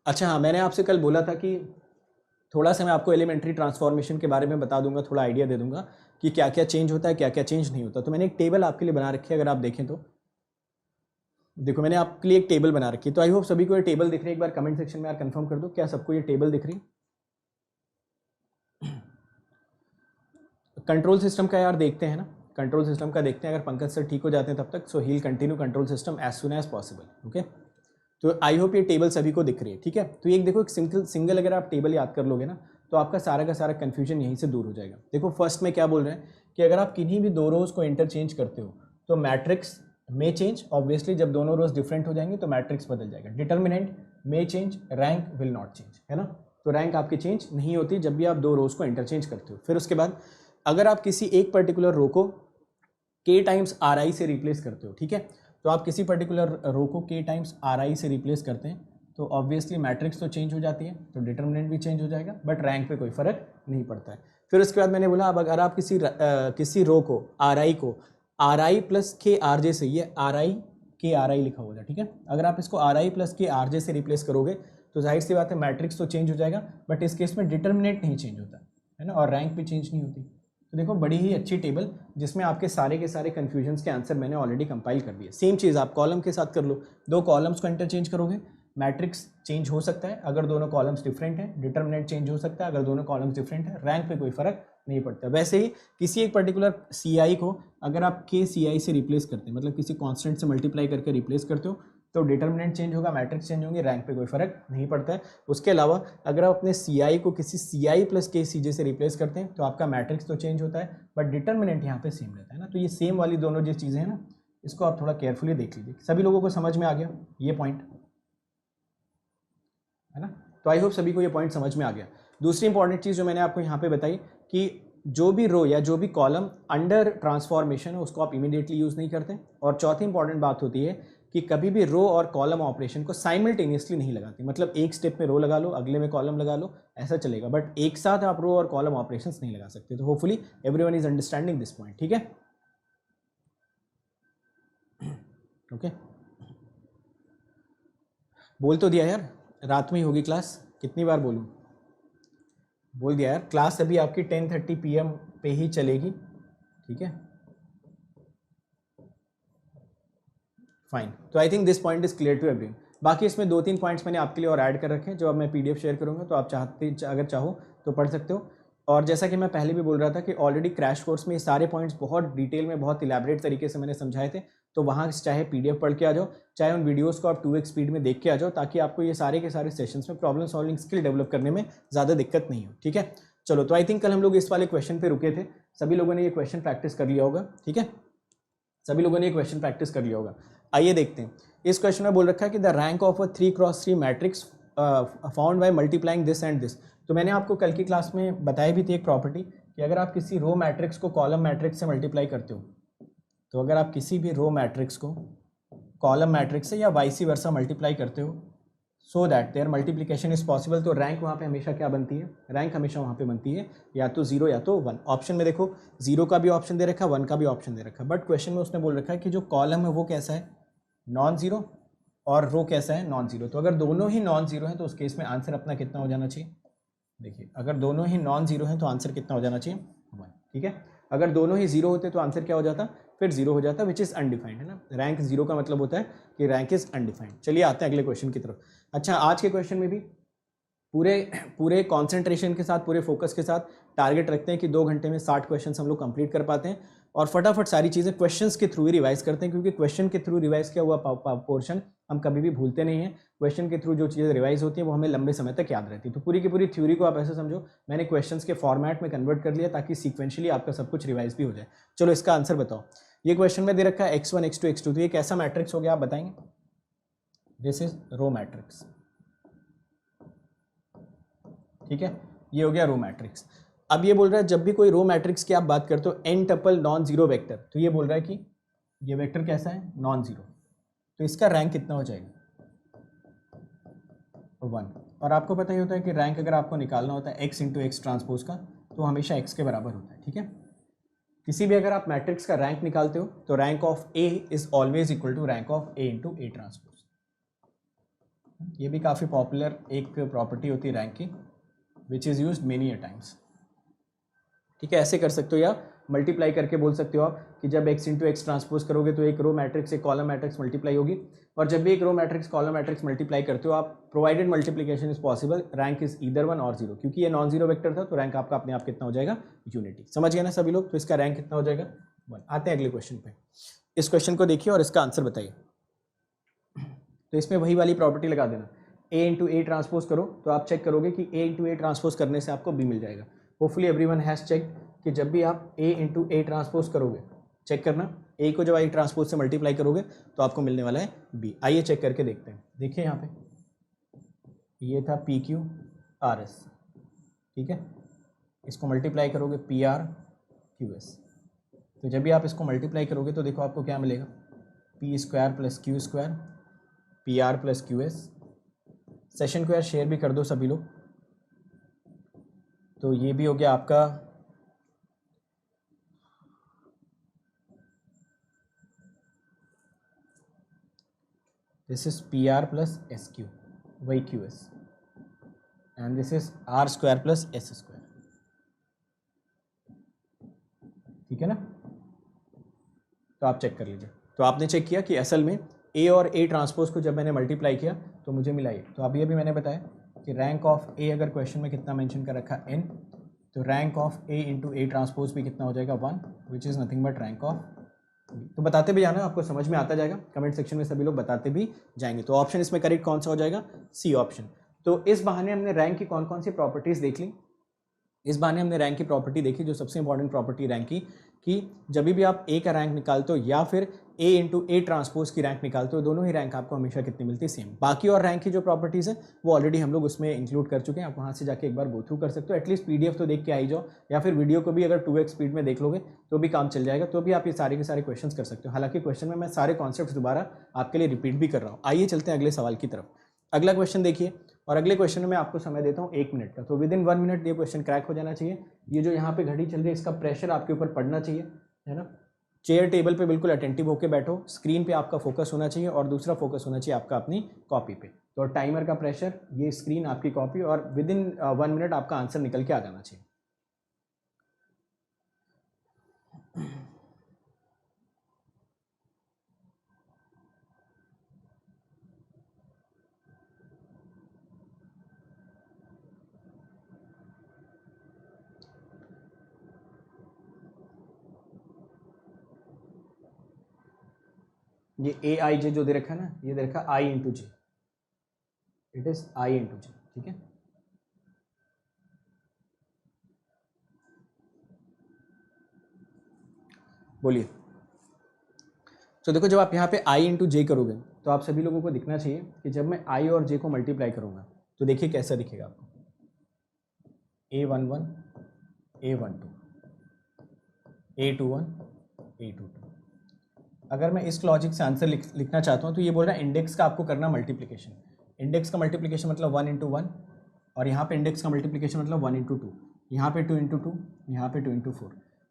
अच्छा हाँ, मैंने आपसे कल बोला था कि थोड़ा सा मैं आपको एलिमेंट्री ट्रांसफॉर्मेशन के बारे में बता दूंगा, थोड़ा आइडिया दे दूंगा कि क्या क्या चेंज होता है, क्या क्या चेंज नहीं होता। तो मैंने एक टेबल आपके लिए बना रखी है, अगर आप देखें तो देखो मैंने आपके लिए एक टेबल बना रखी है। तो आई होप सभी को ये टेबल दिख रही है। एक बार कमेंट सेक्शन में यार कंफर्म कर दो, क्या सबको ये टेबल दिख रही है? कंट्रोल सिस्टम का यार देखते हैं ना, कंट्रोल सिस्टम का देखते हैं। अगर पंकज सर ठीक हो जाते हैं तब तक, so he will continue control system as soon as possible. Okay, तो आई होप ये टेबल सभी को दिख रही है। ठीक है, तो ये देखो एक सिंगल अगर आप टेबल याद कर लोगे ना, तो आपका सारा का सारा कन्फ्यूजन यहीं से दूर हो जाएगा। देखो फर्स्ट में क्या बोल रहे हैं कि अगर आप किन्हीं भी दो रोज को इंटरचेंज करते हो तो मैट्रिक्स में चेंज, ऑब्वियसली जब दोनों रोज डिफरेंट हो जाएंगे तो मैट्रिक्स बदल जाएगा। डिटर्मिनेंट में change, rank will not change, है ना। तो रैंक आपकी चेंज नहीं होती जब भी आप दो रोज को इंटरचेंज करते हो। फिर उसके बाद अगर आप किसी एक पर्टिकुलर रो को के टाइम्स आर आई से रिप्लेस करते हो, ठीक है, तो आप किसी पर्टिकुलर रो को के टाइम्स आर आई से रिप्लेस करते हैं तो ऑब्वियसली मैट्रिक्स तो चेंज हो जाती है, तो डिटर्मिनेंट भी चेंज हो जाएगा, बट रैंक पे कोई फर्क नहीं पड़ता है। फिर उसके बाद मैंने बोला अब अगर आप किसी रो को आर आई प्लस के आर जे से, ये आर आई के आर आई लिखा होगा, ठीक है, अगर आप इसको आर आई प्लस के आर जे से रिप्लेस करोगे तो जाहिर सी बात है मैट्रिक्स तो चेंज हो जाएगा, बट इस केस में डिटर्मिनेंट नहीं चेंज होता है ना, और रैंक भी चेंज नहीं होती। तो देखो बड़ी ही अच्छी टेबल जिसमें आपके सारे के सारे कन्फ्यूजन्स के आंसर मैंने ऑलरेडी कंपाइल कर दिए। सेम चीज़ आप कॉलम के साथ कर लो, दो कॉलम्स को इंटरचेंज करोगे, मैट्रिक्स चेंज हो सकता है अगर दोनों कॉलम्स डिफरेंट हैं, डिटर्मिनेंट चेंज हो सकता है अगर दोनों कॉलम्स डिफरेंट है, रैंक पे कोई फर्क नहीं पड़ता। वैसे ही किसी एक पर्टिकुलर सी आई को अगर आप के सी आई से रिप्लेस करते हैं, मतलब किसी कॉन्स्टेंट से मल्टीप्लाई करके रिप्लेस करते हो, तो डिटर्मिनेंट चेंज होगा, मैट्रिक्स चेंज होंगे, रैंक पे कोई फर्क नहीं पड़ता है। उसके अलावा अगर आप अपने सी आई को किसी सी आई प्लस के सी जे से रिप्लेस करते हैं तो आपका मैट्रिक्स तो चेंज होता है, बट डिटर्मिनेंट यहाँ पे सेम रहता है ना। तो ये सेम वाली दोनों जो चीज़ें हैं ना, इसको आप थोड़ा केयरफुली देख लीजिए। सभी लोगों को समझ में आ गया ये पॉइंट, है ना। तो आई होप सभी को ये पॉइंट समझ में आ गया। दूसरी इंपॉर्टेंट चीज़ जो मैंने आपको यहाँ पे बताई कि जो भी रो या जो भी कॉलम अंडर ट्रांसफॉर्मेशन है उसको आप इमीडिएटली यूज़ नहीं करते। और चौथी इंपॉर्टेंट बात होती है कि कभी भी रो और कॉलम ऑपरेशन को साइमल्टेनियसली नहीं लगाती, मतलब एक स्टेप में रो लगा लो अगले में कॉलम लगा लो ऐसा चलेगा, बट एक साथ आप रो और कॉलम ऑपरेशंस नहीं लगा सकते। तो hopefully everyone is understanding this point, ठीक है। ओके, बोल तो दिया यार, रात में ही होगी क्लास, कितनी बार बोलूँ, बोल दिया यार। क्लास अभी आपकी 10:30 PM पे ही चलेगी, ठीक है, फाइन। तो I think this point is clear to everyone. बाकी इसमें 2-3 पॉइंट्स मैंने आपके लिए और ऐड कर रखे हैं जो अब मैं पीडीएफ शेयर करूंगा, तो आप अगर चाहो तो पढ़ सकते हो। और जैसा कि मैं पहले भी बोल रहा था कि ऑलरेडी क्रैश कोर्स में ये सारे पॉइंट्स बहुत डिटेल में बहुत इलेबरेट तरीके से मैंने समझाए थे, तो वहाँ चाहे पीडीएफ पढ़ के आ जाओ, चाहे उन वीडियोस को आप 2x स्पीड में देख के आ जाओ, ताकि आपको ये सारे के सारे सेशंस में प्रॉब्लम सॉल्विंग स्किल डेवलप करने में ज़्यादा दिक्कत नहीं हो, ठीक है। चलो, तो आई थिंक कल हम लोग इस वाले क्वेश्चन पे रुके थे, सभी लोगों ने ये क्वेश्चन प्रैक्टिस कर लिया होगा, ठीक है, सभी लोगों ने ये क्वेश्चन प्रैक्टिस कर लिया होगा। आइए देखते हैं, इस क्वेश्चन में बोल रखा है कि the rank of a 3x3 matrix found by multiplying this and this. तो मैंने आपको कल की क्लास में बताई भी थी एक प्रॉपर्टी कि अगर आप किसी रो मैट्रिक्स को कॉलम मैट्रिक्स से मल्टीप्लाई करते हो, तो अगर आप किसी भी रो मैट्रिक्स को कॉलम मैट्रिक्स से या वाइसी वर्सा मल्टीप्लाई करते हो so that their multiplication is possible, तो रैंक वहाँ पे हमेशा क्या बनती है, रैंक हमेशा वहाँ पे बनती है या तो 0 या तो 1। ऑप्शन में देखो 0 का भी ऑप्शन दे रखा है, 1 का भी ऑप्शन दे रखा है, बट क्वेश्चन में उसने बोल रखा है कि जो कॉलम है वो कैसा है, नॉन जीरो, और रो कैसा है, नॉन जीरो। तो अगर दोनों ही नॉन जीरो हैं तो उस केस में आंसर अपना कितना हो जाना चाहिए, देखिए अगर दोनों ही नॉन जीरो हैं तो आंसर कितना हो जाना चाहिए, 1, ठीक है। अगर दोनों ही जीरो होते तो आंसर क्या हो जाता, फिर जीरो हो जाता, विच इज़ अनडिफाइंड, है ना। रैंक जीरो का मतलब होता है कि रैंक इज अनडिफाइंड। चलिए आते हैं अगले क्वेश्चन की तरफ। अच्छा, आज के क्वेश्चन में भी पूरे पूरे कॉन्सेंट्रेशन के साथ, पूरे फोकस के साथ टारगेट रखते हैं कि 2 घंटे में 60 क्वेश्चन हम लोग कंप्लीट कर पाते हैं, और फटाफट सारी चीज़ें क्वेश्चंस के थ्रू ही रिवाइज करते हैं, क्योंकि क्वेश्चन के थ्रू रिवाइज किया हुआ पोर्शन हम कभी भी भूलते नहीं हैं। क्वेश्चन के थ्रू जो चीज़ें रिवाइज होती हैं वो हमें लंबे समय तक याद रहती है। तो पूरी की पूरी थ्योरी को आप ऐसे समझो मैंने क्वेश्चंस के फॉर्मेट में कन्वर्ट कर लिया ताकि सीक्वेंशियली आपका सब कुछ रिवाइज भी हो जाए। चलो इसका आंसर बताओ। ये क्वेश्चन में दे रखा है x1 x2 x2, तो ये कैसा मैट्रिक्स हो गया आप बताएंगे? दिस इज रो मैट्रिक्स, ठीक है, ये हो गया रो मैट्रिक्स। अब ये बोल रहा है जब भी कोई रो मैट्रिक्स की आप बात करते हो n tuple non zero vector, तो ये बोल रहा है कि ये वेक्टर कैसा है, नॉन जीरो, तो इसका रैंक कितना हो जाएगा, 1। और आपको पता ही होता है कि रैंक अगर आपको निकालना होता है x इंटू एक्स ट्रांसपोज का, तो हमेशा x के बराबर होता है, ठीक है। किसी भी अगर आप मैट्रिक्स का रैंक निकालते हो तो rank of A is always equal to rank of A into A transpose, ये भी काफ़ी पॉपुलर एक प्रॉपर्टी होती है रैंक की, which is used many a times. ठीक है, ऐसे कर सकते हो या मल्टीप्लाई करके बोल सकते हो आप कि जब x इंटू एक्स ट्रांसपोज करोगे तो एक रो मैट्रिक्स एक कॉलम मैट्रिक्स मल्टीप्लाई होगी, और जब भी एक row matrix column matrix multiply करते हो आप, provided multiplication is possible, rank is either 1 or 0, क्योंकि ये नॉन जीरो वेक्टर था तो रैंक आपका अपने आप कितना हो जाएगा, यूनिटी। समझ गए ना सभी लोग? तो इसका रैंक कितना हो जाएगा, 1। आते हैं अगले क्वेश्चन पे। इस क्वेश्चन को देखिए और इसका आंसर बताइए। तो इसमें वही वाली प्रॉपर्टी लगा देना, a इंटू ए ट्रांसपोज करो तो आप चेक करोगे कि a इंटू ए ट्रांसपोज करने से आपको b मिल जाएगा। होपफुली एवरीवन हैज चेक कि जब भी आप a इंटू ए ट्रांसपोज करोगे, चेक करना a को जब आई ट्रांसपोज से मल्टीप्लाई करोगे तो आपको मिलने वाला है b। आइए चेक करके देखते हैं। देखिए यहाँ पे ये था पी क्यू आर एस, ठीक है, इसको मल्टीप्लाई करोगे पी आर क्यू एस। तो जब भी आप इसको मल्टीप्लाई करोगे तो देखो आपको क्या मिलेगा, P square plus Q square P R plus Q S. Session को यार शेयर भी कर दो सभी लोग। तो ये भी हो गया आपका this is P R plus S Q, वही Q S, and this is R square plus S square. ठीक है ना? तो आप चेक कर लीजिए। तो आपने चेक किया कि असल में ए और ए ट्रांसपोज को जब मैंने मल्टीप्लाई किया तो मुझे मिला ये। तो अभी मैंने बताया कि रैंक ऑफ ए अगर क्वेश्चन में कितना मेंशन कर रखा एन, तो rank of A into A transpose भी कितना हो जाएगा 1, which is nothing but rank of. तो बताते भी जाना, आपको समझ में आता जाएगा, कमेंट सेक्शन में सभी लोग बताते भी जाएंगे। तो ऑप्शन इसमें करेक्ट कौन सा हो जाएगा, सी ऑप्शन। तो इस बहाने हमने रैंक की कौन कौन सी प्रॉपर्टीज़ देख ली। इस बहाने हमने रैंक की प्रॉपर्टी देखी, जो सबसे इंपॉर्टेंट प्रॉपर्टी रैंक की, कि जब भी आप ए का रैंक निकालते हो या फिर ए इंटू ए ट्रांसपोज की रैंक निकालते हो, दोनों ही रैंक आपको हमेशा कितनी मिलती है, सेम। बाकी और रैंक की जो प्रॉपर्टीज़ है वो ऑलरेडी हम लोग उसमें इंक्लूड कर चुके हैं, आप वहाँ से जाके एक बार गो थ्रू कर सकते हो। एटलीस्ट पीडीएफ तो देख के आई जाओ, या फिर वीडियो को भी अगर 2x स्पीड में देख लोगे तो भी काम चल जाएगा, तो भी आप ये सारे के सारे क्वेश्चन कर सकते हो। हालांकि क्वेश्चन में मैं सारे कॉन्सेप्ट दोबारा आपके लिए रिपीट भी कर रहा हूँ। आइए चलते हैं अगले सवाल की तरफ। अगला क्वेश्चन देखिए, और अगले क्वेश्चन में मैं आपको समय देता हूँ 1 मिनट का। तो विद इन 1 मिनट ये क्वेश्चन क्रैक हो जाना चाहिए। ये जो यहाँ पे घड़ी चल रही है इसका प्रेशर आपके ऊपर पड़ना चाहिए, है ना। चेयर टेबल पे बिल्कुल अटेंटिव होकर बैठो, स्क्रीन पे आपका फोकस होना चाहिए और दूसरा फोकस होना चाहिए आपका अपनी कॉपी पे। तो टाइमर का प्रेशर, ये स्क्रीन आपकी कॉपी, और विद इन 1 मिनट आपका आंसर निकल के आ जाना चाहिए। ये ए आई जे जो दे रखा है ना, ये दे रखा I into J, it is I into J, ठीक है। बोलिए। तो देखो, जब आप यहाँ पे आई इंटू जे करोगे तो आप सभी लोगों को दिखना चाहिए कि जब मैं आई और जे को मल्टीप्लाई करूँगा तो देखिए कैसा दिखेगा आपको, A11 A12 A21 A22। अगर मैं इस लॉजिक से आंसर लिखना चाहता हूँ तो ये बोल रहा है इंडेक्स का आपको करना मल्टीप्लिकेशन। इंडेक्स का मल्टीप्लिकेशन मतलब 1 इंटू 1, और यहाँ पे इंडेक्स का मल्टीप्लिकेशन मतलब 1 इंटू 2, यहाँ पे 2 इंटू 2, यहाँ पे 2 इंटू 4।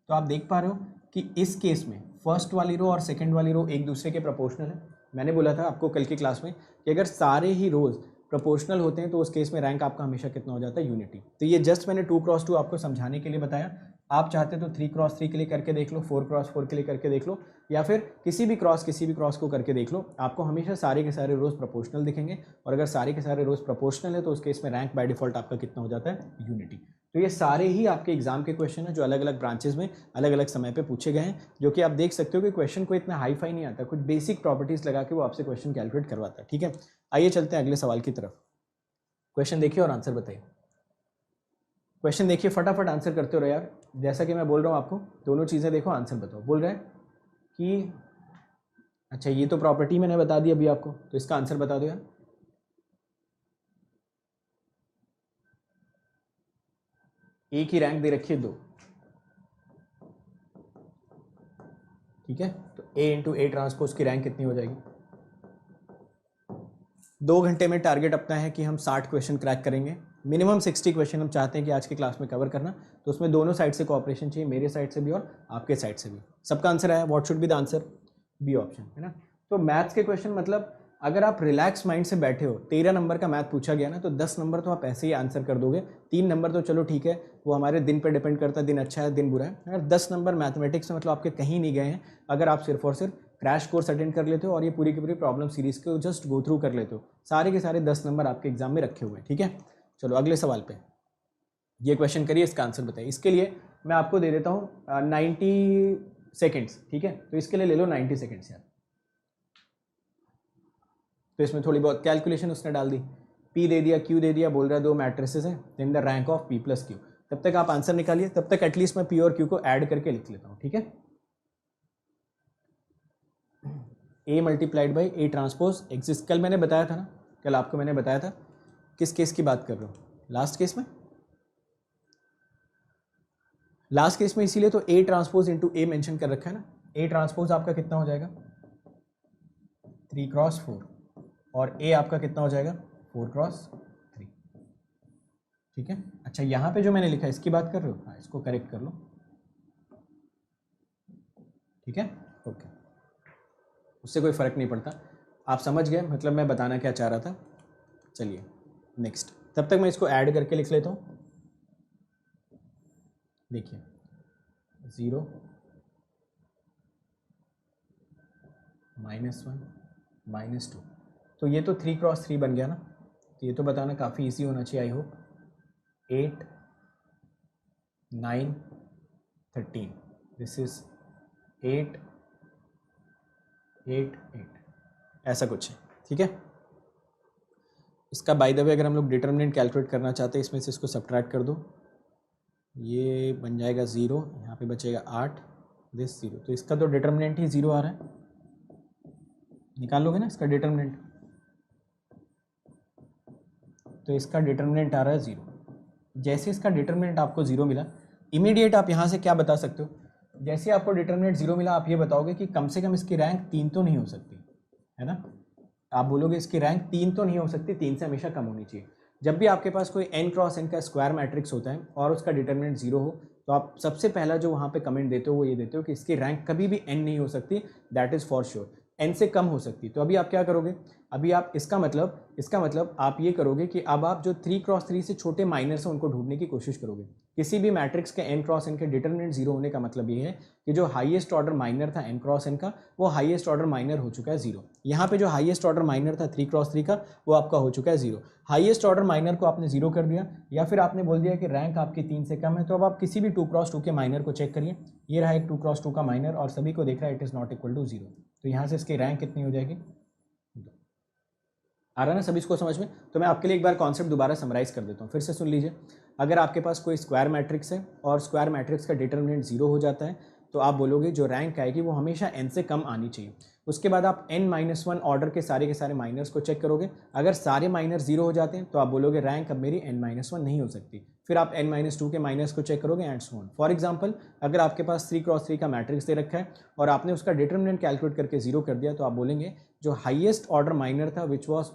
तो आप देख पा रहे हो कि इस केस में फर्स्ट वाली रो और सेकंड वाली रो एक दूसरे के प्रोपोर्शनल है। मैंने बोला था आपको कल की क्लास में कि अगर सारे ही रोज प्रोपोर्शनल होते हैं तो उस केस में रैंक आपका हमेशा कितना हो जाता है, यूनिटी। तो ये जस्ट मैंने 2x2 आपको समझाने के लिए बताया। आप चाहते तो 3x3 के लिए करके देख लो, 4x4 के लिए करके देख लो, या फिर किसी भी क्रॉस को करके देख लो। आपको हमेशा सारे के सारे रोज प्रोपोर्शनल दिखेंगे, और अगर सारे के सारे रोज प्रोपोर्शनल है तो उस केस में रैंक बाय डिफॉल्ट आपका कितना हो जाता है, यूनिटी। तो ये सारे ही आपके एग्जाम के क्वेश्चन हैं जो अलग अलग ब्रांचेस में अलग अलग समय पे पूछे गए हैं, जो कि आप देख सकते हो कि क्वेश्चन को इतना हाई फाई नहीं आता, कुछ बेसिक प्रॉपर्टीज लगा के वो आपसे क्वेश्चन कैलकुलेट करवाता है। ठीक है, आइए चलते हैं अगले सवाल की तरफ। क्वेश्चन देखिए और आंसर बताइए। क्वेश्चन देखिए, फटाफट आंसर करते हो यार। जैसा कि मैं बोल रहा हूँ आपको, दोनों चीज़ें देखो, आंसर बताओ। बोल रहे हैं कि अच्छा ये तो प्रॉपर्टी मैंने बता दी अभी आपको, तो इसका आंसर बता दो यार। ए की रैंक दे रखी है 2, ठीक है। तो ए इंटू ए ट्रांसपोज की रैंक कितनी हो जाएगी। 2 घंटे में टारगेट अपना है कि हम 60 क्वेश्चन क्रैक करेंगे। मिनिमम 60 क्वेश्चन हम चाहते हैं कि आज की क्लास में कवर करना। तो उसमें दोनों साइड से कोऑपरेशन चाहिए, मेरे साइड से भी और आपके साइड से भी। सबका आंसर है what should be the answer, B option, है ना। तो मैथ्स के क्वेश्चन मतलब अगर आप रिलैक्स माइंड से बैठे हो, 13 नंबर का मैथ पूछा गया ना, तो 10 नंबर तो आप ऐसे ही आंसर कर दोगे। 3 नंबर तो चलो ठीक है, वो हमारे दिन पे डिपेंड करता है, दिन अच्छा है दिन बुरा है। अगर 10 नंबर मैथमेटिक्स में मतलब आपके कहीं नहीं गए हैं, अगर आप सिर्फ और सिर्फ क्रैश कोर्स अटेंड कर लेते हो और ये पूरी की पूरी प्रॉब्लम सीरीज को जस्ट गो थ्रू कर लेते हो, सारे के सारे 10 नंबर आपके एग्जाम में रखे हुए हैं। ठीक है, चलो अगले सवाल पे। ये क्वेश्चन करिए, इसका आंसर बताइए। इसके लिए मैं आपको दे देता हूँ 90 सेकेंड्स। ठीक है, तो इसके लिए ले लो 90 सेकेंड्स यार। तो इसमें थोड़ी बहुत कैलकुलेशन उसने डाल दी, P दे दिया, Q दे दिया, बोल रहा है 2 मैट्रिसेस हैं, in the rank of P plus Q। तब तक आप आंसर निकालिए, तब तक एटलीस्ट मैं P और Q को ऐड करके लिख लेता हूँ। ठीक है, A multiplied by A transpose exist. कल मैंने बताया था ना, कल आपको मैंने बताया था, किस केस की बात कर रहा हूँ, लास्ट केस में। लास्ट केस में इसीलिए तो A transpose into A mention कर रखा है ना। A ट्रांसपोज आपका कितना हो जाएगा, 3x4, और A आपका कितना हो जाएगा, 4x3। ठीक है, अच्छा यहाँ पे जो मैंने लिखा है इसकी बात कर रहे हो, हाँ इसको करेक्ट कर लो। ठीक है, ओके, उससे कोई फर्क नहीं पड़ता, आप समझ गए मतलब मैं बताना क्या चाह रहा था। चलिए नेक्स्ट, तब तक मैं इसको ऐड करके लिख लेता हूँ। देखिए 0 -1 -2, तो ये तो 3x3 बन गया ना। तो ये तो बताना काफ़ी इजी होना चाहिए, आई होप। 8 9 13, दिस इज 8 8 8, ऐसा कुछ है। ठीक है, इसका बाय द वे अगर हम लोग डिटर्मिनेंट कैलकुलेट करना चाहते हैं, इसमें से इसको सब्ट्रैक्ट कर दो, ये बन जाएगा 0, यहाँ पे बचेगा 8, दिस 0, तो इसका तो डिटर्मिनेंट ही 0 आ रहा है। निकाल लोगे ना इसका डिटर्मिनेंट, तो इसका डिटर्मिनेंट आ रहा है 0। जैसे इसका डिटर्मिनेंट आपको 0 मिला, इमीडिएट आप यहाँ से क्या बता सकते हो, जैसे आपको डिटर्मिनेंट 0 मिला, आप ये बताओगे कि कम से कम इसकी रैंक 3 तो नहीं हो सकती, है ना। आप बोलोगे इसकी रैंक 3 तो नहीं हो सकती, 3 से हमेशा कम होनी चाहिए। जब भी आपके पास कोई n क्रॉस n का स्क्वायर मैट्रिक्स होता है और उसका डिटर्मिनेंट 0 हो, तो आप सबसे पहला जो वहाँ पे कमेंट देते हो वो ये देते हो कि इसकी रैंक कभी भी n नहीं हो सकती, that is for sure, n से कम हो सकती। तो अभी आप क्या करोगे, अभी आप इसका मतलब आप ये करोगे कि अब आप जो 3x3 से छोटे माइनर्स हैं उनको ढूंढने की कोशिश करोगे। किसी भी मैट्रिक्स के n क्रॉस n के डिटर्मिनेंट 0 होने का मतलब ये है कि जो हाईएस्ट ऑर्डर माइनर था n क्रॉस n का, वो हाईएस्ट ऑर्डर माइनर हो चुका है 0। यहाँ पे जो हाईएस्ट ऑर्डर माइनर था 3x3 का, वो आपका हो चुका है 0। हाईएस्ट ऑर्डर माइनर को आपने 0 कर दिया, या फिर आपने बोल दिया कि रैंक आपकी 3 से कम है। तो अब आप किसी भी 2x2 के माइनर को चेक करिए, ये रहा एक 2x2 का माइनर और सभी को देख रहा है it is not equal to 0। तो यहाँ से इसकी रैंक कितनी हो जाएगी, आ रहा है ना सभी इसको समझ में। तो मैं आपके लिए एक बार कॉन्सेप्ट दोबारा समराइज कर देता हूँ, फिर से सुन लीजिए। अगर आपके पास कोई स्क्वायर मैट्रिक्स है और स्क्वायर मैट्रिक्स का डिटर्मिनेंट 0 हो जाता है, तो आप बोलोगे जो रैंक आएगी वो हमेशा n से कम आनी चाहिए। उसके बाद आप n-1 ऑर्डर के सारे माइनर्स को चेक करोगे, अगर सारे माइनर 0 हो जाते हैं तो आप बोलोगे रैंक अब मेरी n-1 नहीं हो सकती। फिर आप n-2 के माइनर्स को चेक करोगे and so on. For example, अगर आपके पास 3x3 का मैट्रिक्स दे रखा है और आपने उसका डिटर्मिनेंट कैलकुलेट करके 0 कर दिया, तो आप बोलेंगे जो हाईएस्ट ऑर्डर माइनर था which was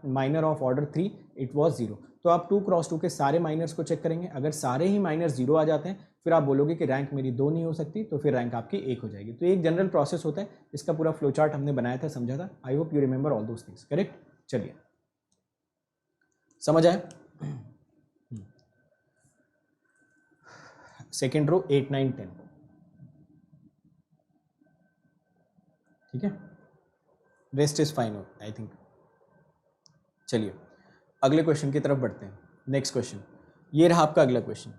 minor of order 3, it was 0। तो आप 2x2 के सारे माइनर्स को चेक करेंगे, अगर सारे ही माइनर 0 आ जाते हैं, फिर आप बोलोगे कि रैंक मेरी 2 नहीं हो सकती, तो फिर रैंक आपकी 1 हो जाएगी। तो एक जनरल प्रोसेस होता है, इसका पूरा फ्लो चार्ट हमने बनाया था, समझा था। आई hope you remember all those things, correct. चलिए समझ आए। सेकेंड रो 8 9 10, ठीक है, rest is fine I think. चलिए अगले क्वेश्चन की तरफ बढ़ते हैं। नेक्स्ट क्वेश्चन ये रहा आपका अगला क्वेश्चन।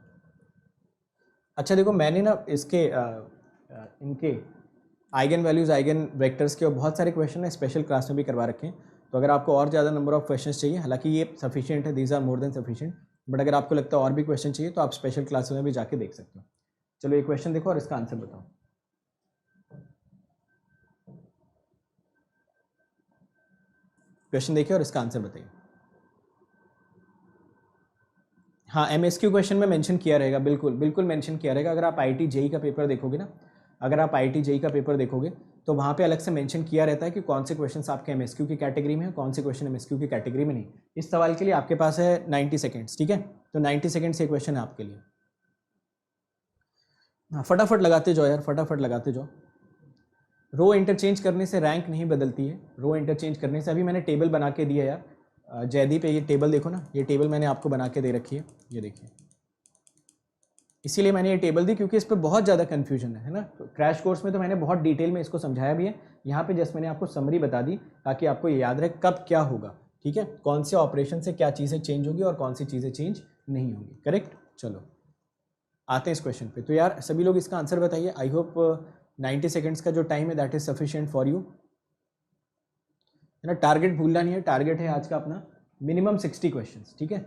अच्छा देखो, मैंने ना इसके इनके आइगन वैल्यूज़, आइगन वेक्टर्स के और बहुत सारे क्वेश्चन है स्पेशल क्लास में भी करवा रखे हैं। तो अगर आपको और ज़्यादा नंबर ऑफ क्वेश्चंस चाहिए, हालांकि ये सफिशिएंट है, these are more than sufficient, but अगर आपको लगता है और भी क्वेश्चन चाहिए तो आप स्पेशल क्लास में भी जाके देख सकते हो। चलो ये क्वेश्चन देखो और इसका आंसर बताओ। क्वेश्चन देखिए और इसका आंसर बताइए। हाँ, MSQ क्वेश्चन में मेंशन किया रहेगा, बिल्कुल बिल्कुल मेंशन किया रहेगा। अगर आप IIT JEE का पेपर देखोगे ना, अगर आप IIT JEE का पेपर देखोगे तो वहाँ पे अलग से मेंशन किया रहता है कि कौन से क्वेश्चंस आपके MSQ की कैटेगरी में है, कौन से क्वेश्चन MSQ की कैटेगरी में नहीं। इस सवाल के लिए आपके पास है 90 सेकेंड्स, ठीक है। तो 90 सेकेंड्स ये क्वेश्चन है आपके लिए। हाँ फटाफट लगाते जाओ यार, फटाफट लगाते जाओ। रो इंटरचेंज करने से रैंक नहीं बदलती है, रो इंटरचेंज करने से, अभी मैंने टेबल बना के दिया यार जयदीप, ये टेबल देखो ना, ये टेबल मैंने आपको बना के दे रखी है, ये देखिए, इसीलिए मैंने ये टेबल दी क्योंकि इस पर बहुत ज़्यादा कन्फ्यूजन है ना। तो क्रैश कोर्स में तो मैंने बहुत डिटेल में इसको समझाया भी है, यहाँ पे जस्ट मैंने आपको समरी बता दी ताकि आपको ये याद रहे कब क्या होगा, ठीक है, कौन से ऑपरेशन से क्या चीज़ें चेंज होगी और कौन सी चीज़ें चेंज नहीं होंगी, करेक्ट। चलो आते हैं इस क्वेश्चन पे। तो यार सभी लोग इसका आंसर बताइए। आई होप 90 सेकेंड्स का जो टाइम है that is sufficient for you, है ना। टारगेट भूलना नहीं है, टारगेट है आज का अपना मिनिमम 60 क्वेश्चंस, ठीक है।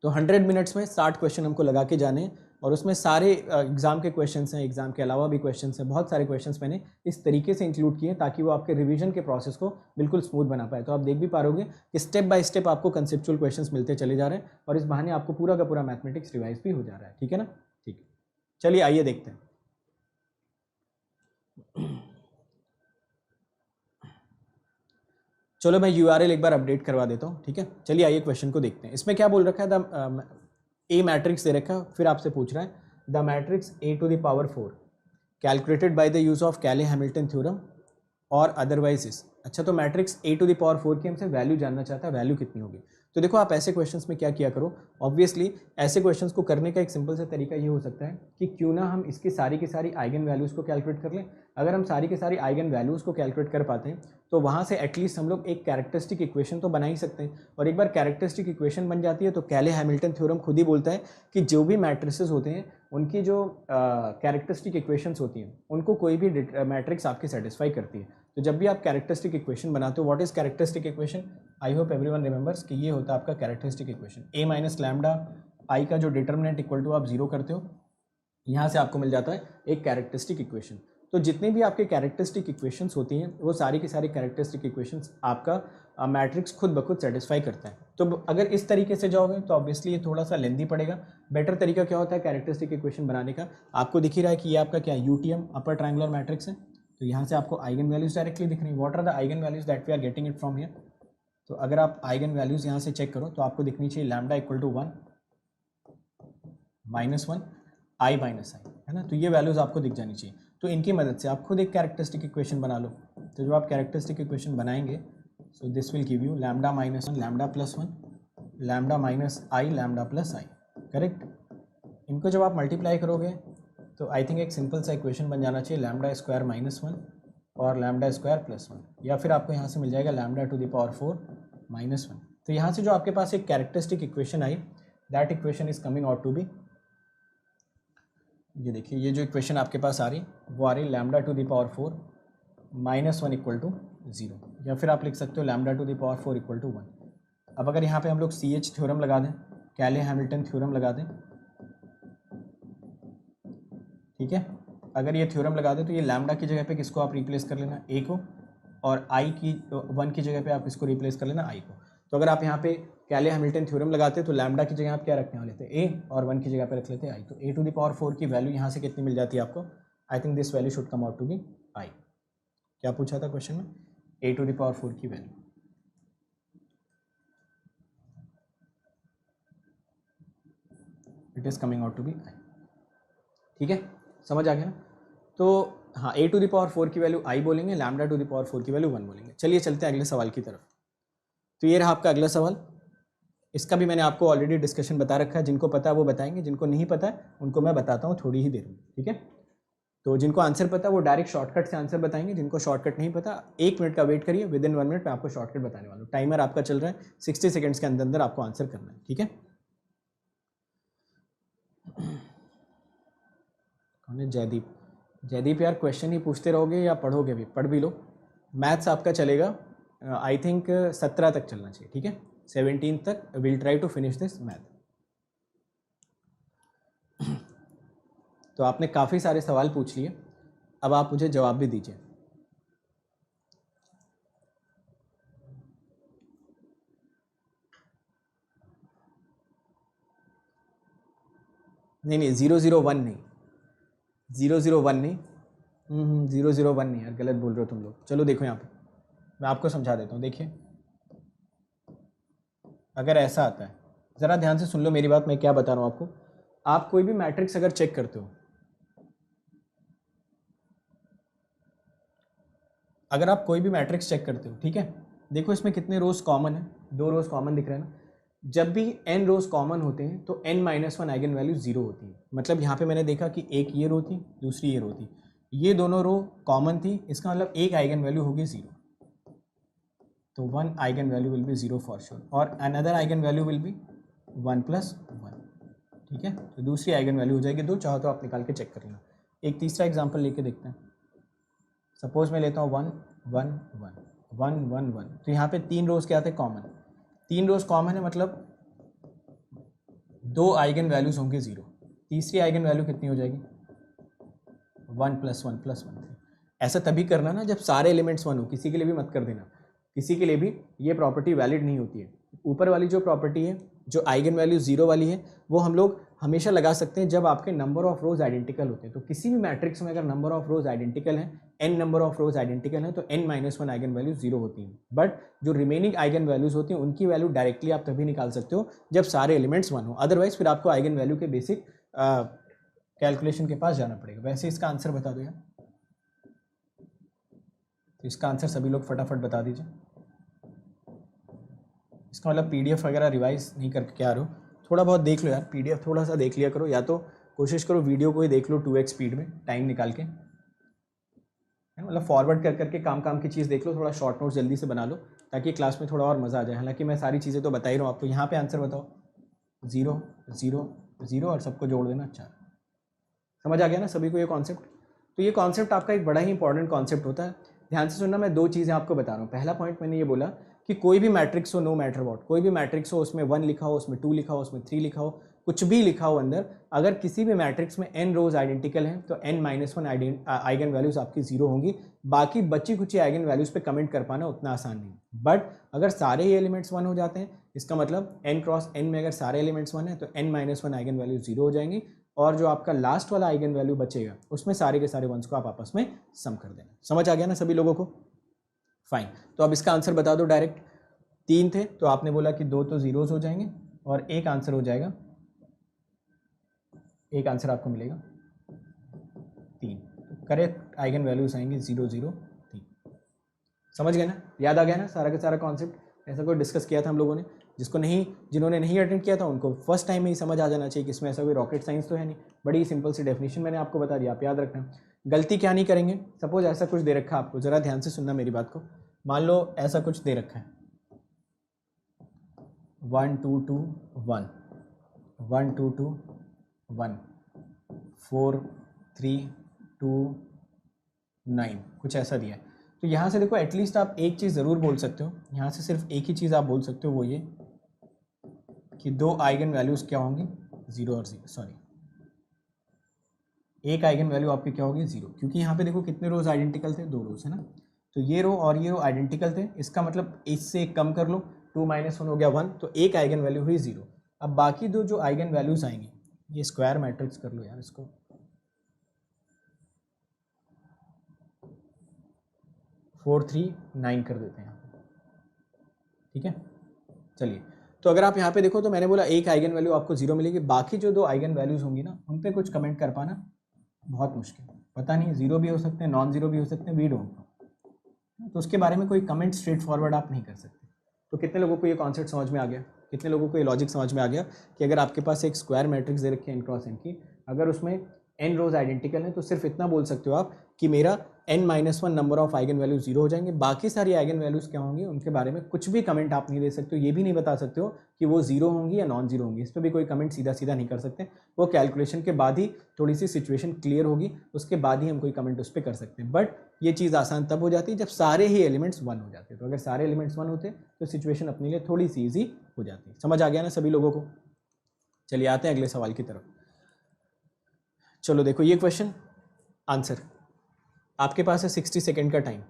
तो 100 मिनट्स में 60 क्वेश्चन हमको लगा के जाने हैं, और उसमें सारे एग्जाम के क्वेश्चंस हैं, एग्जाम के अलावा भी क्वेश्चंस हैं, बहुत सारे क्वेश्चंस मैंने इस तरीके से इंक्लूड किए ताकि वो आपके रिवीजन के प्रोसेस को बिल्कुल स्मूथ बना पाए। तो आप देख भी पाओगे कि स्टेप बाय स्टेप आपको कंसेप्चुअल क्वेश्चंस मिलते चले जा रहे हैं, और इस बहाने आपको पूरा का पूरा मैथमेटिक्स रिवाइज भी हो जा रहा है, ठीक है ना। ठीक है, चलिए आइए देखते हैं। चलो मैं URL एक बार अपडेट करवा देता हूँ, ठीक है। चलिए आइए क्वेश्चन को देखते हैं। इसमें क्या बोल रखा है, द ए मैट्रिक्स दे रखा है, फिर आपसे पूछ रहा है the matrix A⁴ calculated by the use of कैले हैमिल्टन थ्योरम और अदरवाइज इज। अच्छा, तो मैट्रिक्स A⁴ की हमसे वैल्यू जानना चाहता है, वैल्यू कितनी होगी। तो देखो आप ऐसे क्वेश्चंस में क्या किया करो, ऑब्वियसली ऐसे क्वेश्चंस को करने का एक सिंपल सा तरीका ये हो सकता है कि क्यों ना हम इसकी सारी की सारी आइगन वैल्यूज़ को कैलकुलेट कर लें। अगर हम सारी की सारी आइगन वैल्यूज़ को कैलकुलेट कर पाते हैं तो वहाँ से एटलीस्ट हम लोग एक कैरेक्टरिस्टिक इक्वेशन तो बना ही सकते हैं, और एक बार कैरेक्टरिस्टिक इक्वेशन बन जाती है तो कैले हैमिल्टन थ्योरम खुद ही बोलता है कि जो भी मैट्रिसेस होते हैं उनकी जो कैरेक्टरिस्टिक इक्वेशंस होती हैं उनको कोई भी मैट्रिक्स आपकी सेटिस्फाई करती है। तो जब भी आप कैरेक्टरिस्टिक इक्वेशन बनाते हो, what is characteristic equation, I hope everyone remembers कि ये होता है आपका characteristic equation. A minus lambda I का जो डिटर्मिनेंट इक्वल टू आप 0 करते हो, यहाँ से आपको मिल जाता है एक कैरेक्टरिस्टिक इक्वेशन। तो जितने भी आपके कैरेक्टरिस्टिक इक्वेशंस होती हैं वो सारी की सारी कैरेक्टरिस्टिक इक्वेशंस आपका मैट्रिक्स खुद ब खुद सेटिस्फाई करता है। तो अगर इस तरीके से जाओगे तो ऑब्वियसली ये थोड़ा सा लेंदी पड़ेगा। बेटर तरीका क्या होता है कैरेक्टरिस्टिक इक्वेशन बनाने का, आपको दिख ही रहा है कि ये आपका क्या यूटीएम अपर ट्रायंगुलर मैट्रिक्स है। तो यहाँ से आपको आइगन वैल्यूज डायरेक्टली दिख रही है। What are the eigen values that we are getting it from here. तो अगर आप आइगन वैल्यूज यहाँ से चेक करो तो आपको दिखनी चाहिए lambda equal to 1 -1 I minus I, है ना। तो ये वैल्यूज आपको दिख जानी चाहिए। तो इनकी मदद से आप खुद एक कैरेक्टरिस्टिक इक्वेशन बना लो। तो जब आप कैरेक्टरिस्टिक इक्वेशन बनाएंगे so this will give you lambda -1 lambda +1 lambda minus I lambda plus I, correct. इनको जब आप मल्टीप्लाई करोगे तो आई थिंक एक सिंपल सा इक्वेशन बन जाना चाहिए लैम्डा स्क्वायर -1 और लैम्डा स्क्वायर +1, या फिर आपको यहाँ से मिल जाएगा लैम्डा टू द पावर 4 -1। तो यहाँ से जो आपके पास एक कैरेक्टरिस्टिक इक्वेशन आई, that equation is coming out to be, ये देखिए ये जो इक्वेशन आपके पास आ रही वो आ रही lambda to the power 4 -1 equal to 0, या फिर आप लिख सकते हो lambda to the power 4 equal to 1। अब अगर यहाँ पे हम लोग CH थ्योरम लगा दें, कैले हैमिल्टन थ्योरम लगा दें, ठीक है। अगर ये थ्योरम लगा दें तो ये लैम्डा की जगह पे किसको आप रिप्लेस कर लेना, A को, और I की 1 की जगह पे आप इसको रिप्लेस कर लेना I को। तो अगर आप यहाँ पे कैले हैमिल्टन थ्योरम लगाते तो लैम्डा की जगह आप क्या रखने वाले थे, A, और 1 की जगह पे रख लेते I। तो A टू द पावर 4 की वैल्यू यहाँ से कितनी मिल जाती है आपको, I think this value should come out to be I। क्या पूछा था क्वेश्चन में, A टू द पावर 4 की value, it is coming out to be I, ठीक है, समझ आ गया ना। तो हाँ, A टू द पावर 4 की वैल्यू I बोलेंगे, लैम्डा टू द पावर 4 की वैल्यू 1 बोलेंगे। चलिए चलते हैं अगले सवाल की तरफ। तो ये रहा आपका अगला सवाल। इसका भी मैंने आपको ऑलरेडी डिस्कशन बता रखा है, जिनको पता है वो बताएंगे, जिनको नहीं पता है उनको मैं बताता हूँ थोड़ी ही देर में, ठीक है। तो जिनको आंसर पता है वो डायरेक्ट शॉर्टकट से आंसर बताएंगे, जिनको शॉर्टकट नहीं पता 1 मिनट का वेट करिए, विद इन 1 मिनट मैं आपको शॉर्टकट बताने वाला हूँ। टाइमर आपका चल रहा है, 60 सेकेंड्स के अंदर अंदर आपको आंसर करना है, ठीक है। कौन है, जयदीप। जयदीप यार क्वेश्चन ही पूछते रहोगे या पढ़ोगे भी, पढ़ भी लो। मैथ्स आपका चलेगा आई थिंक 17 तक चलना चाहिए, ठीक है, 17 तक will try to finish this math. तो आपने काफ़ी सारे सवाल पूछ लिए, अब आप मुझे जवाब भी दीजिए। नहीं नहीं 001 नहीं, 001 नहीं, 001 नहीं यार, गलत बोल रहे हो तुम लोग। चलो देखो यहाँ पे मैं आपको समझा देता हूँ। देखिए अगर ऐसा आता है, ज़रा ध्यान से सुन लो मेरी बात, मैं क्या बता रहा हूँ आपको। आप कोई भी मैट्रिक्स अगर चेक करते हो, अगर आप कोई भी मैट्रिक्स चेक करते हो, ठीक है, देखो इसमें कितने रोज कॉमन है, 2 रोज कॉमन दिख रहे हैं ना। जब भी n रोज कॉमन होते हैं तो n-1 आइगन वैल्यू 0 होती है। मतलब यहाँ पे मैंने देखा कि एक ये रो थी, दूसरी ये रो थी, ये दोनों रो कॉमन थी, इसका मतलब एक आइगन वैल्यू होगी 0, तो 1 eigen value will be 0 for sure, और another eigen value will be 1 + 1, ठीक है। तो दूसरी आइगन वैल्यू हो जाएगी 2, चाहो तो आप निकाल के चेक कर लेना। एक तीसरा एग्जाम्पल लेके देखते हैं। सपोज मैं लेता हूँ 1 1 1 1 1 1, तो यहाँ पे 3 रोज क्या थे कॉमन, 3 रोज कॉमन है, मतलब 2 आइगन वैल्यूज होंगे 0, तीसरी आइगन वैल्यू कितनी हो जाएगी 1 + 1 + 1। ऐसा तभी करना ना जब सारे एलिमेंट्स 1 हो, किसी के लिए भी मत कर देना, किसी के लिए भी ये प्रॉपर्टी वैलिड नहीं होती है। ऊपर वाली जो प्रॉपर्टी है, जो आइगन वैल्यू 0 वाली है, वो हम लोग हमेशा लगा सकते हैं जब आपके नंबर ऑफ रोज आइडेंटिकल होते हैं। तो किसी भी मैट्रिक्स में अगर नंबर ऑफ रोज आइडेंटिकल है, n number of rose identical है, तो n-1 आइगन वैल्यू 0 होती हैं। बट जो रिमेनिंग आइगन वैल्यूज होती हैं उनकी वैल्यू डायरेक्टली आप तभी निकाल सकते हो जब सारे एलिमेंट्स 1 हो, अदरवाइज फिर आपको आइगन वैल्यू के बेसिक कैलकुलेशन के पास जाना पड़ेगा। वैसे इसका आंसर बता दो यार, तो इसका आंसर सभी लोग फटाफट बता दीजिए। इसका मतलब पीडीएफ वगैरह रिवाइज नहीं करके क्या रहे हो, थोड़ा बहुत देख लो यार, पीडीएफ थोड़ा सा देख लिया करो, या तो कोशिश करो वीडियो को ही देख लो 2x स्पीड में टाइम निकाल के, मतलब फॉरवर्ड कर करके काम की चीज़ देख लो, थोड़ा शॉर्ट नोट्स जल्दी से बना लो ताकि क्लास में थोड़ा और मज़ा आ जाए। हालांकि मैं सारी चीज़ें तो बता ही रहा हूँ आपको। यहाँ पे आंसर बताओ 0 0 0 और सबको जोड़ देना 4। समझ आ गया ना सभी को ये कॉन्सेप्ट? तो ये कॉन्सेप्ट आपका एक बड़ा ही इंपॉर्टेंट कॉन्सेप्ट होता है। ध्यान से सुनना, मैं 2 चीज़ें आपको बता रहा हूँ। पहला पॉइंट मैंने ये बोला कि कोई भी मैट्रिक्स हो, नो मैटर व्हाट, कोई भी मैट्रिक्स हो, उसमें 1 लिखा हो, उसमें 2 लिखा हो, उसमें 3 लिखा हो, कुछ भी लिखा हो अंदर, अगर किसी भी मैट्रिक्स में n रोज आइडेंटिकल हैं तो n-1 आइगन वैल्यूज आपकी 0 होंगी। बाकी बची कुछ आइगन वैल्यूज पे कमेंट कर पाना उतना आसान नहीं है। बट अगर सारे ही एलिमेंट्स 1 हो जाते हैं, इसका मतलब n क्रॉस n में अगर सारे एलिमेंट्स 1 है तो n-1 आइगन वैल्यू 0 हो जाएंगी, और जो आपका लास्ट वाला आइगन वैल्यू बचेगा उसमें सारे के सारे वंस को आप आपस में सम कर देना। समझ आ गया ना सभी लोगों को? फाइन। तो अब इसका आंसर बता दो डायरेक्ट। 3 थे तो आपने बोला कि 2 तो जीरोज हो जाएंगे और एक आंसर हो जाएगा, एक आंसर आपको मिलेगा 3। तो करेक्ट आइगन वैल्यूज आएंगे 0 0 3। समझ गए ना? याद आ गया ना सारा का सारा कॉन्सेप्ट? ऐसा कोई डिस्कस किया था हम लोगों ने, जिन्होंने नहीं अटेंड किया था उनको फर्स्ट टाइम में ही समझ आ जाना चाहिए कि इसमें ऐसा कोई रॉकेट साइंस तो है नहीं। बड़ी सिंपल सी डेफिनेशन मैंने आपको बता दिया, आप याद रखना। गलती क्या नहीं करेंगे, सपोज ऐसा कुछ दे रखा है आपको, ज़रा ध्यान से सुनना मेरी बात को। मान लो ऐसा कुछ दे रखा है 1 2 2 1 1 2 2 1 4 3 2 9, कुछ ऐसा दिया है। तो यहाँ से देखो एटलीस्ट आप एक चीज़ ज़रूर बोल सकते हो, यहाँ से सिर्फ एक ही चीज़ आप बोल सकते हो, वो ये कि 2 आइगन वैल्यूज़ क्या होंगी 0 और 0, सॉरी एक आइगन वैल्यू आपकी क्या होगी 0, क्योंकि यहाँ पे देखो कितने रोज आइडेंटिकल थे, 2 रोज है ना। तो ये रो और ये रो आइडेंटिकल थे, इसका मतलब इससे एक कम कर लो, 2 - 1 हो गया 1, तो एक आइगन वैल्यू हुई 0। अब बाकी दो जो आइगन वैल्यूज आएंगी, ये स्क्वायर मैट्रिक्स कर लो यार इसको, 4 3 9 कर देते हैं, ठीक है। चलिए, तो अगर आप यहाँ पे देखो तो मैंने बोला एक आइगन वैल्यू आपको 0 मिलेगी, बाकी जो 2 आइगन वैल्यूज होंगी ना उन पे कुछ कमेंट कर पाना बहुत मुश्किल, पता नहीं 0 भी हो सकते हैं, नॉन 0 भी हो सकते हैं, वी डोंट नो। तो उसके बारे में कोई कमेंट स्ट्रेट फॉरवर्ड आप नहीं कर सकते। तो कितने लोगों को ये कॉन्सेप्ट समझ में आ गया? कितने लोगों को ये लॉजिक समझ में आ गया कि अगर आपके पास एक स्क्वायर मैट्रिक्स दे रखी है n क्रॉस n की, अगर उसमें n रोज आइडेंटिकल है तो सिर्फ इतना बोल सकते हो आप कि मेरा n-1 number of eigen value 0 हो जाएंगे, बाकी सारी आइगन वैल्यूज क्या होंगी उनके बारे में कुछ भी कमेंट आप नहीं दे सकते हो। ये भी नहीं बता सकते हो कि वो 0 होंगी या नॉन 0 होंगी, इस पर भी कोई कमेंट सीधा सीधा नहीं कर सकते। वो कैलकुलेशन के बाद ही थोड़ी सी सिचुएशन क्लियर होगी, उसके बाद ही हम कोई कमेंट उस पर कर सकते हैं। बट ये चीज़ आसान तब हो जाती है जब सारे ही एलिमेंट्स 1 हो जाते हैं। तो अगर सारे एलिमेंट्स 1 होते तो सिचुएशन अपने लिए थोड़ी सी ईजी हो जाती है। समझ आ गया ना सभी लोगों को? चलिए आते हैं अगले सवाल की तरफ। चलो देखो ये क्वेश्चन आंसर आपके पास है 60 सेकेंड का टाइम,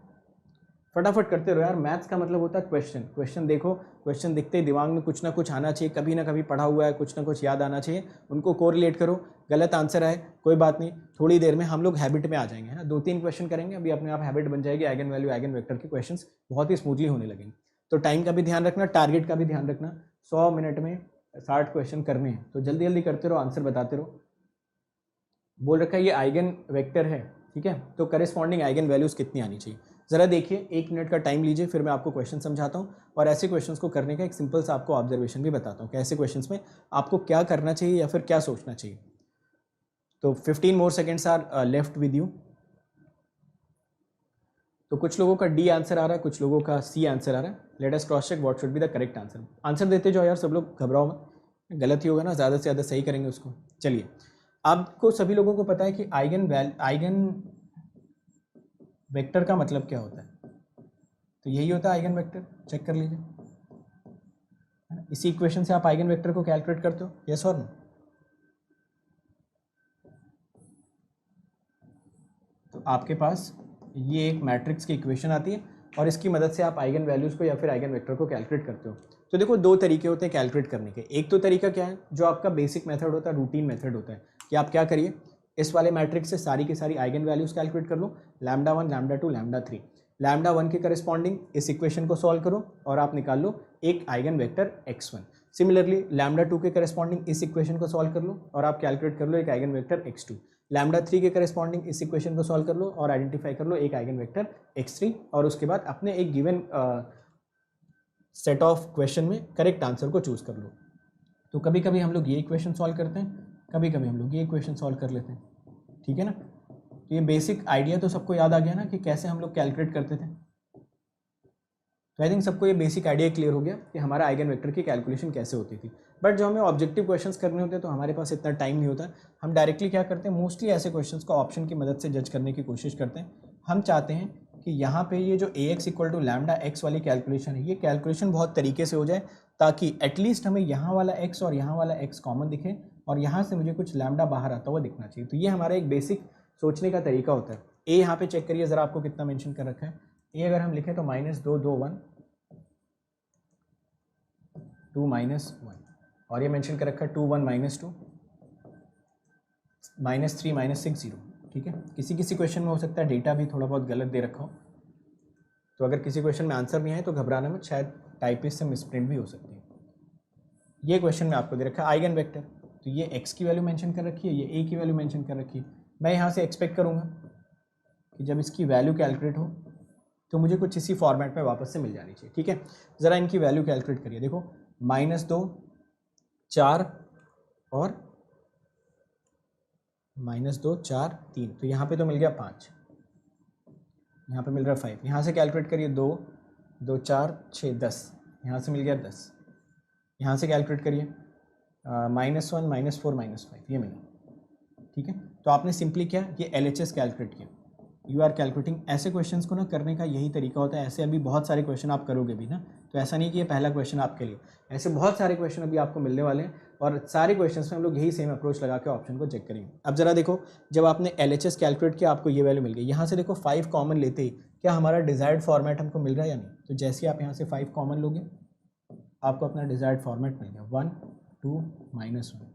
फटाफट करते रहो यार। मैथ्स का मतलब होता है क्वेश्चन, क्वेश्चन देखो, क्वेश्चन दिखते ही दिमाग में कुछ ना कुछ आना चाहिए, कभी ना कभी पढ़ा हुआ है, कुछ ना कुछ याद आना चाहिए, उनको कोरिलेट करो। गलत आंसर आए कोई बात नहीं, थोड़ी देर में हम लोग हैबिट में आ जाएंगे, है ना। 2-3 क्वेश्चन करेंगे, अभी अपने आप हैबिट बन जाएगी, आइगन वैल्यू आइगन वेक्टर के क्वेश्चन बहुत ही स्मूथली होने लगेंगे। तो टाइम का भी ध्यान रखना, टारगेट का भी ध्यान रखना, 100 मिनट में 60 क्वेश्चन करने हैं, तो जल्दी जल्दी करते रहो, आंसर बताते रहो। बोल रखा है ये आइगन वेक्टर है, ठीक है, तो करेस्पॉन्डिंग आइगन वैल्यूज कितनी आनी चाहिए। ज़रा देखिए, 1 मिनट का टाइम लीजिए, फिर मैं आपको क्वेश्चन समझाता हूँ और ऐसे क्वेश्चंस को करने का एक सिंपल सा आपको ऑब्जर्वेशन भी बताता हूँ कि ऐसे क्वेश्चंस में आपको क्या करना चाहिए या फिर क्या सोचना चाहिए। तो 15 more seconds are left with you. तो कुछ लोगों का डी आंसर आ रहा है, कुछ लोगों का सी आंसर आ रहा है। Let us cross check what should be the correct answer. Answer देते जाओ यार सब लोग, घबराओ मत, गलत ही होगा ना, ज़्यादा से ज़्यादा सही करेंगे उसको। चलिए, आपको सभी लोगों को पता है कि आइगन वेक्टर का मतलब क्या होता है। तो यही होता है आइगन वेक्टर, चेक कर लीजिए। इसी इक्वेशन से आप आइगन वेक्टर को कैलकुलेट करते हो, यस और नो। तो आपके पास ये एक मैट्रिक्स की इक्वेशन आती है और इसकी मदद से आप आइगन वैल्यूज़ को या फिर आइगन वेक्टर को कैलकुलेट करते हो। तो देखो, दो तरीके होते हैं कैलकुलेट करने के। एक तो तरीका क्या है, जो आपका बेसिक मेथड होता है, रूटीन मेथड होता है, कि आप क्या करिए, इस वाले मैट्रिक्स से सारी की सारी आइगन वैल्यूज़ कैलकुलेट कर लो, λ1, λ2, λ3। λ1 के करस्पॉन्डिंग इस इक्वेशन को सॉल्व करो और आप निकाल लो एक आइगन वेक्टर x1। सिमिलरली λ2 के करस्पॉन्डिंग इस इक्वेशन को सॉल्व कर लो और आप कैलकुलेट कर लो एक आइगन वेक्टर x2। λ3 के करस्पॉन्डिंग इस इक्वेशन को सॉल्व कर लो और आइडेंटिफाई कर लो एक आइगन वेक्टर x3, और उसके बाद अपने एक गिवन सेट ऑफ क्वेश्चन में करेक्ट आंसर को चूज कर लो। तो कभी कभी हम लोग ये इक्वेशन सॉल्व करते हैं, कभी कभी हम लोग ये इक्वेशन सॉल्व कर लेते हैं, ठीक है ना। तो ये बेसिक आइडिया तो सबको याद आ गया ना कि कैसे हम लोग कैलकुलेट करते थे। तो आई थिंक सबको ये बेसिक आइडिया क्लियर हो गया कि हमारा आइगन वेक्टर की कैलकुलेशन कैसे होती थी। बट जो हमें ऑब्जेक्टिव क्वेश्चंस करने होते हैं तो हमारे पास इतना टाइम नहीं होता। हम डायरेक्टली क्या करते हैं, मोस्टली ऐसे क्वेश्चंस को ऑप्शन की मदद से जज करने की कोशिश करते हैं। हम चाहते हैं कि यहाँ पे ये जो ax = λx वाली कैलकुलेशन है, ये कैलकुलेशन बहुत तरीके से हो जाए ताकि एटलीस्ट हमें यहाँ वाला x और यहाँ वाला x कॉमन दिखे और यहाँ से मुझे कुछ लैम्डा बाहर आता हुआ दिखना चाहिए। तो ये हमारा एक बेसिक सोचने का तरीका होता है। a यहाँ पे चेक करिए ज़रा, आपको कितना मेंशन कर रखा है। a अगर हम लिखें तो -2 2 1 2 -1, और ये मेंशन कर रखा है 2 1 -2 -3 -6 0। ठीक है, किसी किसी क्वेश्चन में हो सकता है डेटा भी थोड़ा बहुत गलत दे रखा हो, तो अगर किसी क्वेश्चन में आंसर नहीं आए तो घबराना मत, शायद टाइपिस्ट से मिसप्रिंट भी हो सकती है। ये क्वेश्चन में आपको दे रखा है आइगन वेक्टर, तो ये x की वैल्यू मेंशन कर रखी है, ये a की वैल्यू मेंशन कर रखी है। मैं यहाँ से एक्सपेक्ट करूँगा कि जब इसकी वैल्यू कैलकुलेट हो तो मुझे कुछ इसी फॉर्मेट में वापस से मिल जानी चाहिए। ठीक है, ज़रा इनकी वैल्यू कैलकुलेट करिए। देखो, -2 4 और -2 4 3, तो यहाँ पे तो मिल गया 5, यहाँ पे मिल रहा है 5। यहाँ से कैलकुलेट करिए 2 2 4 6 10, यहाँ से मिल गया 10। यहाँ से कैलकुलेट करिए -1 -4 -5, ये मिला। ठीक है, तो आपने सिंपली क्या, ये LHS कैलकुलेट किया। You are calculating. ऐसे क्वेश्चंस को ना करने का यही तरीका होता है। ऐसे अभी बहुत सारे क्वेश्चन आप करोगे भी ना, तो ऐसा नहीं कि ये पहला क्वेश्चन आपके लिए, ऐसे बहुत सारे क्वेश्चन अभी आपको मिलने वाले हैं और सारे क्वेश्चंस में हम लोग यही सेम अप्रोच लगा के ऑप्शन को चेक करेंगे। अब जरा देखो, जब आपने LHS कैलकुलेट किया आपको ये वैल्यू मिल गई। यहाँ से देखो 5 कॉमन लेते ही क्या हमारा डिजायर्ड फॉर्मेट हमको मिल रहा है या नहीं। तो जैसे ही आप यहाँ से 5 कॉमन लोगे आपको अपना डिजायर्ड फॉर्मेट मिल गया 1 2 -1।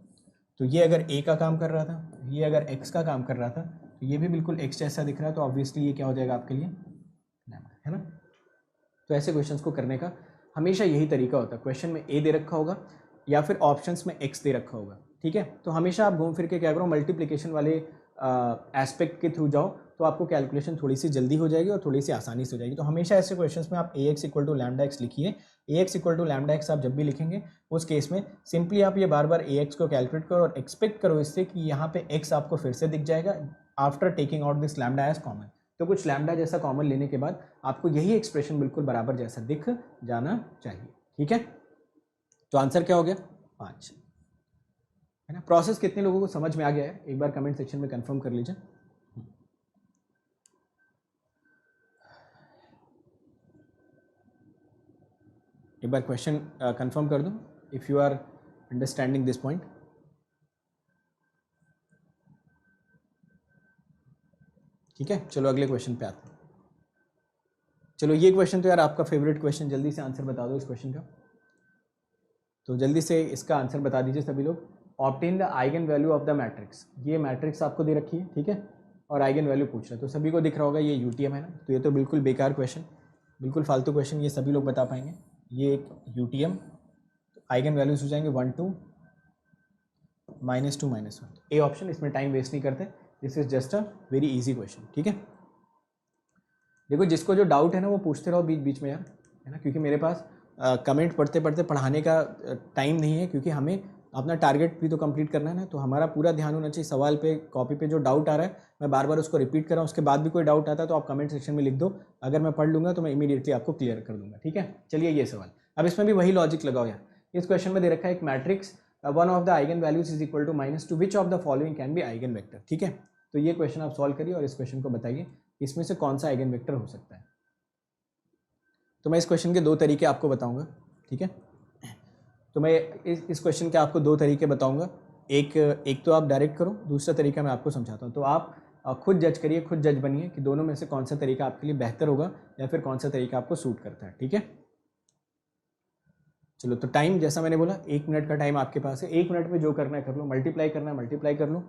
तो ये अगर a का काम कर रहा था, ये अगर x का काम कर रहा था, तो ये भी बिल्कुल x जैसा दिख रहा है, तो ऑब्वियसली ये क्या हो जाएगा आपके लिए, है ना। तो ऐसे क्वेश्चंस को करने का हमेशा यही तरीका होता है। क्वेश्चन में a दे रखा होगा या फिर ऑप्शंस में x दे रखा होगा। ठीक है, तो हमेशा आप घूम फिर के क्या करो, मल्टीप्लिकेशन वाले एस्पेक्ट के थ्रू जाओ, तो आपको कैलकुलेशन थोड़ी सी जल्दी हो जाएगी और थोड़ी सी आसानी से हो जाएगी। तो हमेशा ऐसे क्वेश्चंस में आप ax = λx लिखिए। ax = λx आप जब भी लिखेंगे उस केस में सिंपली आप ये बार बार ax को कैलकुलेट करो और एक्सपेक्ट करो इससे कि यहाँ पे x आपको फिर से दिख जाएगा after taking out this lambda as common. तो कुछ लैम्डा जैसा कॉमन लेने के बाद आपको यही एक्सप्रेशन बिल्कुल बराबर जैसा दिख जाना चाहिए। ठीक है, तो आंसर क्या हो गया, 5, है ना। प्रोसेस कितने लोगों को समझ में आ गया है, एक बार कमेंट सेक्शन में कंफर्म कर लीजिए। एक बार क्वेश्चन कंफर्म कर दो if you are understanding this point. ठीक है, चलो अगले क्वेश्चन पे आते हैं। चलो ये क्वेश्चन तो यार आपका फेवरेट क्वेश्चन, जल्दी से आंसर बता दो इस क्वेश्चन का। तो जल्दी से इसका आंसर बता दीजिए सभी लोग। Obtain the eigen value of the matrix, ये मैट्रिक्स आपको दे रखी है, ठीक है, और आइगन वैल्यू पूछ रहा है, तो सभी को दिख रहा होगा ये UTM है ना। तो ये तो बिल्कुल बेकार क्वेश्चन, बिल्कुल फालतू क्वेश्चन, ये सभी लोग बता पाएंगे। ये एक UTM, आइगन वैल्यूज हो जाएंगे 1 2 -2 -1, ए ऑप्शन। इसमें टाइम वेस्ट नहीं करते, this is just a very easy question. ठीक है, देखो जिसको जो डाउट है ना वो पूछते रहो बीच बीच में यार, है ना, क्योंकि मेरे पास कमेंट पढ़ते पढ़ते पढ़ाने का टाइम नहीं है, क्योंकि हमें अपना टारगेट भी तो कंप्लीट करना है ना। तो हमारा पूरा ध्यान होना चाहिए सवाल पे, कॉपी पे जो डाउट आ रहा है मैं बार बार उसको रिपीट कर रहा हूँ। उसके बाद भी कोई डाउट आता है तो आप कमेंट सेक्शन में लिख दो, अगर मैं पढ़ लूँगा तो मैं इमीडिएटली आपको क्लियर कर दूंगा, ठीक है। चलिए ये सवाल, अब इसमें भी वही लॉजिक लगाओ यार। इस क्वेश्चन में दे रखा है एक matrix one of the eigen values is equal to -2 which of the following can be eigen vector, ठीक है। तो ये क्वेश्चन आप सॉल्व करिए और इस क्वेश्चन को बताइए इसमें से कौन सा आइगन वेक्टर हो सकता है। तो मैं इस क्वेश्चन के दो तरीके आपको बताऊंगा, ठीक है। तो मैं इस क्वेश्चन के आपको दो तरीके बताऊंगा, एक तो आप डायरेक्ट करो, दूसरा तरीका मैं आपको समझाता हूँ। तो आप खुद जज करिए, खुद जज बनिए कि दोनों में से कौन सा तरीका आपके लिए बेहतर होगा या फिर कौन सा तरीका आपको सूट करता है, ठीक है। चलो, तो टाइम जैसा मैंने बोला 1 मिनट का टाइम आपके पास है, 1 मिनट में जो करना है कर लो, मल्टीप्लाई करना है मल्टीप्लाई कर लो।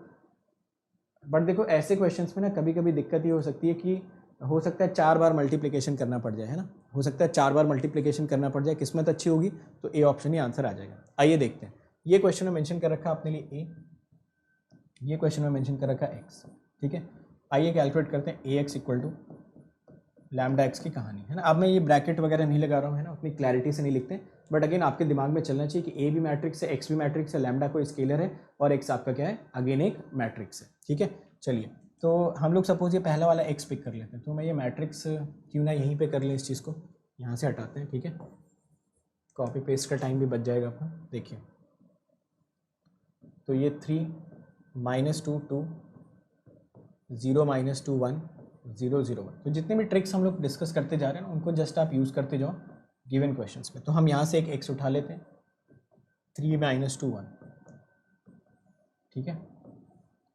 बट देखो ऐसे क्वेश्चंस में ना कभी कभी दिक्कत ये हो सकती है कि हो सकता है 4 बार मल्टीप्लिकेशन करना पड़ जाए, है ना, हो सकता है 4 बार मल्टीप्लिकेशन करना पड़ जाए। किस्मत अच्छी होगी तो ए ऑप्शन ही आंसर आ जाएगा। आइए देखते हैं, ये क्वेश्चन में मेंशन कर रखा अपने लिए ए, ये क्वेश्चन में मेंशन कर रखा एक्स, ठीक है। आइए कैलकुलेट करते हैं A x equal to lambda x की कहानी, है ना। अब मैं ये ब्रैकेट वगैरह नहीं लगा रहा हूँ, है ना, उतनी क्लैरिटी से नहीं लिखते, बट अगेन आपके दिमाग में चलना चाहिए कि ए भी मैट्रिक्स है, एक्स भी मैट्रिक्स है, लैम्डा कोई स्केलर है और एक्स आपका क्या है, अगेन एक मैट्रिक्स है, ठीक है। चलिए, तो हम लोग सपोज ये पहला वाला एक्स पिक कर लेते हैं, तो मैं ये मैट्रिक्स क्यों ना यहीं पे कर लें, इस चीज़ को यहाँ से हटाते हैं, ठीक है। कॉपी पेस्ट का टाइम भी बच जाएगा अपना। देखिए, तो ये 3 -2 2 0 -2 1 0 0 1, तो जितने भी ट्रिक्स हम लोग डिस्कस करते जा रहे हैं ना उनको जस्ट आप यूज़ करते जाओ गिवन क्वेश्चंस में। तो हम यहाँ से एक एक्स उठा लेते हैं, 3 -2 1, ठीक है,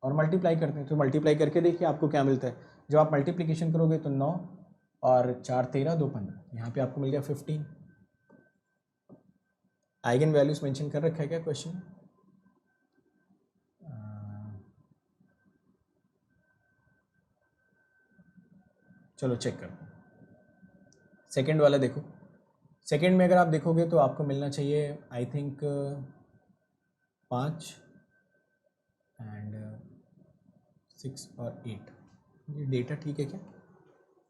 और मल्टीप्लाई करते हैं। तो मल्टीप्लाई करके देखिए आपको क्या मिलता है। जब आप मल्टीप्लिकेशन करोगे तो 9 और 4 13 2 15, यहाँ पे आपको मिल गया 15। आइगन वैल्यूज मेंशन कर रखा है क्या क्वेश्चन में? चलो चेक करते हैं। सेकेंड वाला देखो, सेकेंड में अगर आप देखोगे तो आपको मिलना चाहिए आई थिंक 5 एंड 6 और 8। ये डेटा ठीक है क्या?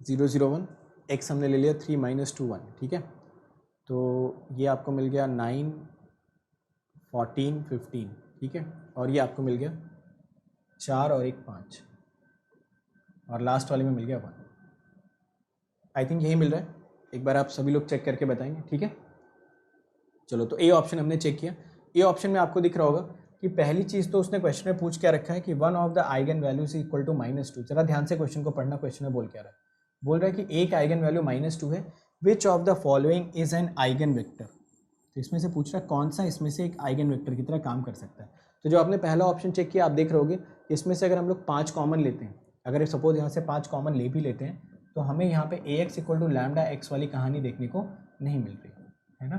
0 0 1, एक्स हमने ले लिया 3 -2 1, ठीक है। तो ये आपको मिल गया 9 14 15, ठीक है, और ये आपको मिल गया 4 और 1 5, और लास्ट वाले में मिल गया 1। आई थिंक यही मिल रहा है, एक बार आप सभी लोग चेक करके बताएंगे, ठीक है। चलो, तो ए ऑप्शन हमने चेक किया। ए ऑप्शन में आपको दिख रहा होगा कि पहली चीज़ तो उसने क्वेश्चन में पूछ क्या रखा है कि one of the eigen values equal to -2। जरा ध्यान से क्वेश्चन को पढ़ना, क्वेश्चन में बोल क्या रहा है। बोल रहा है कि एक आइगन वैल्यू -2 है, विच of the following is an eigen vector. तो इसमें से पूछ रहा है कौन सा इसमें से एक आइगन वेक्टर की तरह काम कर सकता है। तो जो आपने पहला ऑप्शन चेक किया, आप देख रहे होगे इसमें से अगर हम लोग 5 कॉमन लेते हैं, अगर सपोज यहाँ से 5 कॉमन ले भी लेते हैं, तो हमें यहाँ पे A x equal to lambda x वाली कहानी देखने को नहीं मिल रही है ना।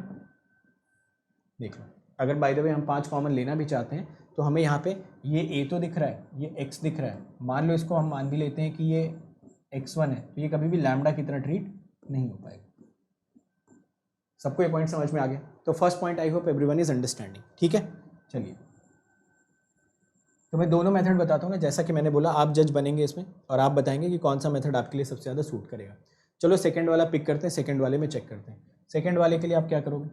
देख लो, अगर बाय द वे हम 5 कॉमन लेना भी चाहते हैं तो हमें यहाँ पे ये ए तो दिख रहा है, ये एक्स दिख रहा है, मान लो इसको हम मान भी लेते हैं कि ये x1 है, तो ये कभी भी लैम्डा की तरह ट्रीट नहीं हो पाएगा। सबको ये पॉइंट समझ में आ गया? तो first point I hope everyone is understanding, ठीक है। चलिए, तो मैं दोनों मेथड बताता हूँ ना, जैसा कि मैंने बोला आप जज बनेंगे इसमें और आप बताएंगे कि कौन सा मेथड आपके लिए सबसे ज़्यादा सूट करेगा। चलो सेकंड वाला पिक करते हैं, सेकंड वाले में चेक करते हैं। सेकंड वाले के लिए आप क्या करोगे?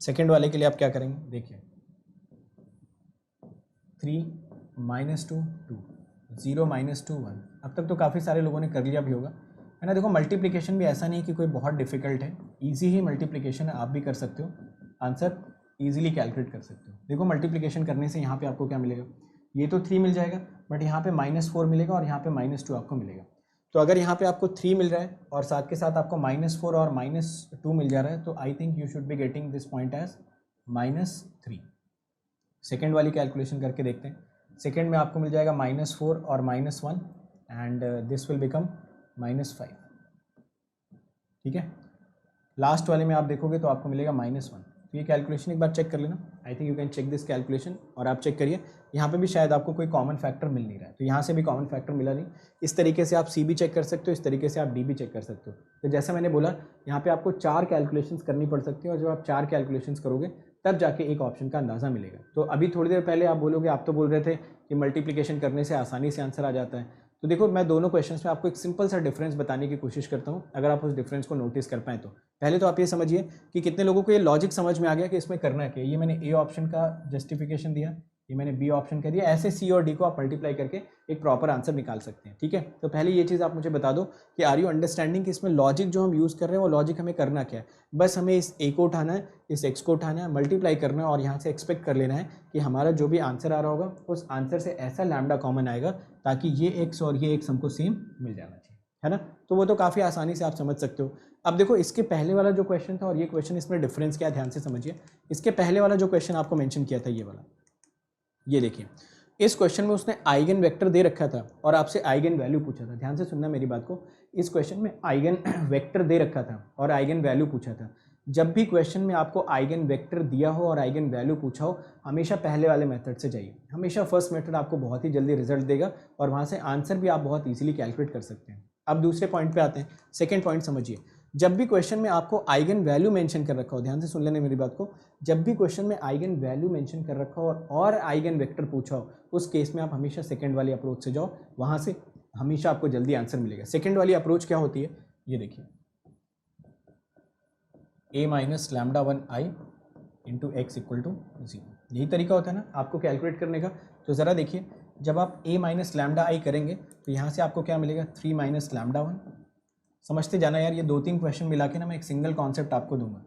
सेकंड वाले के लिए आप क्या करेंगे? देखिए, 3 -2 2 0 -2 1। अब तक तो काफ़ी सारे लोगों ने कर लिया भी होगा, है ना। देखो मल्टीप्लिकेशन भी ऐसा नहीं कि कोई बहुत डिफिकल्ट है, इजी ही मल्टीप्लिकेशन है, आप भी कर सकते हो, आंसर इजीली कैलकुलेट कर सकते हो। देखो मल्टीप्लिकेशन करने से यहाँ पे आपको क्या मिलेगा, ये तो 3 मिल जाएगा, बट यहाँ पे -4 मिलेगा और यहाँ पे -2 आपको मिलेगा। तो अगर यहाँ पे आपको 3 मिल रहा है और साथ के साथ आपको -4 और -2 मिल जा रहा है, तो I think you should be getting this point as -3। Second वाली कैलकुलेशन करके देखते हैं। सेकेंड में आपको मिल जाएगा -4 और -1 एंड दिस विल बिकम -5, ठीक है। लास्ट वाले में आप देखोगे तो आपको मिलेगा -1। तो ये कैलकुलेशन एक बार चेक कर लेना, I think you can check this calculation. और आप चेक करिए, यहाँ पे भी शायद आपको कोई कॉमन फैक्टर मिल नहीं रहा है, तो यहाँ से भी कॉमन फैक्टर मिला नहीं। इस तरीके से आप सी भी चेक कर सकते हो, इस तरीके से आप डी भी चेक कर सकते हो। तो जैसा मैंने बोला, यहाँ पे आपको 4 कैलकुलेशंस करनी पड़ सकती है, और जब आप 4 कैलकुलेशंस करोगे तब जाके एक ऑप्शन का अंदाज़ा मिलेगा। तो अभी थोड़ी देर पहले आप बोलोगे, आप तो बोल रहे थे कि मल्टीप्लिकेशन करने से आसानी से आंसर आ जाता है। तो देखो मैं दोनों क्वेश्चंस में आपको एक सिंपल सा डिफरेंस बताने की कोशिश करता हूँ, अगर आप उस डिफरेंस को नोटिस कर पाएँ तो। पहले तो आप ये समझिए कि कितने लोगों को ये लॉजिक समझ में आ गया कि इसमें करना क्या है। ये मैंने ए ऑप्शन का जस्टिफिकेशन दिया, ये मैंने बी ऑप्शन का दिया, ऐसे सी और डी को आप मल्टीप्लाई करके एक प्रॉपर आंसर निकाल सकते हैं। ठीक है, तो पहले ये चीज़ आप मुझे बता दो कि आर यू अंडरस्टैंडिंग कि इसमें लॉजिक जो हम यूज़ कर रहे हैं वो लॉजिक हमें करना क्या है। बस हमें इस ए को उठाना है, इस एक्स को उठाना है, मल्टीप्लाई करना है और यहाँ से एक्सपेक्ट कर लेना है कि हमारा जो भी आंसर आ रहा होगा उस आंसर से ऐसा लैम्डा कॉमन आएगा ताकि ये एक्स और ये एक्स हमको सेम मिल जाना चाहिए, है ना। तो वो तो काफ़ी आसानी से आप समझ सकते हो। अब देखो इसके पहले वाला जो क्वेश्चन था और ये क्वेश्चन, इसमें डिफरेंस क्या है ध्यान से समझिए। इसके पहले वाला जो क्वेश्चन आपको मेंशन किया था, ये वाला, ये देखिए, इस क्वेश्चन में उसने आइगन वेक्टर दे रखा था और आपसे आइगन वैल्यू पूछा था। ध्यान से सुनना मेरी बात को, इस क्वेश्चन में आइगन वेक्टर दे रखा था और आइगन वैल्यू पूछा था। जब भी क्वेश्चन में आपको आइगन वेक्टर दिया हो और आइगन वैल्यू पूछा हो, हमेशा पहले वाले मेथड से जाइए। हमेशा फर्स्ट मेथड आपको बहुत ही जल्दी रिजल्ट देगा और वहाँ से आंसर भी आप बहुत ईजिली कैलकुलेट कर सकते हैं। अब दूसरे पॉइंट पे आते हैं। सेकेंड पॉइंट समझिए, जब भी क्वेश्चन में आपको आइगन वैल्यू मेंशन कर रखा हो, ध्यान से सुन लेने मेरी बात को, जब भी क्वेश्चन में आइगन वैल्यू मेंशन कर रखा हो और आइगन वेक्टर पूछा हो, उस केस में आप हमेशा सेकंड वाली अप्रोच से जाओ, वहाँ से हमेशा आपको जल्दी आंसर मिलेगा। सेकंड वाली अप्रोच क्या होती है, ये देखिए, a minus lambda 1i into x equal to 0, यही तरीका होता है ना आपको कैलकुलेट करने का। तो ज़रा देखिए, जब आप a माइनस लैम्डा आई करेंगे तो यहाँ से आपको क्या मिलेगा, 3 माइनस लैम्डा 1। समझते जाना यार, ये 2-3 क्वेश्चन मिला के ना मैं एक सिंगल कॉन्सेप्ट आपको दूंगा,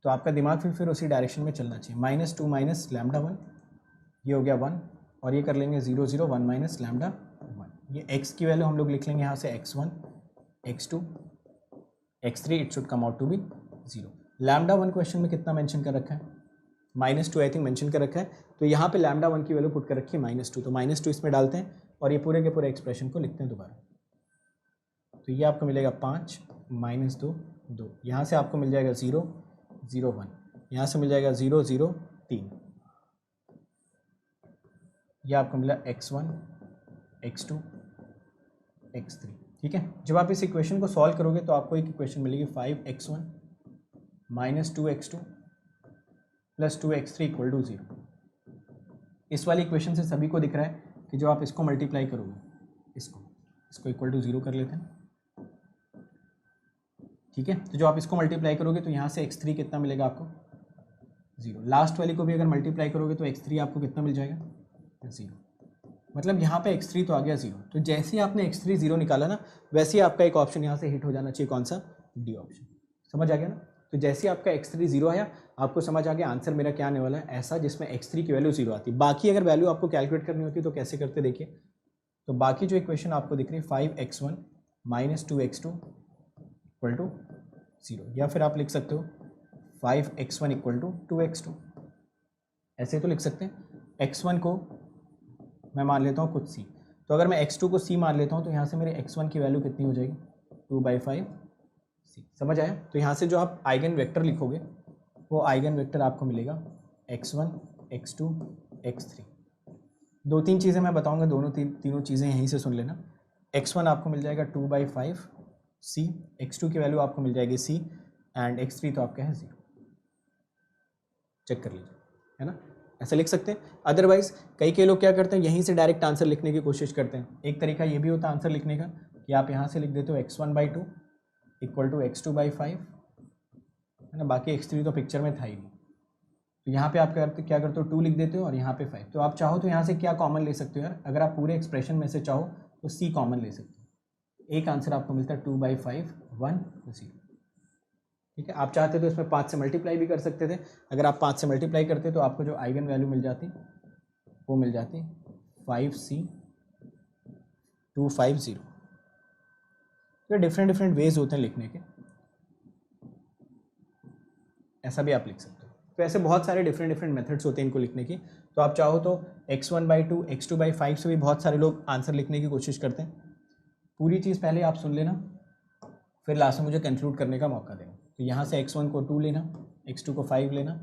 तो आपका दिमाग फिर उसी डायरेक्शन में चलना चाहिए। -2 माइनस लैम्डा 1, ये हो गया 1, और ये कर लेंगे 0 0 1 माइनस लैम्डा 1। ये x की वैल्यू हम लोग लिख लेंगे यहाँ से x1 x2 x3, it should come out to be 0। Lambda 1 question में कितना मेंशन कर रखा है, -2 आई थिंक मेंशन कर रखा है। तो यहाँ पे लैम्डा 1 की वैल्यू पुट कर रखी है -2, तो -2 इसमें डालते हैं और ये पूरे के पूरे एक्सप्रेशन को लिखते हैं दोबारा। तो ये आपको मिलेगा 5 -2 2, यहाँ से आपको मिल जाएगा 0 0 1, यहाँ से मिल जाएगा 0 0 3, यह आपको मिला x1 x2 x3। ठीक है, जब आप इस इक्वेशन को सॉल्व करोगे तो आपको एक इक्वेशन मिलेगी 5x1 -2x2 plus 2x3 equal to 0। इस वाली इक्वेशन से सभी को दिख रहा है कि जो आप इसको मल्टीप्लाई करोगे, इसको इक्वल टू 0 कर लेते हैं। ठीक है, तो जो आप इसको मल्टीप्लाई करोगे तो यहाँ से x3 कितना मिलेगा आपको, 0। लास्ट वाली को भी अगर मल्टीप्लाई करोगे तो x3 आपको कितना मिल जाएगा, 0। मतलब यहाँ पे x3 तो आ गया 0। तो जैसे ही आपने x3 0 निकाला ना, वैसे ही आपका एक ऑप्शन यहाँ से हिट हो जाना चाहिए, कौन सा, डी ऑप्शन। समझ आ गया ना। तो जैसे ही आपका x3 0 आया, आपको समझ आ गया आंसर मेरा क्या आने वाला है, ऐसा जिसमें x3 की वैल्यू 0 आती है। बाकी अगर वैल्यू आपको कैलकुलेट करनी होती तो कैसे करते देखिए। तो बाकी जो इक्वेशन आपको दिख रही है 5x1 -2x2 इक्वल टू 0, या फिर आप लिख सकते हो 5x1 इक्वल टू 2x2, ऐसे तो लिख सकते हैं। x1 को मैं मान लेता हूँ कुछ c, तो अगर मैं x2 को c मान लेता हूँ तो यहाँ से मेरे x1 की वैल्यू कितनी हो जाएगी, 2/5 c। समझ आया। तो यहाँ से जो आप आइगन वेक्टर लिखोगे वो आइगन वेक्टर आपको मिलेगा x1 x2 x3। 2-3 चीज़ें मैं बताऊँगा, तीनों चीज़ें यहीं से सुन लेना। x1 आपको मिल जाएगा 2/5 c, x2 की वैल्यू आपको मिल जाएगी c, एंड x3 तो आपका है 0। चेक कर लीजिए, है ना, ऐसे लिख सकते हैं। अदरवाइज कई लोग क्या करते हैं, यहीं से डायरेक्ट आंसर लिखने की कोशिश करते हैं। एक तरीका ये भी होता है आंसर लिखने का कि आप यहाँ से लिख देते हो x1/2 इक्वल टू x2/5, है ना, बाकी x3 तो पिक्चर में था ही नहीं। तो यहाँ पे आप क्या करते हो, 2 लिख देते हो और यहाँ पे 5। तो आप चाहो तो यहाँ से क्या कॉमन ले सकते हो यार, अगर आप पूरे एक्सप्रेशन में से चाहो तो c कॉमन ले सकते हो। एक आंसर आपको मिलता है 2/5 1 0। ठीक है, आप चाहते तो इसमें 5 से मल्टीप्लाई भी कर सकते थे। अगर आप 5 से मल्टीप्लाई करते तो आपको जो आइगन वैल्यू मिल जाती वो मिल जाती 5c 250। तो डिफरेंट वेज होते हैं लिखने के, ऐसा भी आप लिख सकते हो। तो ऐसे बहुत सारे डिफरेंट मेथड्स होते हैं इनको लिखने की। तो आप चाहो तो x1/2 x2/5 से भी बहुत सारे लोग आंसर लिखने की कोशिश करते हैं। पूरी चीज़ पहले आप सुन लेना, फिर लास्ट में मुझे कंक्लूड करने का मौका देना। तो यहाँ से x1 को 2 लेना, x2 को 5 लेना,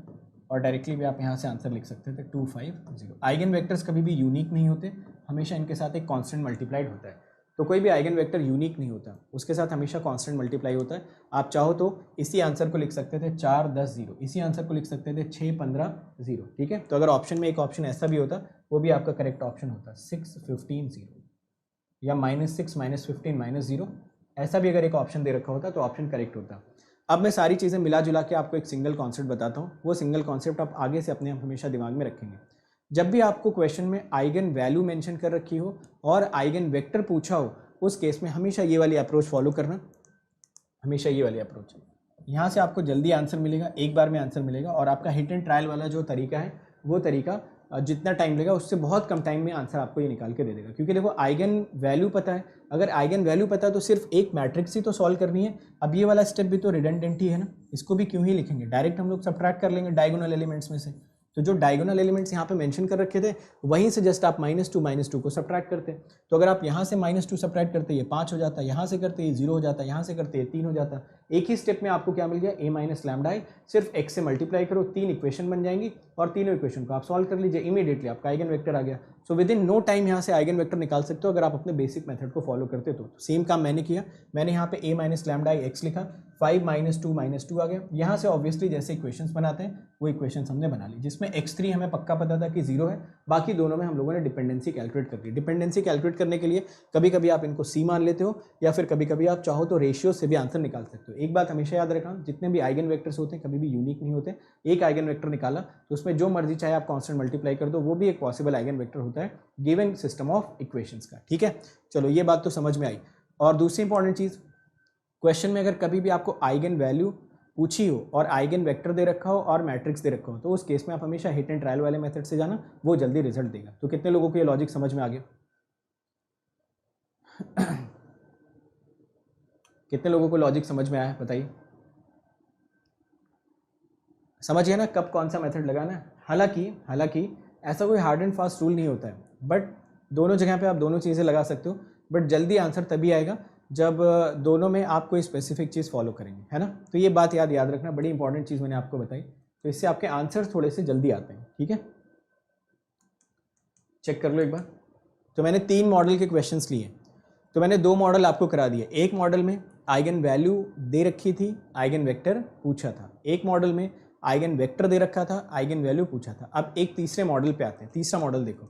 और डायरेक्टली भी आप यहाँ से आंसर लिख सकते थे 250। आइगन वेक्टर्स कभी भी यूनिक नहीं होते, हमेशा इनके साथ एक कांस्टेंट मल्टीप्लाइड होता है। तो कोई भी आइगन वेक्टर यूनिक नहीं होता, उसके साथ हमेशा कांस्टेंट मल्टीप्लाई होता है। आप चाहो तो इसी आंसर को लिख सकते थे 4 10 0, इसी आंसर को लिख सकते थे 6 15 0, ठीक है। तो अगर ऑप्शन में एक ऑप्शन ऐसा भी होता वो भी आपका करेक्ट ऑप्शन होता 6 15 0, या -6 -15 -0, ऐसा भी अगर एक ऑप्शन दे रखा होता तो ऑप्शन करेक्ट होता। अब मैं सारी चीज़ें मिला जुला के आपको एक सिंगल कॉन्सेप्ट बताता हूँ, वो सिंगल कॉन्सेप्ट आप आगे से अपने हमेशा दिमाग में रखेंगे। जब भी आपको क्वेश्चन में आइगन वैल्यू मेंशन कर रखी हो और आइगन वेक्टर पूछा हो, उस केस में हमेशा ये वाली अप्रोच फॉलो करना, हमेशा ये वाली अप्रोच। यहाँ से आपको जल्दी आंसर मिलेगा, एक बार में आंसर मिलेगा, और आपका हिट एंड ट्रायल वाला जो तरीका है वो तरीका जितना टाइम लेगा उससे बहुत कम टाइम में आंसर आपको ये निकाल के दे देगा। क्योंकि देखो आइगन वैल्यू पता है, अगर आइगन वैल्यू पता है तो सिर्फ एक मैट्रिक्स ही तो सॉल्व करनी है। अब ये वाला स्टेप भी तो रिडंडेंट ही है ना, इसको भी क्यों ही लिखेंगे, डायरेक्ट हम लोग सब्ट्रैक्ट कर लेंगे डायगोनल एलिमेंट्स में से। तो जो डायगोनल एलिमेंट्स यहाँ पे मेंशन कर रखे थे वहीं से जस्ट आप -2 को सब्ट्रैक्ट करते। तो अगर आप यहाँ से -2 सब्ट्रैक्ट करते ये 5 हो जाता, यहाँ से करते ये 0 हो जाता, यहाँ से करते ये 3 हो जाता। एक ही स्टेप में आपको क्या मिल गया, a माइनस लैम्डा आई, सिर्फ x से मल्टीप्लाई करो, 3 इक्वेशन बन जाएंगी और तीनों इक्वेशन को आप सॉल्व कर लीजिए, इमीडिएटली आपका आइगन वेक्टर आ गया। So within no time यहाँ से आइगन वेक्टर निकाल सकते हो अगर आप अपने बेसिक मेथड को फॉलो करते तो सेम काम मैंने किया, मैंने यहाँ पे a minus lambda I x लिखा, 5 -2 आ गया। यहाँ से ऑब्वियसली जैसे इक्वेशंस बनाते हैं वो इक्वेशंस हमने बना ली, जिसमें x3 हमें पक्का पता था कि 0 है, बाकी दोनों में हम लोगों ने डिपेंडेंसी कैलकुलेट कर ली। डिपेंडेंसी कैलकुलेट करने के लिए कभी कभी आप इनको c मान लेते हो, या फिर कभी कभी आप चाहो तो रेशियो से भी आंसर निकाल सकते हो। एक बात हमेशा याद रखना, जितने भी आइगन वेक्टर्स होते हैं कभी भी यूनिक नहीं होते। एक आइगन वेक्टर निकाला तो उसमें जो मर्जी चाहे आप कांस्टेंट मल्टीप्लाई कर दो, वो भी एक पॉसिबल आइगन वेक्टर होता है गिवन सिस्टम ऑफ इक्वेशंस का, ठीक है। चलो ये बात तो समझ में आई। और दूसरी इंपॉर्टेंट चीज़, क्वेश्चन में अगर कभी भी आपको आइगन वैल्यू पूछी हो और आइगन वेक्टर दे रखा हो और मैट्रिक्स दे रखा हो, तो उस केस में आप हमेशा हिट एंड ट्रायल वाले मेथड से जाना, वो जल्दी रिजल्ट देगा। तो कितने लोगों को ये लॉजिक समझ में आ गया? कितने लोगों को लॉजिक समझ में आया बताइए? समझ गया ना कब कौन सा मेथड लगाना है? हालांकि ऐसा कोई हार्ड एंड फास्ट रूल नहीं होता है, बट दोनों जगह पे आप दोनों चीज़ें लगा सकते हो। बट जल्दी आंसर तभी आएगा जब दोनों में आप कोई स्पेसिफिक चीज़ फॉलो करेंगे, है ना। तो ये बात याद रखना, बड़ी इंपॉर्टेंट चीज़ मैंने आपको बताई, तो इससे आपके आंसर थोड़े से जल्दी आते हैं, ठीक है। चेक कर लो एक बार। तो मैंने 3 मॉडल के क्वेश्चंस लिए, तो मैंने 2 मॉडल आपको करा दिए। एक मॉडल में आइगन वैल्यू दे रखी थी, आइगन वेक्टर पूछा था। एक मॉडल में आइगन वेक्टर दे रखा था, आइगन वैल्यू पूछा था। अब एक तीसरे मॉडल पे आते हैं। तीसरा मॉडल देखो,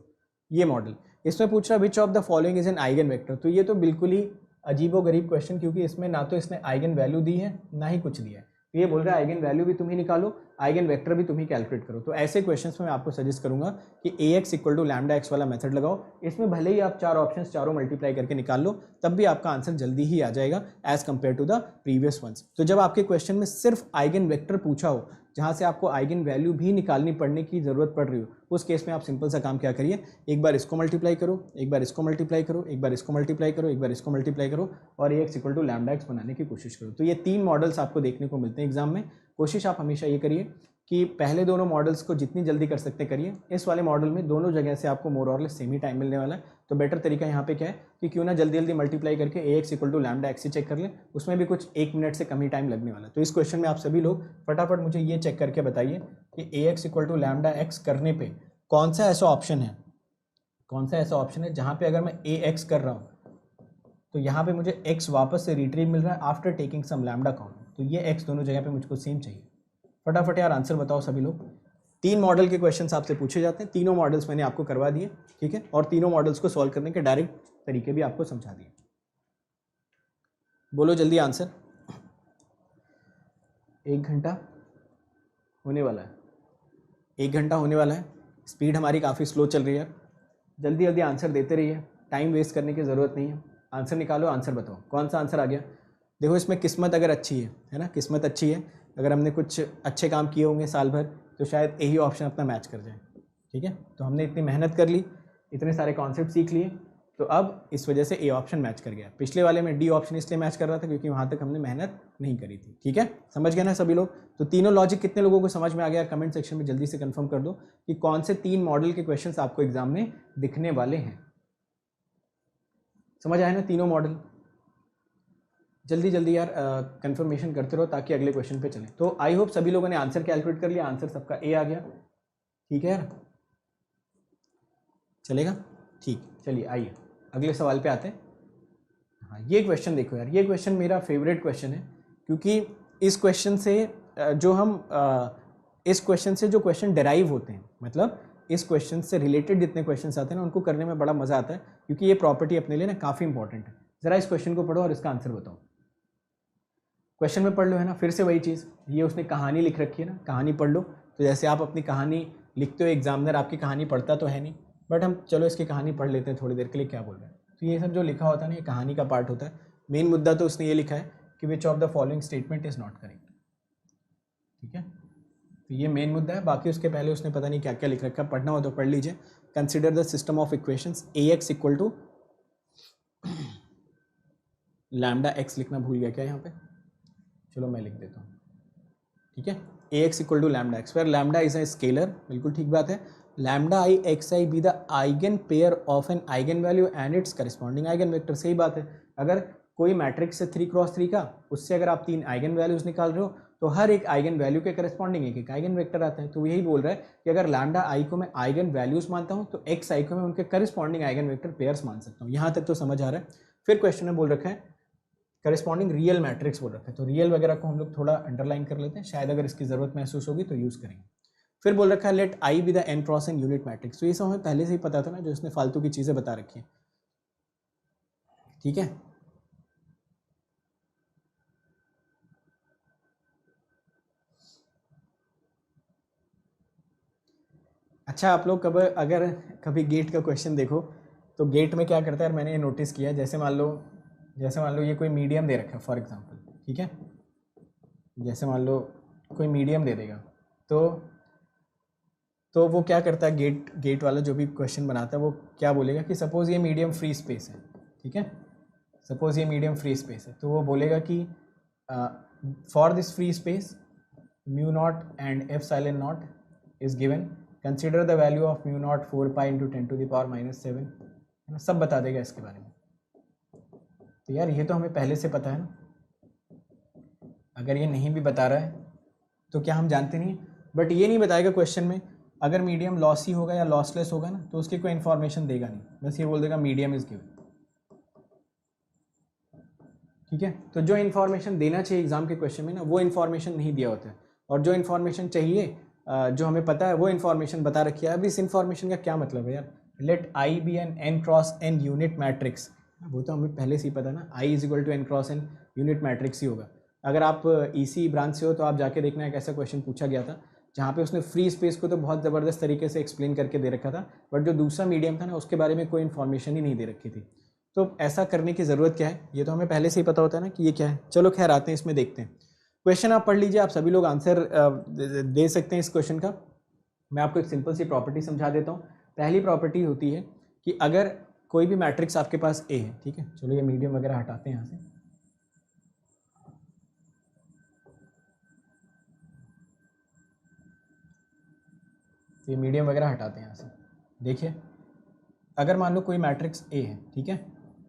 ये मॉडल, इसमें पूछ रहा विच of the following is an eigen vector. तो ये तो बिल्कुल ही अजीबोगरीब क्वेश्चन, क्योंकि इसमें ना तो इसने आइगन वैल्यू दी है ना ही कुछ दिया है। तो ये बोल रहा है आइगन वैल्यू भी तुम ही निकालो, आइगन वेक्टर भी तुम ही कैलकुलेट करो। तो ऐसे क्वेश्चंस में मैं आपको सजेस्ट करूंगा कि ax equal to lambda x वाला मेथड लगाओ। इसमें भले ही आप 4 ऑप्शंस चारों मल्टीप्लाई करके निकाल लो, तब भी आपका आंसर जल्दी ही आ जाएगा as compare to the previous ones. तो जब आपके क्वेश्चन में सिर्फ आइगन वेक्टर पूछा हो, जहाँ से आपको आइगन वैल्यू भी निकालनी पड़ने की ज़रूरत पड़ रही हो, उस केस में आप सिंपल सा काम क्या करिए, एक बार इसको मल्टीप्लाई करो, एक बार इसको मल्टीप्लाई करो, एक बार इसको मल्टीप्लाई करो, एक बार इसको मल्टीप्लाई करो, और ax equal to lambda x बनाने की कोशिश करो। तो ये 3 मॉडल्स आपको देखने को मिलते हैं एग्जाम में। कोशिश आप हमेशा ये करिए कि पहले दोनों मॉडल्स को जितनी जल्दी कर सकते करिए। इस वाले मॉडल में दोनों जगह से आपको मोर और लेस सेम ही टाइम मिलने वाला है। तो बेटर तरीका यहाँ पे क्या है कि क्यों ना जल्दी जल्दी मल्टीप्लाई करके ax equal to lambda x ही चेक कर ले, उसमें भी कुछ 1 मिनट से कम ही टाइम लगने वाला है। तो इस क्वेश्चन में आप सभी लोग फटाफट मुझे ये चेक करके बताइए कि ax equal to lambda x करने पे कौन सा ऐसा ऑप्शन है जहाँ पे अगर मैं ax कर रहा हूँ तो यहाँ पे मुझे x वापस से रिट्रीव मिल रहा है after taking some lambda count. तो ये x दोनों जगह पे मुझको सेम चाहिए। फटाफट यार आंसर बताओ सभी लोग। 3 मॉडल के क्वेश्चंस आपसे पूछे जाते हैं, तीनों मॉडल्स मैंने आपको करवा दिए, ठीक है, और तीनों मॉडल्स को सॉल्व करने के डायरेक्ट तरीके भी आपको समझा दिए। बोलो जल्दी आंसर। 1 घंटा होने वाला है, 1 घंटा होने वाला है। स्पीड हमारी काफ़ी स्लो चल रही है, जल्दी जल्दी आंसर देते रहिए, टाइम वेस्ट करने की ज़रूरत नहीं है। आंसर निकालो, आंसर बताओ कौन सा आंसर आ गया। देखो इसमें किस्मत अगर अच्छी है ना, किस्मत अच्छी है, अगर हमने कुछ अच्छे काम किए होंगे साल भर तो शायद यही ऑप्शन अपना मैच कर जाए, ठीक है। तो हमने इतनी मेहनत कर ली, इतने सारे कॉन्सेप्ट सीख लिए, तो अब इस वजह से ए ऑप्शन मैच कर गया। पिछले वाले में डी ऑप्शन इसलिए मैच कर रहा था क्योंकि वहाँ तक हमने मेहनत नहीं करी थी, ठीक है। समझ गए ना सभी लोग। तो तीनों लॉजिक कितने लोगों को समझ में आ गया, कमेंट सेक्शन में जल्दी से कंफर्म कर दो कि कौन से 3 मॉडल के क्वेश्चंस आपको एग्जाम में दिखने वाले हैं। समझ आए ना तीनों मॉडल। जल्दी जल्दी यार कंफर्मेशन करते रहो ताकि अगले क्वेश्चन पे चलें। तो आई होप सभी लोगों ने आंसर कैलकुलेट कर लिया, आंसर सबका ए आ गया, ठीक है यार, चलेगा, ठीक। चलिए आइए अगले सवाल पे आते हैं। हाँ ये क्वेश्चन देखो यार, ये क्वेश्चन मेरा फेवरेट क्वेश्चन है, क्योंकि इस क्वेश्चन से इस क्वेश्चन से जो क्वेश्चन डेराइव होते हैं, मतलब इस क्वेश्चन से रिलेटेड जितने क्वेश्चंस आते हैं ना, उनको करने में बड़ा मज़ा आता है, क्योंकि ये प्रॉपर्टी अपने लिए ना काफ़ी इंपॉर्टेंट है। ज़रा इस क्वेश्चन को पढ़ो और इसका आंसर बताओ। क्वेश्चन में पढ़ लो, है ना, फिर से वही चीज़, ये उसने कहानी लिख रखी है ना, कहानी पढ़ लो। तो जैसे आप अपनी कहानी लिखते हो, एग्जामिनर आपकी कहानी पढ़ता तो है नहीं, बट हम चलो इसकी कहानी पढ़ लेते हैं थोड़ी देर के लिए, क्या बोल रहे हैं। तो ये सब जो लिखा होता है ना, ये कहानी का पार्ट होता है। मेन मुद्दा तो उसने ये लिखा है कि विच of the following statement is not correct, ठीक है। तो ये मेन मुद्दा है। बाकी उसके पहले उसने पता नहीं क्या क्या लिख रखा है, पढ़ना हो तो पढ़ लीजिए। Consider the system of equations ax equal to lambda x, लिखना भूल गया क्या यहाँ पे, चलो मैं लिख देता हूँ, ठीक है। ax equal to lambda x, where lambda is a scalar, बिल्कुल ठीक बात है। Lambda I x I be the eigen pair of an eigen value and its corresponding eigen vector, सही बात है। अगर कोई मैट्रिक्स है 3x3 का, उससे अगर आप 3 आइगन वैल्यूज निकाल रहे हो, तो हर एक आइगन वैल्यू के करस्पॉन्डिंग एक एक आइगन वेक्टर आता है। तो यही बोल रहा है कि अगर लैम्डा आई को मैं आइगन वैल्यूज मानता हूँ, तो एक्स आई को मैं उनके करस्पॉन्डिंग आइगन वेक्टर पेयर्स मान सकता हूँ। यहाँ तक तो समझ आ रहा है। फिर क्वेश्चन में बोल रखा है करस्पॉन्डिंग रियल मैट्रिक्स बोल रखा है, तो रियल वगैरह को हम लोग थोड़ा अंडरलाइन कर लेते हैं, शायद अगर इसकी जरूरत महसूस होगी तो यूज़ करेंगे। फिर बोल रखा है let I be the n cross n unit matrix, तो ये सब हमें पहले से ही पता था ना, जो इसने फालतू की चीज़ें बता रखी हैं, ठीक है। अच्छा, आप लोग अगर कभी गेट का क्वेश्चन देखो, तो गेट में क्या करता है, मैंने ये नोटिस किया, जैसे मान लो ये कोई मीडियम दे रखा है फॉर एग्जांपल, ठीक है। जैसे मान लो कोई मीडियम दे देगा, तो वो क्या करता है, गेट वाला जो भी क्वेश्चन बनाता है, वो क्या बोलेगा कि सपोज ये मीडियम फ्री स्पेस है, ठीक है। सपोज ये मीडियम फ्री स्पेस है, तो वो बोलेगा कि for this free space mu naught and F silent not is given, consider the value of mu naught 4 pi into 10⁻⁻⁷, है ना, सब बता देगा इसके बारे में। तो यार ये तो हमें पहले से पता है ना, अगर ये नहीं भी बता रहा है तो क्या हम जानते नहीं, बट ये नहीं बताएगा क्वेश्चन में अगर मीडियम लॉसी होगा या लॉसलेस होगा ना, तो उसकी कोई इन्फॉर्मेशन देगा नहीं, बस ये बोल देगा मीडियम इज गिवन, ठीक है। तो जो इन्फॉर्मेशन देना चाहिए एग्जाम के क्वेश्चन में ना, वो इन्फॉर्मेशन नहीं दिया होता है, और जो इन्फॉर्मेशन चाहिए जो हमें पता है वो इन्फॉर्मेशन बता रखी है। अब इस इन्फॉर्मेशन का क्या मतलब है यार, let I be n n cross n unit matrix, वो तो हमें पहले से ही पता ना, I is equal to n cross n unit matrix ही होगा। अगर आप ईसी ब्रांच से हो तो आप जाके देखना, एक ऐसा क्वेश्चन पूछा गया था जहाँ पे उसने फ्री स्पेस को तो बहुत ज़बरदस्त तरीके से एक्सप्लेन करके दे रखा था, बट जो दूसरा मीडियम था ना, उसके बारे में कोई इन्फॉर्मेशन ही नहीं दे रखी थी। तो ऐसा करने की ज़रूरत क्या है, ये तो हमें पहले से ही पता होता है ना कि ये क्या है। चलो खैर आते हैं इसमें, देखते हैं क्वेश्चन, आप पढ़ लीजिए, आप सभी लोग आंसर दे सकते हैं इस क्वेश्चन का। मैं आपको एक सिंपल सी प्रॉपर्टी समझा देता हूँ। पहली प्रॉपर्टी होती है कि अगर कोई भी मैट्रिक्स आपके पास ए है, ठीक है, चलो ये मीडियम वगैरह हटाते हैं यहाँ से, ये मीडियम वगैरह हटाते हैं यहाँ से। देखिए अगर मान लो कोई मैट्रिक्स ए है, ठीक है,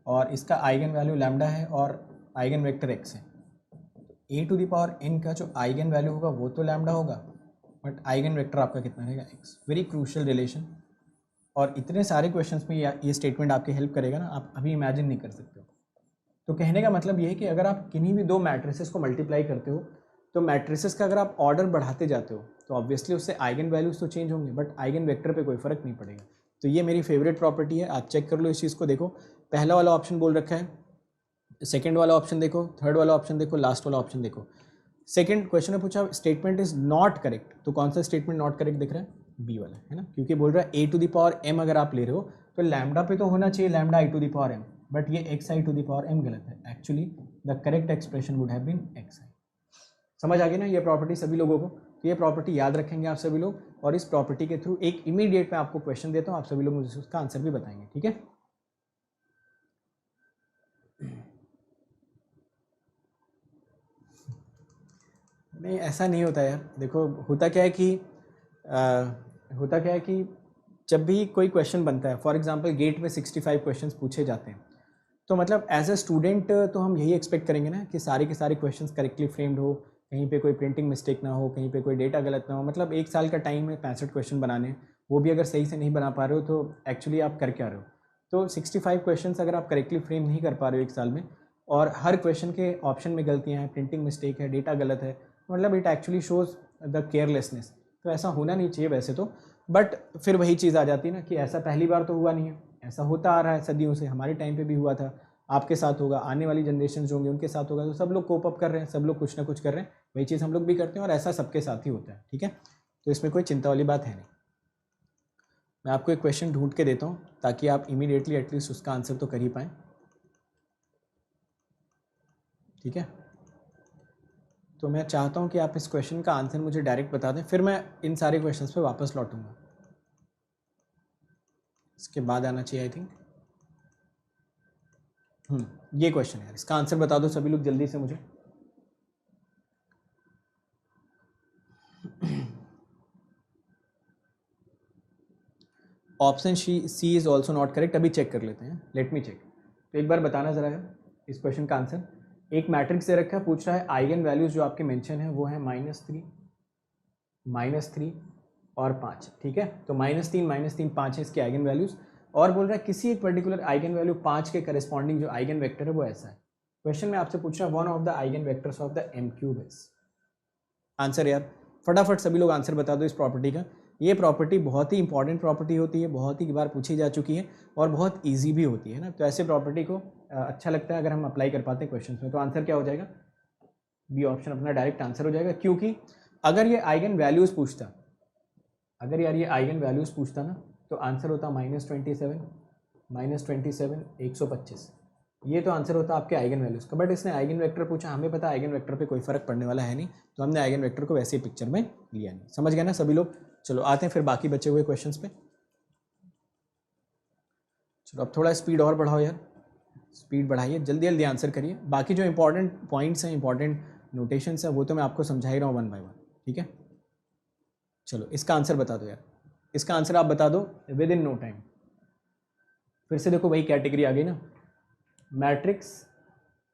और इसका आइगन वैल्यू लैम्डा है और आइगन वेक्टर एक्स है, ए टू द पावर एन का जो आइगन वैल्यू होगा वो तो लैम्डा होगा, बट आइगन वेक्टर आपका कितना रहेगा, एक्स। वेरी क्रूशियल रिलेशन, और इतने सारे क्वेश्चंस में ये स्टेटमेंट आपकी हेल्प करेगा ना, आप अभी इमेजिन नहीं कर सकते हो। तो कहने का मतलब ये है कि अगर आप किन्हीं भी दो मैट्रिसेस को मल्टीप्लाई करते हो, तो मैट्रिसेस का अगर आप ऑर्डर बढ़ाते जाते हो, तो ऑब्वियसली उससे आइगन वैल्यूज तो चेंज होंगे, बट आइगन वेक्टर पे कोई फर्क नहीं पड़ेगा। तो ये मेरी फेवरेट प्रॉपर्टी है, आप चेक कर लो इस चीज़ को। देखो पहला वाला ऑप्शन बोल रखा है, सेकंड वाला ऑप्शन देखो, थर्ड वाला ऑप्शन देखो, लास्ट वाला ऑप्शन देखो। सेकंड क्वेश्चन में पूछा स्टेटमेंट इज नॉट करेक्ट, तो कौन सा स्टेटमेंट नॉट करेक्ट दिख रहा है, बी वाला, है ना, क्योंकि बोल रहा है ए टू द पावर एम अगर आप ले रहे हो तो लैम्डा पे तो होना चाहिए lambda I to the power m, but ये x I to the power m गलत है। Actually the correct expression would have been x I. समझ आ गई ना ये प्रॉपर्टी सभी लोगों को, तो ये प्रॉपर्टी याद रखेंगे आप सभी लोग, और इस प्रॉपर्टी के थ्रू एक इमीडिएट मैं आपको क्वेश्चन देता हूँ, आप सभी लोग मुझे उसका आंसर भी बताएंगे, ठीक है। नहीं ऐसा नहीं होता यार, देखो होता क्या है कि जब भी कोई क्वेश्चन बनता है, फॉर एग्जांपल गेट में 65 क्वेश्चंस पूछे जाते हैं, तो मतलब एज अ स्टूडेंट तो हम यही एक्सपेक्ट करेंगे ना कि सारे के सारे क्वेश्चंस करेक्टली फ्रेम्ड हो, कहीं पे कोई प्रिंटिंग मिस्टेक ना हो, कहीं पे कोई डेटा गलत ना हो। मतलब एक साल का टाइम है 65 क्वेश्चन बनाने, वो भी अगर सही से नहीं बना पा रहे हो तो एक्चुअली आप कर क्या रहे हो। तो 65 क्वेश्चंस अगर आप करेक्टली फ्रेम नहीं कर पा रहे हो एक साल में, और हर क्वेश्चन के ऑप्शन में गलतियाँ हैं, प्रिंटिंग मिस्टेक है, डेटा गलत है, मतलब it actually shows the carelessness. तो ऐसा होना नहीं चाहिए वैसे तो, बट फिर वही चीज़ आ जाती है ना कि ऐसा पहली बार तो हुआ नहीं है, ऐसा होता आ रहा है सदियों से, हमारे टाइम पे भी हुआ था, आपके साथ होगा, आने वाली जनरेशन जो होंगे उनके साथ होगा। तो सब लोग कोप अप कर रहे हैं, सब लोग कुछ ना कुछ कर रहे हैं, वही चीज़ हम लोग भी करते हैं, और ऐसा सबके साथ ही होता है, ठीक है। तो इसमें कोई चिंता वाली बात है नहीं। मैं आपको एक क्वेश्चन ढूंढ के देता हूँ ताकि आप इमीडिएटली एटलीस्ट उसका आंसर तो कर ही पाएँ, ठीक है। तो मैं चाहता हूँ कि आप इस क्वेश्चन का आंसर मुझे डायरेक्ट बता दें, फिर मैं इन सारे क्वेश्चंस पे वापस लौटूंगा। इसके बाद आना चाहिए आई थिंक। ये क्वेश्चन है, इसका आंसर बता दो सभी लोग जल्दी से मुझे। Option C is also not correct. अभी चेक कर लेते हैं, लेट मी चेक। तो एक बार बताना ज़रा है इस क्वेश्चन का आंसर। एक मैट्रिक्स दे रखा है, पूछ रहा है आइगन वैल्यूज़ जो आपके मेंशन है वो है -3, -3 और 5, ठीक है। तो -3, -3, 5 है इसके आइगन वैल्यूज़, और बोल रहा है किसी एक पर्टिकुलर आइगन वैल्यू 5 के करस्पॉन्डिंग जो आइगन वेक्टर है वो ऐसा है। क्वेश्चन में आपसे पूछ रहा है one of the eigen vectors of the M cube is. Answer यार फटाफट सभी लोग आंसर बता दो इस प्रॉपर्टी का। ये प्रॉपर्टी बहुत ही इंपॉर्टेंट प्रॉपर्टी होती है, बहुत ही बार पूछी जा चुकी है, और बहुत ईजी भी होती है ना। तो ऐसे प्रॉपर्टी को अच्छा लगता है अगर हम अप्लाई कर पाते हैं क्वेश्चन में। तो आंसर क्या हो जाएगा? बी ऑप्शन अपना डायरेक्ट आंसर हो जाएगा, क्योंकि अगर ये आइगन वैल्यूज़ पूछता, अगर यार ये आइगन वैल्यूज़ पूछता ना, तो आंसर होता -27, -27, 125। ये तो आंसर होता आपके आइगन वैल्यूज़ का। बट इसने आइगन वेक्टर पूछा, हमें पता है आइगन वेक्टर पे कोई फर्क पड़ने वाला है नहीं, तो हमने आइगन वेक्टर को वैसे ही पिक्चर में लिया नहीं। समझ गए ना सभी लोग? चलो आते हैं फिर बाकी बचे हुए क्वेश्चंस पे। चलो अब थोड़ा स्पीड और बढ़ाओ यार, स्पीड बढ़ाइए, जल्दी जल्दी आंसर करिए। बाकी जो इंपॉर्टेंट पॉइंट्स हैं, इंपॉर्टेंट नोटेशंस हैं, वो तो मैं आपको समझा ही रहा हूँ वन बाय वन, ठीक है। चलो इसका आंसर बता दो यार, इसका आंसर आप बता दो विद इन नो टाइम। फिर से देखो वही कैटेगरी आ गई ना, मैट्रिक्स,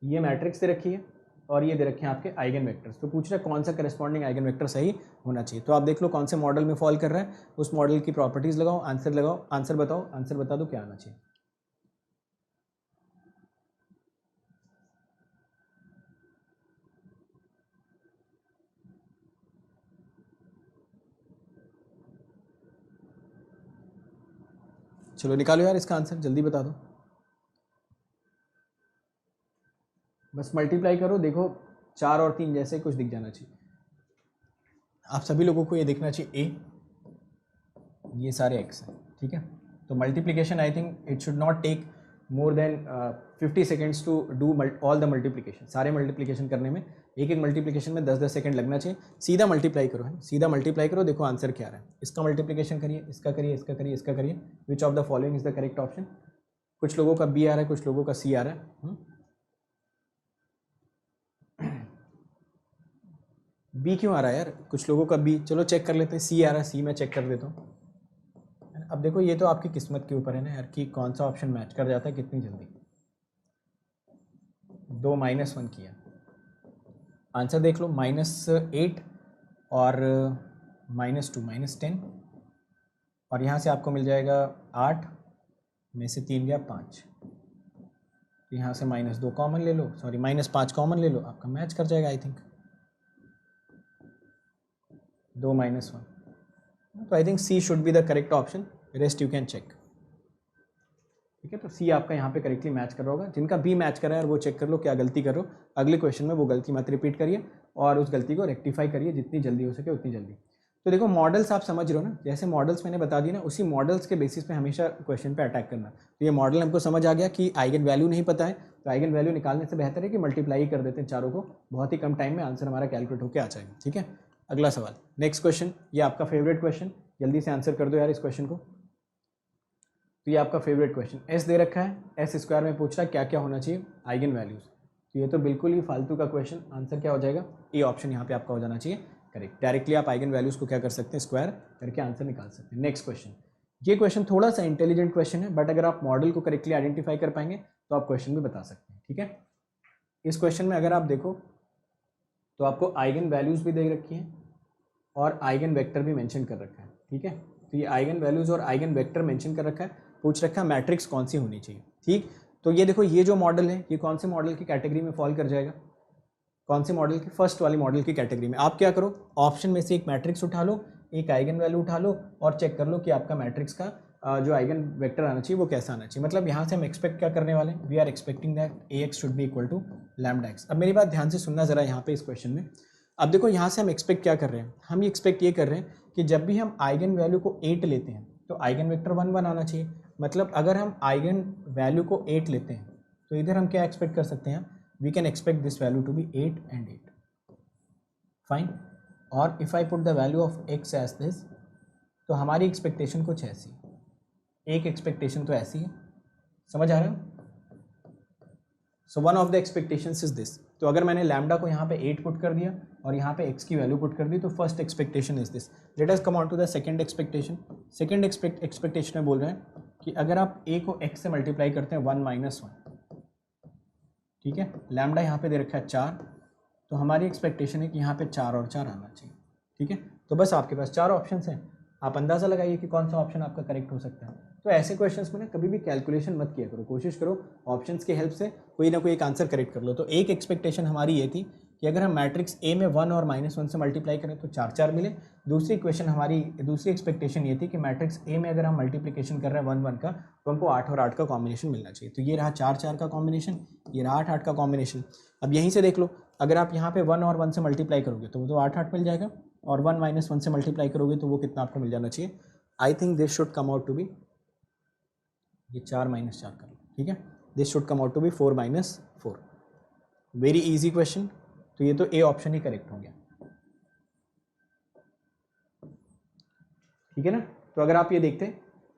ये मैट्रिक्स दे रखी है और ये दे रखे हैं आपके आइगन वेक्टर्स। तो पूछ रहा है कौन सा करस्पॉन्डिंग आइगन वेक्टर सही होना चाहिए। तो आप देख लो कौन से मॉडल में फॉल कर रहा है, उस मॉडल की प्रॉपर्टीज लगाओ, आंसर लगाओ, आंसर बताओ, आंसर बता दो क्या आना चाहिए। चलो निकालो यार इसका आंसर, जल्दी बता दो। बस मल्टीप्लाई करो, देखो 4 और 3 जैसे कुछ दिख जाना चाहिए। आप सभी लोगों को ये दिखना चाहिए ए, ये सारे एक्स हैं, ठीक है। तो multiplication I think it should not take more than 50 seconds to do all the multiplication. सारे मल्टीप्लिकेशन करने में एक एक मल्टीप्लिकेशन में 10-10 सेकंड लगना चाहिए। सीधा मल्टीप्लाई करो, है सीधा मल्टीप्लाई करो, देखो आंसर क्या आ रहा है। इसका मल्टीप्लिकेशन करिए, इसका करिए, इसका करिए, इसका करिए। विच of the following is the correct option? कुछ लोगों का बी आ रहा है, कुछ लोगों का सी आ रहा है। बी क्यों आ रहा है यार? कुछ लोगों का बी, चलो चेक कर लेते हैं। सी आ रहा है, सी मैं चेक कर देता हूँ। अब देखो ये तो आपकी किस्मत के ऊपर है ना यार, कि कौन सा ऑप्शन मैच कर जाता है कितनी जल्दी। 2 -1 किया, आंसर देख लो -8 और -2, -10, और यहाँ से आपको मिल जाएगा 8 में से 3 गया 5, यहाँ से -2 कॉमन ले लो, सॉरी -5 कॉमन ले लो, आपका मैच कर जाएगा आई थिंक। 2 -1, तो I think C should be the correct option, rest you can check, ठीक है। तो सी आपका यहाँ पे करेक्टली मैच कर रहा होगा। जिनका बी मैच कर रहा है वो चेक कर लो क्या गलती कर रहे हो, अगले क्वेश्चन में वो गलती मत रिपीट करिए और उस गलती को रेक्टिफाई करिए जितनी जल्दी हो सके उतनी जल्दी। तो देखो मॉडल्स आप समझ रहे हो ना, जैसे मॉडल्स मैंने बता दी ना, उसी मॉडल्स के बेसिस पे हमेशा क्वेश्चन पे अटैक करना। तो ये मॉडल हमको समझ आ गया कि आइगन वैल्यू नहीं पता है, तो आइगन वैल्यू निकालने से बेहतर है कि मल्टीप्लाई कर देते हैं चारों को, बहुत ही कम टाइम में आंसर हमारा कैलकुलेट होकर आ जाएगा, ठीक है। अगला सवाल, नेक्स्ट क्वेश्चन, ये आपका फेवरेट क्वेश्चन, जल्दी से आंसर कर दो यार इस क्वेश्चन को। तो ये आपका फेवरेट क्वेश्चन, एस दे रखा है, एस स्क्वायर में पूछ रहा है क्या क्या होना चाहिए आइगन वैल्यूज। तो ये तो बिल्कुल ही फालतू का क्वेश्चन, आंसर क्या हो जाएगा? ए ऑप्शन यहाँ पे आपका हो जाना चाहिए करेक्ट। डायरेक्टली आप आइगन वैल्यूज को क्या कर सकते हैं, स्क्वायर करके आंसर निकाल सकते हैं। नेक्स्ट क्वेश्चन, ये क्वेश्चन थोड़ा सा इंटेलिजेंट क्वेश्चन है, बट अगर आप मॉडल को करेक्टली आइडेंटिफाई कर पाएंगे तो आप क्वेश्चन भी बता सकते हैं, ठीक है। इस क्वेश्चन में अगर आप देखो तो आपको आइगन वैल्यूज भी दे रखी हैं और आइगन वेक्टर भी मेंशन कर रखा है, ठीक है। तो ये आइगन वैल्यूज और आइगन वेक्टर मेंशन कर रखा है, पूछ रखा है मैट्रिक्स कौन सी होनी चाहिए, ठीक। तो ये देखो ये जो मॉडल है ये कौन से मॉडल की कैटेगरी में फॉल कर जाएगा, कौन से मॉडल की, फर्स्ट वाली मॉडल की कैटेगरी में। आप क्या करो, ऑप्शन में से एक मैट्रिक्स उठा लो, एक आइगन वैल्यू उठा लो और चेक कर लो कि आपका मैट्रिक्स का जो आइगन वेक्टर आना चाहिए वो कैसा आना चाहिए। मतलब यहाँ से हम एक्सपेक्ट क्या करने वाले हैं, we are expecting that ax should be equal to lambda x. अब मेरी बात ध्यान से सुनना जरा यहाँ पे इस क्वेश्चन में। अब देखो यहाँ से हम एक्सपेक्ट क्या कर रहे हैं, हम ये एक्सपेक्ट ये कर रहे हैं कि जब भी हम आइगन वैल्यू को 8 लेते हैं तो आइगन वेक्टर 1 1 आना चाहिए। मतलब अगर हम आइगन वैल्यू को 8 लेते हैं तो इधर हम क्या एक्सपेक्ट कर सकते हैं, we can expect this value to be 8 and 8, fine. और if I put the value of x as this, तो हमारी एक्सपेक्टेशन कुछ ऐसी, एक एक्सपेक्टेशन तो ऐसी है, समझ आ रहा है। So one of the expectations is this. तो अगर मैंने लैम्डा को यहाँ पे 8 पुट कर दिया और यहाँ पे x की वैल्यू पुट कर दी, तो first expectation is this. Let us come on to the second expectation. Second expectation में बोल रहे हैं कि अगर आप a को x से मल्टीप्लाई करते हैं 1 - 1, ठीक है, लैम्डा यहाँ पे दे रखा है 4, तो हमारी एक्सपेक्टेशन है कि यहाँ पे 4 और 4 आना चाहिए, ठीक है। तो बस आपके पास 4 ऑप्शंस हैं, आप अंदाज़ा लगाइए कि कौन सा ऑप्शन आपका करेक्ट हो सकता है। तो ऐसे क्वेश्चंस में ना कभी भी कैलकुलेशन मत किया करो, कोशिश करो ऑप्शंस की हेल्प से कोई ना कोई एक आंसर करेक्ट कर लो। तो एक एक्सपेक्टेशन हमारी ये थी कि अगर हम मैट्रिक्स ए में 1 और -1 से मल्टीप्लाई करें तो 4 4 मिले। दूसरी एक्सपेक्टेशन ये थी कि मैट्रिक्स ए में अगर हम मल्टीप्लिकेशन कर रहे हैं 1 1 का, तो हमको 8 और 8 का कॉम्बिनेशन मिलना चाहिए। तो ये रहा 4 4 का कॉम्बिनेशन, ये रहा 8 8 का कॉम्बिनेशन। अब यहीं से देख लो, अगर आप यहाँ पे 1 और 1 से मल्टीप्लाई करोगे तो वो तो 8 8 मिल जाएगा, और 1 - 1 से मल्टीप्लाई करोगे तो वो कितना आपको मिल जाना चाहिए। I think this should come out to be, ये 4 - 4 कर लो, ठीक है, this should come out to be 4 - 4। Very easy question. तो ये तो ए ऑप्शन ही करेक्ट हो गया, ठीक है ना। तो अगर आप ये देखते,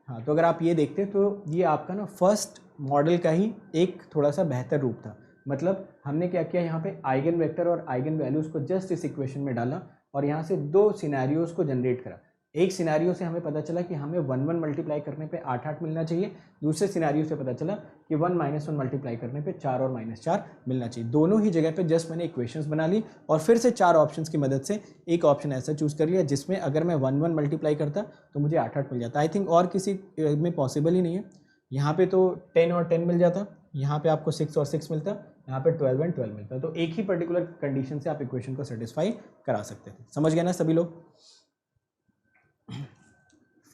हाँ, तो अगर आप ये देखते तो ये आपका ना फर्स्ट मॉडल का ही एक थोड़ा सा बेहतर रूप था। मतलब हमने क्या किया, यहाँ पे आइगन वेक्टर और आइगन वैल्यूज को जस्ट इस इक्वेशन में डाला और यहाँ से 2 सिनेरियोज को जनरेट करा। एक सिनेरियो से हमें पता चला कि हमें 1 1 मल्टीप्लाई करने पे 8 8 मिलना चाहिए, दूसरे सिनेरियो से पता चला कि 1 - 1 मल्टीप्लाई करने पे 4 और -4 मिलना चाहिए। दोनों ही जगह पे जस्ट मैंने इक्वेशंस बना ली और फिर से 4 ऑप्शंस की मदद से एक ऑप्शन ऐसा चूज कर लिया जिसमें अगर मैं 1 1 मल्टीप्लाई करता तो मुझे 8 8 मिल जाता। आई थिंक और किसी में पॉसिबल ही नहीं है। यहाँ पे तो 10 और 10 मिल जाता, यहाँ पे आपको 6 और 6 मिलता, यहाँ पे 12 और 12 मिलता। तो एक ही पर्टिकुलर कंडीशन से आप इक्वेशन को सेटिस्फाई करा सकते थे। समझ गए ना सभी लोग?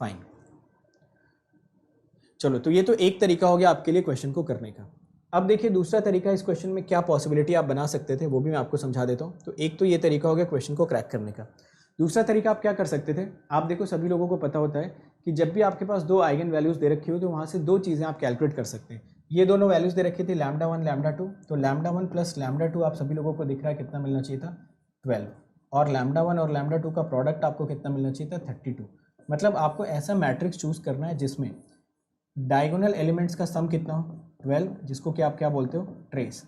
फाइन, चलो, तो ये तो एक तरीका हो गया आपके लिए क्वेश्चन को करने का। अब देखिए दूसरा तरीका, इस क्वेश्चन में क्या पॉसिबिलिटी आप बना सकते थे वो भी मैं आपको समझा देता हूँ। तो एक तो ये तरीका हो गया क्वेश्चन को क्रैक करने का। दूसरा तरीका आप क्या कर सकते थे, आप देखो सभी लोगों को पता होता है कि जब भी आपके पास 2 आइगन वैल्यूज दे रखी हो तो वहाँ से 2 चीज़ें आप कैलकुलेट कर सकते हैं। ये दोनों वैल्यूज दे रखी थी λ1 λ2, तो λ1 प्लस λ2 आप सभी लोगों को दिख रहा है कितना मिलना चाहिए था, 12, और λ1 और λ2 का प्रोडक्ट आपको कितना मिलना चाहिए था, 32। मतलब आपको ऐसा मैट्रिक्स चूज करना है जिसमें डायगोनल एलिमेंट्स का सम कितना हो, 12, जिसको कि आप क्या बोलते हो, ट्रेस,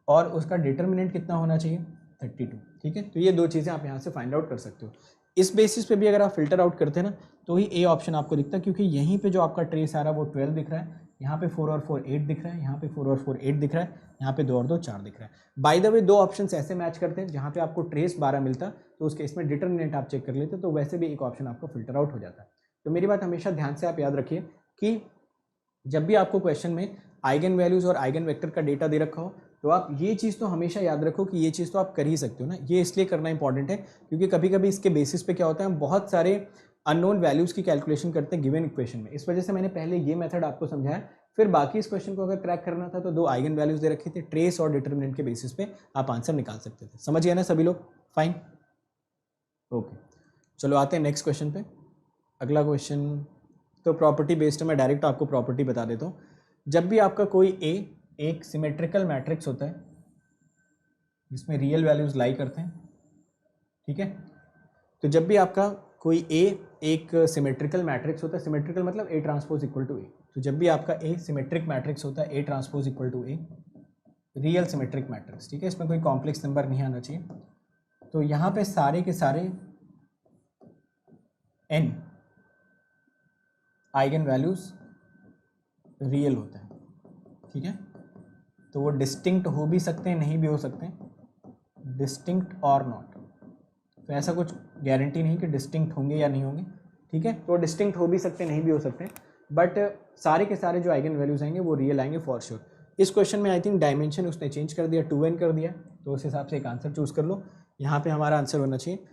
और उसका डिटर्मिनेंट कितना होना चाहिए, 32, ठीक है। तो ये 2 चीज़ें आप यहाँ से फाइंड आउट कर सकते हो। इस बेसिस पे भी अगर आप फिल्टर आउट करते हैं ना तो ही ए ऑप्शन आपको दिखता है, क्योंकि यहीं पे जो आपका ट्रेस आ रहा है वो 12 दिख रहा है, यहाँ पे 4 और 4 8 दिख रहा है, यहाँ पे 4 और 4 8 दिख रहा है, यहाँ पे 2 और 2 4 दिख रहा है। बाय द वे 2 ऑप्शन ऐसे मैच करते हैं जहाँ पे आपको ट्रेस 12 मिलता तो उस केस में डिटर्मिनेंट आप चेक कर लेते, तो वैसे भी एक ऑप्शन आपको फिल्टर आउट हो जाता है। तो मेरी बात हमेशा ध्यान से आप याद रखिए कि जब भी आपको क्वेश्चन में आइगन वैल्यूज और आइगन वेक्टर का डेटा दे रखा हो तो आप ये चीज़ तो हमेशा याद रखो कि ये चीज़ तो आप कर ही सकते हो ना। ये इसलिए करना इंपॉर्टेंट है क्योंकि कभी कभी इसके बेसिस पे क्या होता है, हम बहुत सारे अननोन वैल्यूज़ की कैलकुलेशन करते हैं गिवन इक्वेशन में। इस वजह से मैंने पहले ये मेथड आपको समझाया, फिर बाकी इस क्वेश्चन को अगर क्रैक करना था तो 2 आइगन वैल्यूज दे रखे थे, ट्रेस और डिटर्मिनेंट के बेसिस पे आप आंसर निकाल सकते थे। समझ गए ना सभी लोग? फाइन, ओके, चलो आते हैं नेक्स्ट क्वेश्चन पे। अगला क्वेश्चन तो प्रॉपर्टी बेस्ड है, मैं डायरेक्ट आपको प्रॉपर्टी बता देता हूँ। जब भी आपका कोई ए एक सिमेट्रिकल मैट्रिक्स होता है जिसमें रियल वैल्यूज लाई करते हैं, ठीक है, तो जब भी आपका कोई ए एक सिमेट्रिकल मैट्रिक्स होता है, सिमेट्रिकल मतलब A transpose equal to A, तो जब भी आपका ए सिमेट्रिक मैट्रिक्स होता है, A transpose equal to A, real symmetric matrix, ठीक है, इसमें कोई कॉम्प्लेक्स नंबर नहीं आना चाहिए। तो यहाँ पे सारे के सारे n आइगन वैल्यूज रियल होता है, ठीक है। तो वो डिस्टिंक्ट हो भी सकते हैं, नहीं भी हो सकते हैं, डिस्टिंक्ट और नॉट, तो ऐसा कुछ गारंटी नहीं कि डिस्टिंक्ट होंगे या नहीं होंगे, ठीक है। तो डिस्टिंक्ट हो भी सकते हैं, नहीं भी हो सकते हैं, बट सारे के सारे जो आइगन वैल्यूज आएंगे वो रियल आएंगे फॉर श्योर। इस क्वेश्चन में आई थिंक डायमेंशन उसने चेंज कर दिया, 2n कर दिया, तो उस हिसाब से एक आंसर चूज कर लो। यहाँ पे हमारा आंसर होना चाहिए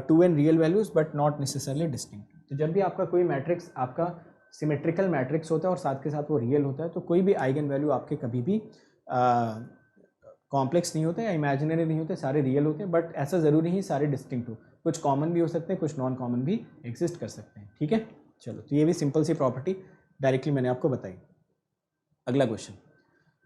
2n real values but not necessarily distinct. तो जब भी आपका कोई मैट्रिक्स आपका सिमेट्रिकल मैट्रिक्स होता है और साथ के साथ वो रियल होता है, तो कोई भी आइगन वैल्यू आपके कभी भी कॉम्प्लेक्स नहीं होते या इमेजिनरी नहीं होते, सारे रियल होते हैं। बट ऐसा ज़रूरी ही सारे डिस्टिंक्ट हो, कुछ कॉमन भी हो सकते हैं, कुछ नॉन कॉमन भी एग्जिस्ट कर सकते हैं। ठीक है, चलो, तो ये भी सिंपल सी प्रॉपर्टी डायरेक्टली मैंने आपको बताई। अगला question,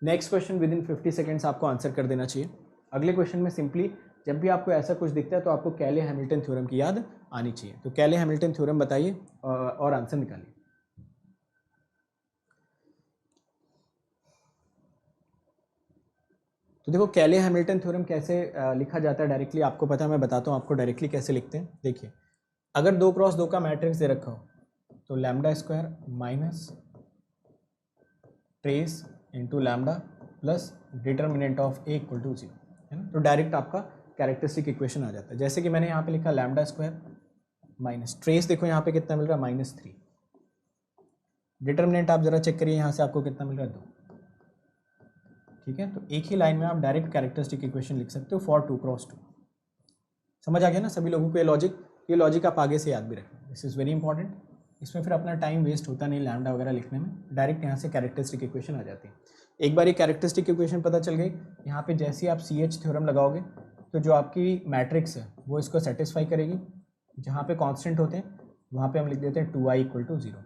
next question with in 50 seconds आपको आंसर कर देना चाहिए। अगले क्वेश्चन में सिंपली जब भी आपको ऐसा कुछ दिखता है तो आपको कैले हैमिल्टन थ्योरम की याद आनी चाहिए। तो कैले हैमिल्टन थ्योरम बताइए और आंसर निकालिए। तो देखो कैले हैमिल्टन थ्योरम कैसे लिखा जाता है डायरेक्टली आपको पता है, मैं बताता हूँ आपको डायरेक्टली कैसे लिखते हैं। देखिए, अगर 2x2 का मैट्रिक्स दे रखा हो तो lambda square minus trace into lambda plus determinant of A equal to 0 है ना। तो डायरेक्ट आपका कैरेक्टरिस्टिक इक्वेशन आ जाता है। जैसे कि मैंने यहाँ पे लिखा लैम्डा स्क्वायर माइनस ट्रेस, देखो यहाँ पे कितना मिल रहा है -3, डिटर्मिनेंट आप जरा चेक करिए यहाँ से आपको कितना मिल रहा है 2। ठीक है, तो एक ही लाइन में आप डायरेक्ट कैरेक्टरिस्टिक इक्वेशन लिख सकते हो फॉर 2x2। समझ आ गया ना सभी लोगों को ये लॉजिक आप आगे से याद भी रखें, दिस इज़ वेरी इंपॉर्टेंट। इसमें फिर अपना टाइम वेस्ट होता नहीं लैम्डा वगैरह लिखने में, डायरेक्ट यहाँ से कैरेक्टरिस्टिक इक्वेशन आ जाती है। एक बार ये कैरेक्टरिस्टिक इक्वेशन पता चल गई, यहाँ पे जैसे ही आप CH थ्योरम लगाओगे तो जो आपकी मैट्रिक्स है वो इसको सेटिस्फाई करेगी। जहाँ पे कांस्टेंट होते हैं वहाँ पे हम लिख देते हैं 2i इक्वल टू 0।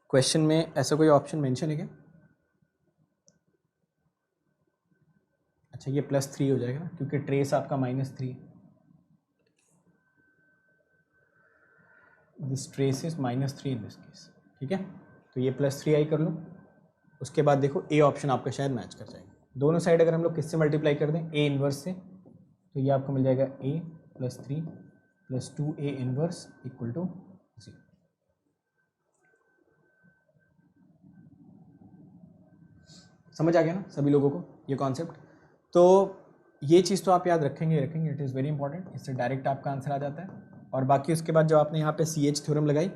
क्वेश्चन में ऐसा कोई ऑप्शन मेंशन है क्या? अच्छा, ये +3 हो जाएगा क्योंकि ट्रेस आपका -3, this trace is -3 in this case. ठीक है, तो ये +3i कर लो। उसके बाद देखो ए ऑप्शन आपका शायद मैच कर जाएगा। दोनों साइड अगर हम लोग किससे मल्टीप्लाई कर दें, ए इन्वर्स से, तो ये आपको मिल जाएगा a + 3 + 2a inverse equal to 0। समझ आ गया ना सभी लोगों को ये कॉन्सेप्ट? तो ये चीज़ तो आप याद रखेंगे, इट इज़ वेरी इंपॉर्टेंट, इससे डायरेक्ट आपका आंसर आ जाता है। और बाकी उसके बाद जो आपने यहाँ पे CH थ्योरम लगाई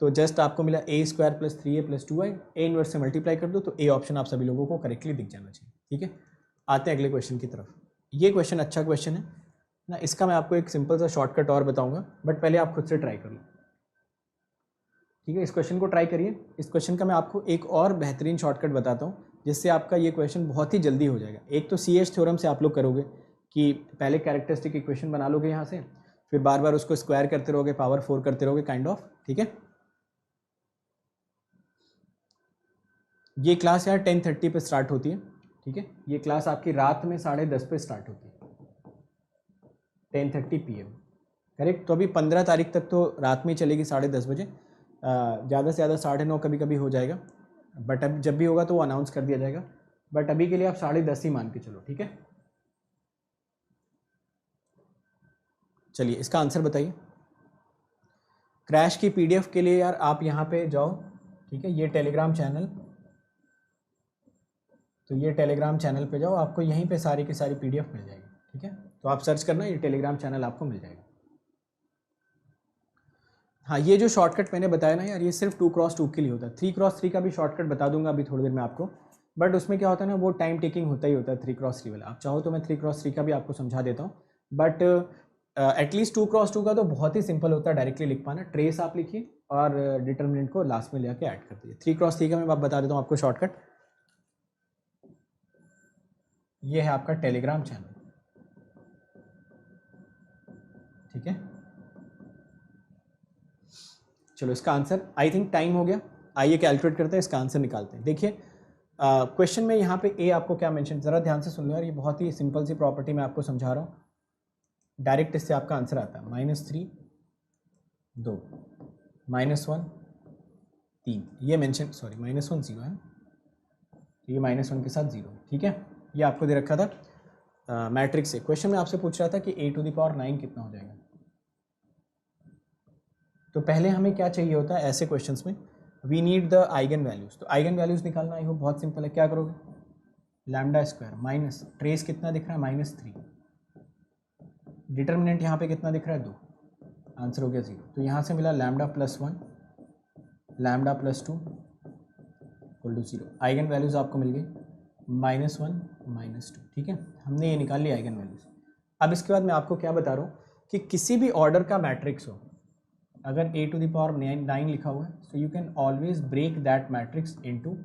तो जस्ट आपको मिला a² + 3a + 2i, a inverse से मल्टीप्लाई कर दो तो ए ऑप्शन आप सभी लोगों को करेक्टली दिख जाना चाहिए। ठीक है, आते हैं अगले क्वेश्चन की तरफ। ये क्वेश्चन अच्छा क्वेश्चन है ना, इसका मैं आपको एक सिंपल सा शॉर्टकट और बताऊंगा, बट पहले आप खुद से ट्राई कर लो। ठीक है, इस क्वेश्चन को ट्राई करिए। इस क्वेश्चन का मैं आपको एक और बेहतरीन शॉर्टकट बताता हूँ जिससे आपका ये क्वेश्चन बहुत ही जल्दी हो जाएगा। एक तो CH थ्योरम से आप लोग करोगे कि पहले कैरेक्टरिस्टिक इक्वेशन बना लोगे यहाँ से, फिर बार बार उसको स्क्वायर करते रहोगे, पावर 4 करते रहोगे काइंड ऑफ। ठीक है, ये क्लास यार 10:30 पे स्टार्ट होती है। ठीक है, ये क्लास आपकी रात में 10:30 पे स्टार्ट होती है, 10:30 PM करेक्ट। तो अभी 15 तारीख तक तो रात में ही चलेगी 10:30 बजे, ज़्यादा से ज़्यादा 9:30 कभी कभी हो जाएगा, बट अब जब भी होगा तो वो अनाउंस कर दिया जाएगा। बट अभी के लिए आप 10:30 ही मान के चलो। ठीक है, चलिए इसका आंसर बताइए। क्रैश की PDF के लिए यार आप यहाँ पे जाओ। ठीक है, ये टेलीग्राम चैनल, तो ये टेलीग्राम चैनल पे जाओ, आपको यहीं पे सारी की सारी PDF मिल जाएगी। ठीक है, तो आप सर्च करना, ये टेलीग्राम चैनल आपको मिल जाएगा। हाँ, ये जो शॉर्टकट मैंने बताया ना यार, ये सिर्फ 2x2 के लिए होता है। 3x3 का भी शॉर्टकट बता दूंगा अभी थोड़ी देर में आपको, बट उसमें क्या होता है ना, वो टाइम टेकिंग होता ही होता है 3x3 वाला। आप चाहो तो मैं 3x3 का भी आपको समझा देता हूँ, बट एटलीस्ट 2x2 का तो बहुत ही सिंपल होता है डायरेक्टली लिख पाना। ट्रेस आप लिखिए और डिटर्मिनेंट को लास्ट में ले आके ऐड कर दीजिए। 3x3 का मैं आप बता देता हूँ आपको शॉर्टकट। ये है आपका टेलीग्राम चैनल। ठीक है, चलो इसका आंसर आई थिंक टाइम हो गया, आइए कैलकुलेट करते हैं, इसका आंसर निकालते हैं। देखिए क्वेश्चन में यहाँ पे ए आपको क्या मेंशन, ज़रा ध्यान से सुन लो यार, ये बहुत ही सिंपल सी प्रॉपर्टी मैं आपको समझा रहा हूँ, डायरेक्ट इससे आपका आंसर आता है। -3 2 -1 3, ये मेंशन, सॉरी -1 0 है, तो ये -1 के साथ 0। ठीक है, ये आपको दे रखा था मैट्रिक्स से। क्वेश्चन में आपसे पूछ रहा था कि a⁴ कितना हो जाएगा। तो पहले हमें क्या चाहिए होता है ऐसे क्वेश्चंस में, we need the eigen values. तो आइगन वैल्यूज निकालना आई होप बहुत सिंपल है। क्या करोगे, λ² माइनस ट्रेस कितना दिख रहा है -3, डिटर्मिनेंट यहाँ पे कितना दिख रहा है 2, आंसर हो गया 0। तो यहाँ से मिला λ +1 lambda plus 2 equal to 0। Eigen values आपको मिल गई -1 -2। ठीक है, हमने ये निकाल लिया आइगन वैल्यूज़। अब इसके बाद मैं आपको क्या बता रहा हूँ कि किसी भी ऑर्डर का मैट्रिक्स हो, अगर a टू द पावर 9 लिखा हुआ है, so you can always break that matrix into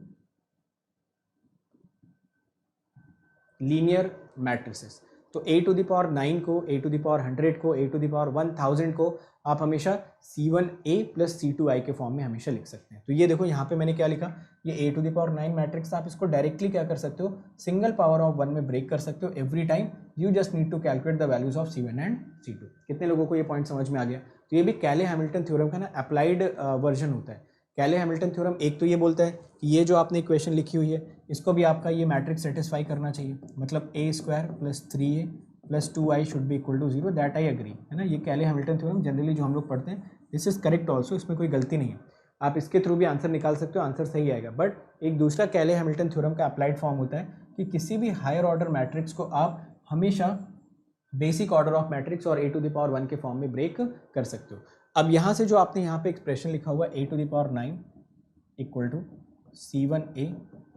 linear matrices. तो a टू द पावर 9 को, a टू द पावर 100 को, a टू द पावर 1000 को आप हमेशा C1a प्लस C2i के फॉर्म में हमेशा लिख सकते हैं। तो ये देखो यहाँ पे मैंने क्या लिखा, ये a to the power 9 matrix, आप इसको डायरेक्टली क्या कर सकते हो, सिंगल पावर ऑफ 1 में ब्रेक कर सकते हो every time. You just need to calculate the values of C1 and C2। कितने लोगों को ये पॉइंट समझ में आ गया? तो ये भी कैले हैमिल्टन थ्योरम का ना अप्लाइड वर्जन होता है। कैले हैमिल्टन थ्योरम एक तो ये बोलता है कि ये जो आपने इक्वेशन लिखी हुई है, इसको भी आपका ये मैट्रिक्स सेटिस्फाई करना चाहिए, मतलब a² plus 3a plus 2i should be equal to 0, that I agree, है ना। ये कैले हैमिल्टन थ्योरम जनरली जो हम लोग पढ़ते हैं, दिस इज करेक्ट ऑल्सो, इसमें कोई गलती नहीं है। आप इसके थ्रू भी आंसर निकाल सकते हो, आंसर सही आएगा। बट एक दूसरा कैले हैमिल्टन थ्योरम का अप्लाइड फॉर्म होता है कि किसी भी हायर ऑर्डर मैट्रिक्स को आप हमेशा बेसिक ऑर्डर ऑफ मैट्रिक्स और a टू द पावर 1 के फॉर्म में ब्रेक कर सकते हो। अब यहाँ से जो आपने यहाँ पे एक्सप्रेशन लिखा हुआ है a to the power 9 equal to C1a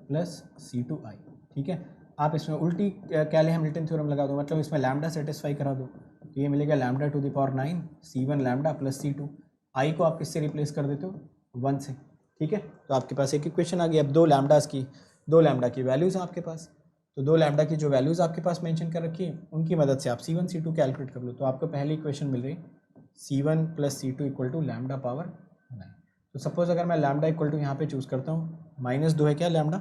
plus C2i, ठीक है, आप इसमें उल्टी कैले हैमिल्टन थ्योरम लगा दो, मतलब इसमें लैम्डा सेटिस्फाई करा दो, तो ये मिलेगा lambda to the power 9 C1 lambda plus C2। i को आप किससे रिप्लेस कर देते हो, 1 से, ठीक है। तो आपके पास एक इक्वेशन आ गई। अब दो लैम्डा की वैल्यूज़ हैं आपके पास, तो दो लैम्डा की जो वैल्यूज़ आपके पास मेंशन कर रखी है, उनकी मदद से आप C1 C2 कैलकुलेट कर लो। तो आपको पहली इक्वेशन मिल रही C1 प्लस C2 equal to lambda power 9। तो सपोज अगर मैं लैम्डा इक्वल टू यहाँ पे चूज़ करता हूँ, -2 है क्या लैम्डा,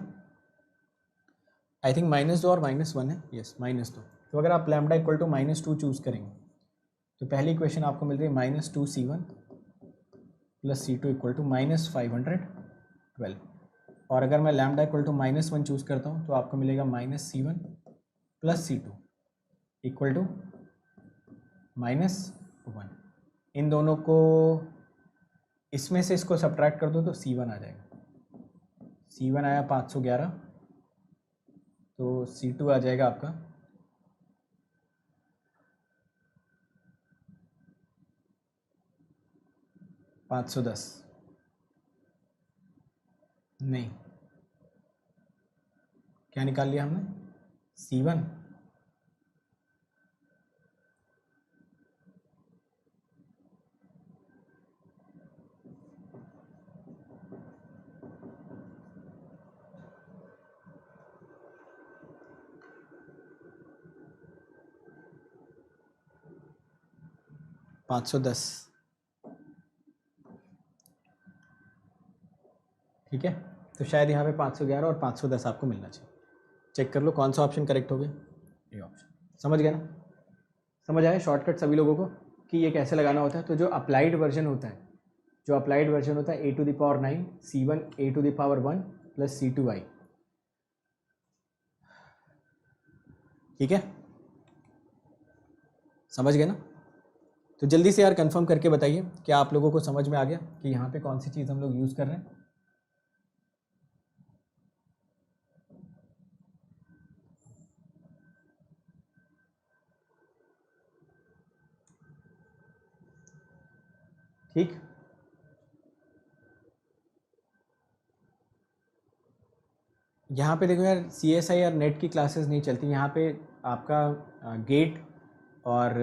आई थिंक -2 और -1 है, यस -2। तो अगर आप लैम्डा इक्वल टू -2 चूज़ करेंगे तो पहली इक्वेशन आपको मिल रही है -2 C1 प्लस C2 इक्वल टू -512। और अगर मैं लैम्डा इक्वल टू -1 चूज़ करता हूँ तो आपको मिलेगा -C1 प्लस C2 इक्वल टू -1। इन दोनों को इसमें से इसको सब्ट्रैक्ट कर दो तो C1 आ जाएगा। C1 आया 511, तो C2 आ जाएगा आपका 510। नहीं, क्या निकाल लिया हमने, C1 510, ठीक है। तो शायद यहाँ पे 511 और 510 आपको मिलना चाहिए। चेक कर लो कौन सा ऑप्शन करेक्ट हो गया, ये ऑप्शन। समझ गया ना, समझ आया शॉर्टकट सभी लोगों को कि ये कैसे लगाना होता है। तो जो अप्लाइड वर्जन होता है, a to the power 9 C1 a to the power 1 plus C2i, ठीक है, समझ गए ना। तो जल्दी से यार कंफर्म करके बताइए क्या आप लोगों को समझ में आ गया कि यहाँ पे कौन सी चीज़ हम लोग यूज़ कर रहे हैं। ठीक, यहाँ पे देखो यार CSI और नेट की क्लासेस नहीं चलती, यहाँ पे आपका गेट और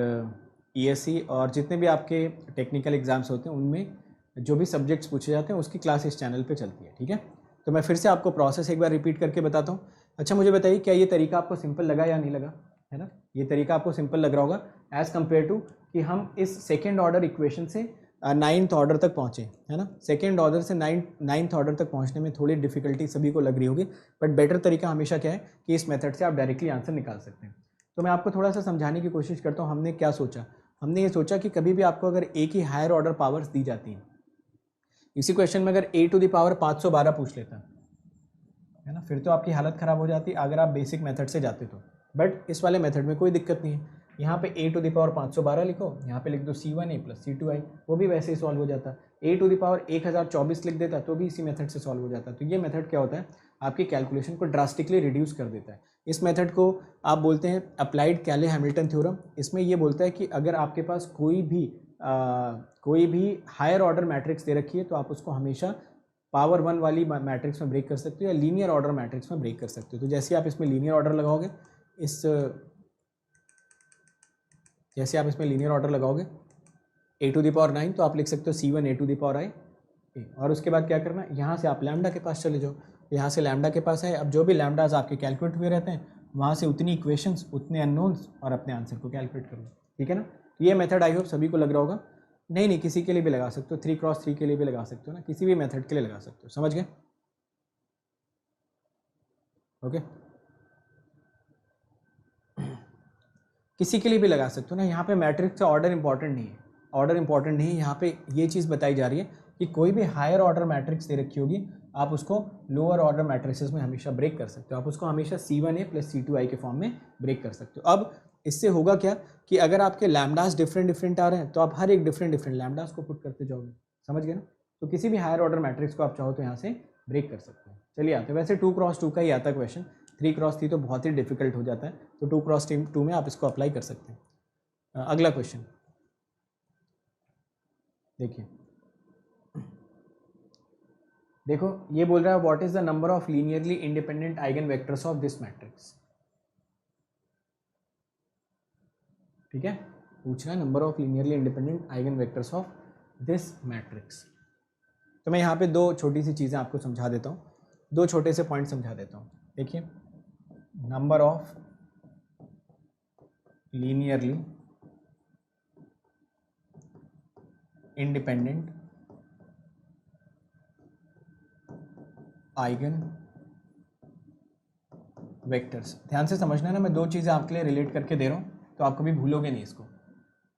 ESC और जितने भी आपके टेक्निकल एग्ज़ाम्स होते हैं उनमें जो भी सब्जेक्ट्स पूछे जाते हैं उसकी क्लास इस चैनल पे चलती है, ठीक है। तो मैं फिर से आपको प्रोसेस एक बार रिपीट करके बताता हूँ। अच्छा मुझे बताइए क्या ये तरीका आपको सिंपल लगा या नहीं लगा, है ना। ये तरीका आपको सिंपल लग रहा होगा एज़ कम्पेयर टू कि हम इस सेकेंड ऑर्डर इक्वेशन से 9th ऑर्डर तक पहुँचे, है ना। सेकेंड ऑर्डर से 9th ऑर्डर तक पहुँचने में थोड़ी डिफिकल्टी सभी को लग रही होगी, बट बेटर तरीका हमेशा क्या है कि इस मेथड से आप डायरेक्टली आंसर निकाल सकते हैं। तो मैं आपको थोड़ा सा समझाने की कोशिश करता हूँ। हमने क्या सोचा, हमने ये सोचा कि कभी भी आपको अगर एक ही हायर ऑर्डर पावर्स दी जाती हैं, इसी क्वेश्चन में अगर a टू द पावर 512 पूछ लेता है ना, फिर तो आपकी हालत ख़राब हो जाती अगर आप बेसिक मेथड से जाते तो। बट इस वाले मेथड में कोई दिक्कत नहीं है, यहाँ पे a टू द पावर 512 लिखो, यहाँ पे लिख दो C1a प्लस C2i, वो भी वैसे ही सॉल्व हो जाता। a टू द पावर 1024 लिख देता तो भी इसी मेथड से सॉल्व हो जाता। तो ये मेथड क्या होता है, आपकी कैलकुलेशन को ड्रास्टिकली रिड्यूस कर देता है। इस मेथड को आप बोलते हैं अप्लाइड कैले हैमिल्टन थ्योरम। इसमें ये बोलता है कि अगर आपके पास कोई भी हायर ऑर्डर मैट्रिक्स दे रखी है तो आप उसको हमेशा पावर 1 वाली मैट्रिक्स में ब्रेक कर सकते हो या लीनियर ऑर्डर मैट्रिक्स में ब्रेक कर सकते हो। तो जैसे आप इसमें लीनियर ऑर्डर लगाओगे, जैसे आप इसमें लीनियर ऑर्डर लगाओगे a⁹ तो आप लिख सकते हो c1 a⁴ और उसके बाद क्या करना, यहाँ से आप लैम्डा के पास चले जाओ। यहाँ से लैम्डा के पास है, अब जो भी लैम्डाज आपके कैलकुलेट हुए रहते हैं वहाँ से उतनी इक्वेशंस, उतने अननोन्स और अपने आंसर को कैलकुलेट कर लो। ठीक है ना। ये मेथड आई होप सभी को लग रहा होगा। नहीं, किसी के लिए भी लगा सकते हो, 3x3 के लिए भी लगा सकते हो ना, किसी भी मेथड के लिए लगा सकते हो। समझ गए? ओके, किसी के लिए भी लगा सकते हो ना। यहाँ पे मैट्रिक्स का ऑर्डर इंपॉर्टेंट नहीं है, ऑर्डर इंपॉर्टेंट नहीं है। यहाँ पे ये चीज़ बताई जा रही है कि कोई भी हायर ऑर्डर मैट्रिक्स दे रखी होगी, आप उसको लोअर ऑर्डर मैट्रिक्सेस में हमेशा ब्रेक कर सकते हो। आप उसको हमेशा c1a + c2i के फॉर्म में ब्रेक कर सकते हो। अब इससे होगा क्या कि अगर आपके लैम्डास डिफरेंट आ रहे हैं तो आप हर एक डिफरेंट लैम्डास को पुट करते जाओगे। समझ गए ना। तो किसी भी हायर ऑर्डर मैट्रिक्स को आप चाहो तो यहाँ से ब्रेक कर सकते हो। चलिए आते हैं, वैसे 2x2 का ही आता है क्वेश्चन, 3x3 तो बहुत ही डिफिकल्ट हो जाता है, तो 2x2 में आप इसको अप्लाई कर सकते हैं। अगला क्वेश्चन देखिए, देखो ये बोल रहा है what is the number of linearly independent eigen vectors of this matrix. ठीक है, पूछ रहा है number of linearly independent eigen vectors of this matrix. तो मैं यहाँ पे दो छोटी सी चीज़ें आपको समझा देता हूँ, दो छोटे से पॉइंट समझा देता हूँ। देखिए, number of linearly independent eigen vectors. ध्यान से समझना ना, मैं दो चीज़ें आपके लिए रिलेट करके दे रहा हूँ तो आप कभी भूलोगे नहीं इसको।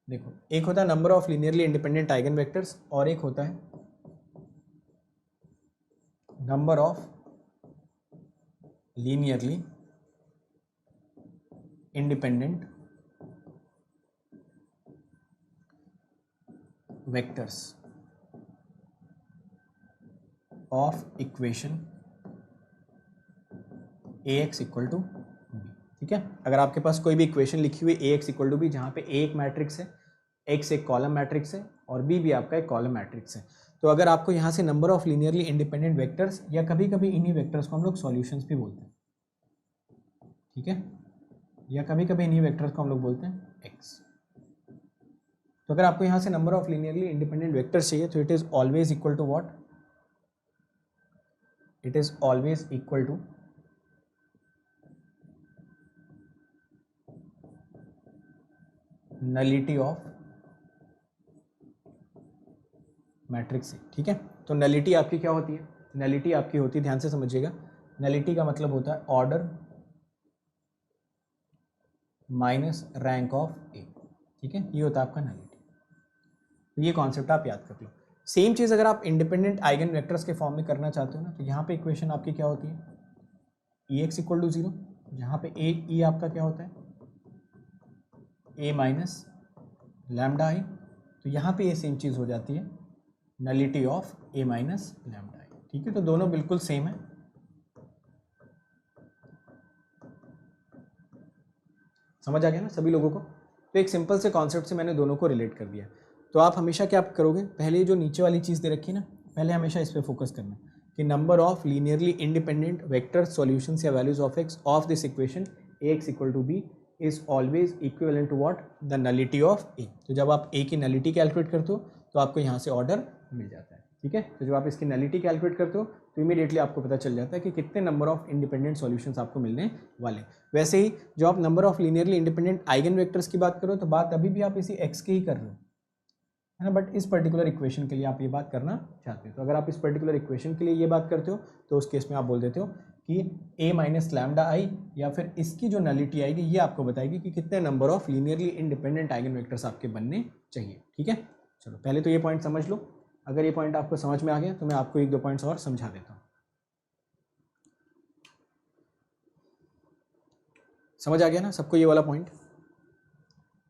देखो, एक होता है number of linearly independent eigen vectors और एक होता है number of linearly independent vectors of equation ax = b। ठीक है, अगर आपके पास कोई भी इक्वेशन लिखी हुई ax = b, जहाँ पे a एक मैट्रिक्स है, x एक कॉलम मैट्रिक्स है और b भी आपका एक कॉलम मैट्रिक्स है, तो अगर आपको यहाँ से number of linearly independent vectors, या कभी कभी इन्हीं वेक्टर्स को हम लोग सॉल्यूशंस भी बोलते हैं। ठीक है, या कभी कभी इन्हीं वेक्टर्स को हम लोग बोलते हैं x। तो अगर आपको यहाँ से number of linearly independent vectors चाहिए तो it is always equal to what, it is always equal to nullity of matrix. ठीक है, तो नलिटी आपकी क्या होती है, नलिटी आपकी होती है, ध्यान से समझिएगा, नलिटी का मतलब होता है ऑर्डर माइनस रैंक ऑफ ए। ठीक है, ये होता है आपका नलिटी। तो ये कॉन्सेप्ट आप याद कर लो। सेम चीज़ अगर आप इंडिपेंडेंट आइगन वेक्टर्स के फॉर्म में करना चाहते हो ना, तो यहाँ पे इक्वेशन आपकी क्या होती है, Ex = 0, जहाँ पे ए आपका क्या होता है, a माइनस लैम्डा आई। तो यहाँ पे ये सेम चीज़ हो जाती है nullity of a minus lambda I. ठीक है, तो दोनों बिल्कुल सेम है। समझ आ गया ना सभी लोगों को। तो एक सिंपल से कॉन्सेप्ट से मैंने दोनों को रिलेट कर दिया। तो आप हमेशा क्या करोगे, पहले जो नीचे वाली चीज़ दे रखी है ना, पहले हमेशा इस पर फोकस करना कि number of linearly independent vector solutions या values of x of this equation ax = b is always equivalent to what, the nullity of a। तो जब आप a की नलिटी कैलकुलेट करते हो तो आपको यहाँ से ऑर्डर मिल जाता है। ठीक है, तो जब आप इसकी नलिटी कैलकुलेट करते हो तो इमीडिएटली आपको पता चल जाता है कि कितने नंबर ऑफ इंडिपेंडेंट सॉल्यूशंस आपको मिलने वाले। वैसे ही जो आप number of linearly independent eigen vectors की बात करो तो बात अभी भी आप इसी x की ही कर रहे हो, है ना, बट इस पर्टिकुलर इक्वेशन के लिए आप ये बात करना चाहते हो। तो अगर आप इस पर्टिकुलर इक्वेशन के लिए ये बात करते हो तो उस केस में आप बोल देते हो कि a माइनस लैम्डा आई, या फिर इसकी जो नलिटी आएगी ये आपको बताएगी कि कितने number of linearly independent eigen vectors आपके बनने चाहिए। ठीक है, चलो पहले तो ये पॉइंट समझ लो। अगर ये पॉइंट आपको समझ में आ गया तो मैं आपको एक दो पॉइंट्स और समझा देता हूँ। समझ आ गया ना सबको ये वाला पॉइंट।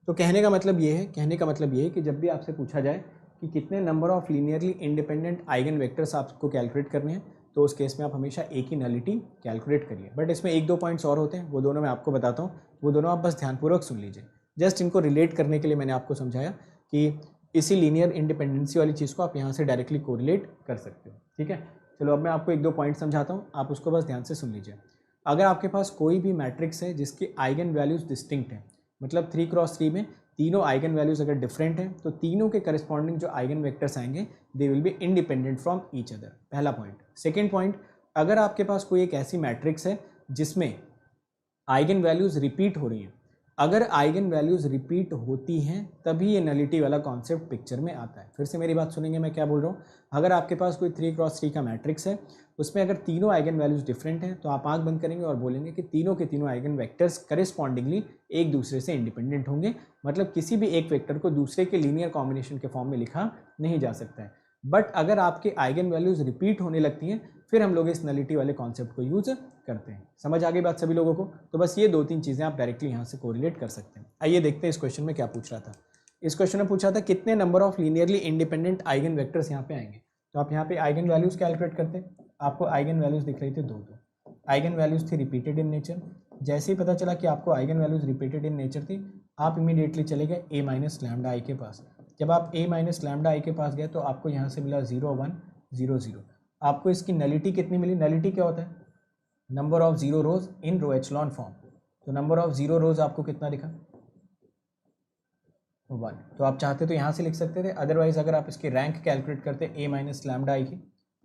तो कहने का मतलब ये है कि जब भी आपसे पूछा जाए कि कितने number of linearly independent eigen vectors आपको कैलकुलेट करने हैं, तो उस केस में आप हमेशा एक ही नलिटी कैलकुलेट करिए। बट इसमें एक दो पॉइंट्स और होते हैं, वो दोनों मैं आपको बताता हूँ, वो दोनों आप बस ध्यानपूर्वक सुन लीजिए। जस्ट इनको रिलेट करने के लिए मैंने आपको समझाया कि इसी लीनियर इंडिपेंडेंसी वाली चीज़ को आप यहाँ से डायरेक्टली कोरिलेट कर सकते हो। ठीक है, चलो अब मैं आपको एक दो पॉइंट समझाता हूँ, आप उसको बस ध्यान से सुन लीजिए। अगर आपके पास कोई भी मैट्रिक्स है जिसकी आइगन वैल्यूज़ डिस्टिंक्ट है, मतलब 3x3 में तीनों आइगन वैल्यूज़ अगर डिफरेंट हैं तो तीनों के करस्पॉन्डिंग जो आइगन वेक्टर्स आएंगे they will be independent from each other, पहला पॉइंट। सेकेंड पॉइंट, अगर आपके पास कोई एक ऐसी मैट्रिक्स है जिसमें आइगन वैल्यूज़ रिपीट हो रही हैं, अगर आइगन वैल्यूज़ रिपीट होती हैं तभी ये नलिटी वाला कॉन्सेप्ट पिक्चर में आता है। फिर से मेरी बात सुनेंगे मैं क्या बोल रहा हूँ। अगर आपके पास कोई 3x3 का मैट्रिक्स है, उसमें अगर तीनों आइगन वैल्यूज़ डिफरेंट हैं तो आप आंख बंद करेंगे और बोलेंगे कि तीनों के तीनों आइगन वेक्टर्स करेस्पॉन्डिंगली एक दूसरे से इंडिपेंडेंट होंगे, मतलब किसी भी एक वेक्टर को दूसरे के लीनियर कॉम्बिनेशन के फॉर्म में लिखा नहीं जा सकता है। बट अगर आपके आइगन वैल्यूज़ रिपीट होने लगती हैं फिर हम लोग इस नलिटी वाले कॉन्सेप्ट को यूज़ करते हैं। समझ आ गई बात सभी लोगों को? तो बस ये दो तीन चीज़ें आप डायरेक्टली यहाँ से कोरिलेट कर सकते हैं। आइए देखते हैं इस क्वेश्चन में क्या पूछ रहा था। इस क्वेश्चन में पूछा था कितने number of linearly independent eigen vectors यहाँ पे आएंगे। तो आप यहाँ पे आइगन वैल्यूज़ कैलकुलेट करते हैं, आपको आइगन वैल्यूज़ दिख रही थी दो, आइगन वैल्यूज़ थी रिपीटेड इन नेचर। जैसे ही पता चला कि आपको eigen values repeated in nature थी, आप इमीडिएटली चले गए a माइनस लैम्डा आई के पास। जब आप a माइनस लैम्डा आई के पास गए तो आपको यहाँ से मिला 0 1 0 0। आपको इसकी नलिटी कितनी मिली? नलिटी क्या होता है? Number of zero rows in row echelon form. तो नंबर ऑफ जीरो रोज आपको कितना दिखा? 1। तो आप चाहते तो यहाँ से लिख सकते थे, अदरवाइज अगर आप इसकी रैंक कैलकुलेट करते a माइनस लैम्डा आई की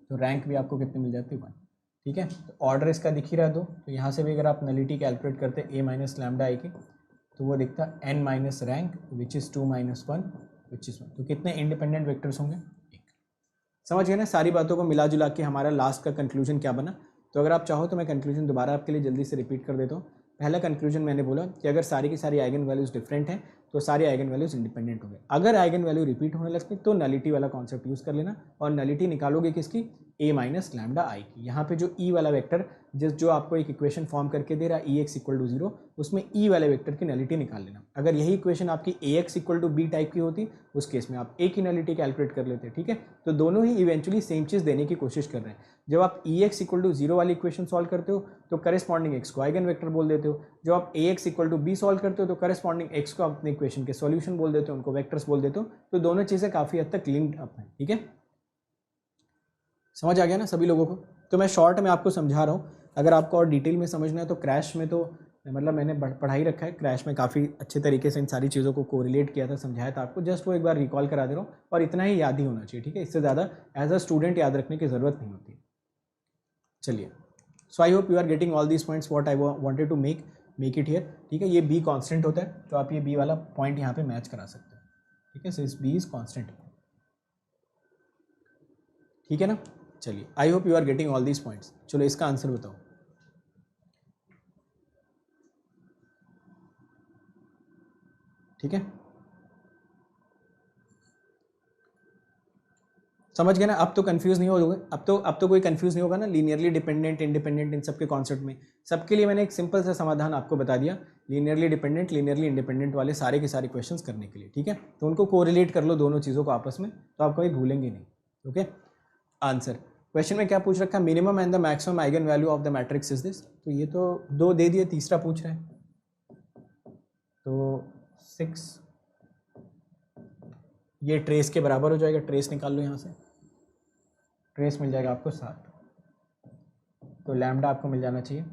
तो रैंक भी आपको कितनी मिल जाती? 1। ठीक है, तो ऑर्डर इसका दिख ही रहा दो, तो यहाँ से भी अगर आप नलिटी कैलकुलेट करते a माइनस लैम्डा आई की तो वो दिखता n minus rank which is 2 minus 1 which is 1। तो कितने इंडिपेंडेंट वेक्टर्स होंगे? एक। समझ गए ना? सारी बातों को मिला जुला के हमारा लास्ट का कंक्लूजन क्या बना? तो अगर आप चाहो तो मैं कंक्लूजन दोबारा आपके लिए जल्दी से रिपीट कर देता हूँ। पहला कंक्लूजन मैंने बोला कि अगर सारी की सारी आइगन वैल्यूज़ डिफरेंट हैं तो सारे आइगन वैल्यूज़ इंडिपेंडेंट होंगे। अगर आइगन वैल्यू रिपीट होने लगती तो नलिटी वाला कॉन्सेप्ट यूज़ कर लेना, और नलिटी निकालोगे किसकी? a माइनस लैम्डा आई की। यहाँ पे जो e वाला वेक्टर जो आपको एक इक्वेशन फॉर्म करके दे रहा है ई एक्स इक्वल टू 0, उसमें e वाले वेक्टर की नलिटी निकाल लेना। अगर यही इक्वेशन आपकी A x equal to B type की होती, उस केस में आप a की नलिटी कैलकुलेट कर लेते। ठीक है, तो दोनों ही इवेंचुअली सेम चीज़ देने की कोशिश कर रहे हैं। जब आप ई एक्स इक्वल टू 0 वाली इक्वेशन सॉल्व करते हो तो करस्पॉन्डिंग एक्स को आइगन वेक्टर बोल देते हो। जब आप A x equal to B solve करते हो तो करस्पॉन्डिंग एक्स को अपने इक्वेशन के सॉल्यूशन बोल देते हो, उनको वेक्टर्स बोल देते हो। तो दोनों चीज़ें काफ़ी हद तक लिंक्ड अप हैं। ठीक है, समझ आ गया ना सभी लोगों को? तो मैं शॉर्ट में आपको समझा रहा हूँ, अगर आपको और डिटेल में समझना है तो क्रैश में तो मतलब मैंने पढ़ाई रखा है, क्रैश में काफ़ी अच्छे तरीके से इन सारी चीज़ों को कोरिलेट किया था, समझाया था आपको। जस्ट वो एक बार रिकॉल करा दे रहा हूँ, और इतना ही याद ही होना चाहिए। ठीक है, इससे ज़्यादा एज अ स्टूडेंट याद रखने की ज़रूरत नहीं होती। चलिए, so I hope you are getting all these points what I wanted to make it here. ठीक है, ये बी कांस्टेंट होता है तो आप ये बी वाला पॉइंट यहाँ पे मैच करा सकते हो। ठीक है, सो इस बी इज कांस्टेंट। ठीक है ना? चलिए, I hope you are getting all these points. चलो इसका आंसर बताओ। ठीक है, समझ गए ना? अब तो कंफ्यूज नहीं होगे, अब तो कोई कंफ्यूज नहीं होगा ना लीनियरली डिपेंडेंट इंडिपेंडेंट इन सबके कॉन्सेप्ट में। सबके लिए मैंने एक सिंपल सा समाधान आपको बता दिया, लीनियरली डिपेंडेंट लीनियरली इंडिपेंडेंट वाले सारे के सारे क्वेश्चंस करने के लिए। ठीक है, तो उनको कोरिलेट कर लो दोनों चीज़ों को आपस में, तो आप कभी भूलेंगे नहीं। ओके, आंसर क्वेश्चन में क्या पूछ रखा? Minimum and the maximum eigen value of the matrix is this. तो ये तो दो दे दिए, तीसरा पूछ रहे हैं तो 6 ये ट्रेस के बराबर हो जाएगा। ट्रेस निकाल लो यहाँ से, ट्रेस मिल जाएगा आपको 7। तो लैम्डा आपको मिल जाना चाहिए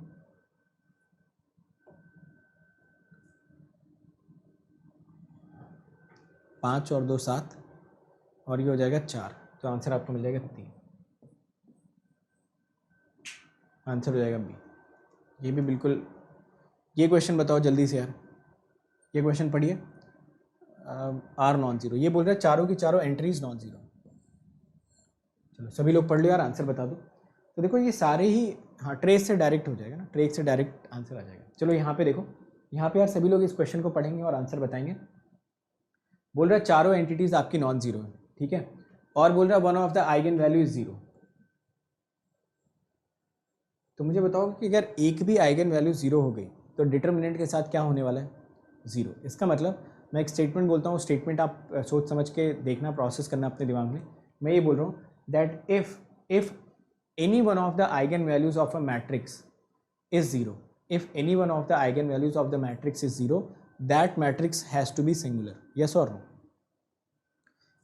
5 और 2 7, और ये हो जाएगा 4। तो आंसर आपको मिल जाएगा 3। आंसर हो जाएगा बी। ये भी बिल्कुल, ये क्वेश्चन बताओ जल्दी से यार, ये क्वेश्चन पढ़िए। आर नॉन जीरो, ये बोल रहा है चारों की चारों एंट्रीज नॉन जीरो। चलो सभी लोग पढ़ लो यार, आंसर बता दो। तो देखो ये सारे ही, हाँ ट्रेस से डायरेक्ट हो जाएगा ना, ट्रेस से डायरेक्ट आंसर आ जाएगा। चलो यहाँ पे देखो, यहाँ पे यार सभी लोग इस क्वेश्चन को पढ़ेंगे और आंसर बताएंगे। बोल रहा है चारों एंटिटीज आपकी नॉन जीरो है। ठीक है, और बोल रहा है one of the eigen value is zero. तो मुझे बताओ कि अगर एक भी आइगन वैल्यू जीरो हो गई तो डिटर्मिनेंट के साथ क्या होने वाला है? जीरो। इसका मतलब मैं एक स्टेटमेंट बोलता हूँ, स्टेटमेंट आप सोच समझ के देखना, प्रोसेस करना अपने दिमाग में। मैं ये बोल रहा हूँ that if any one of the eigen values of a matrix is zero, if any one of the eigen values of the matrix is zero, that matrix has to be singular. Yes और नो?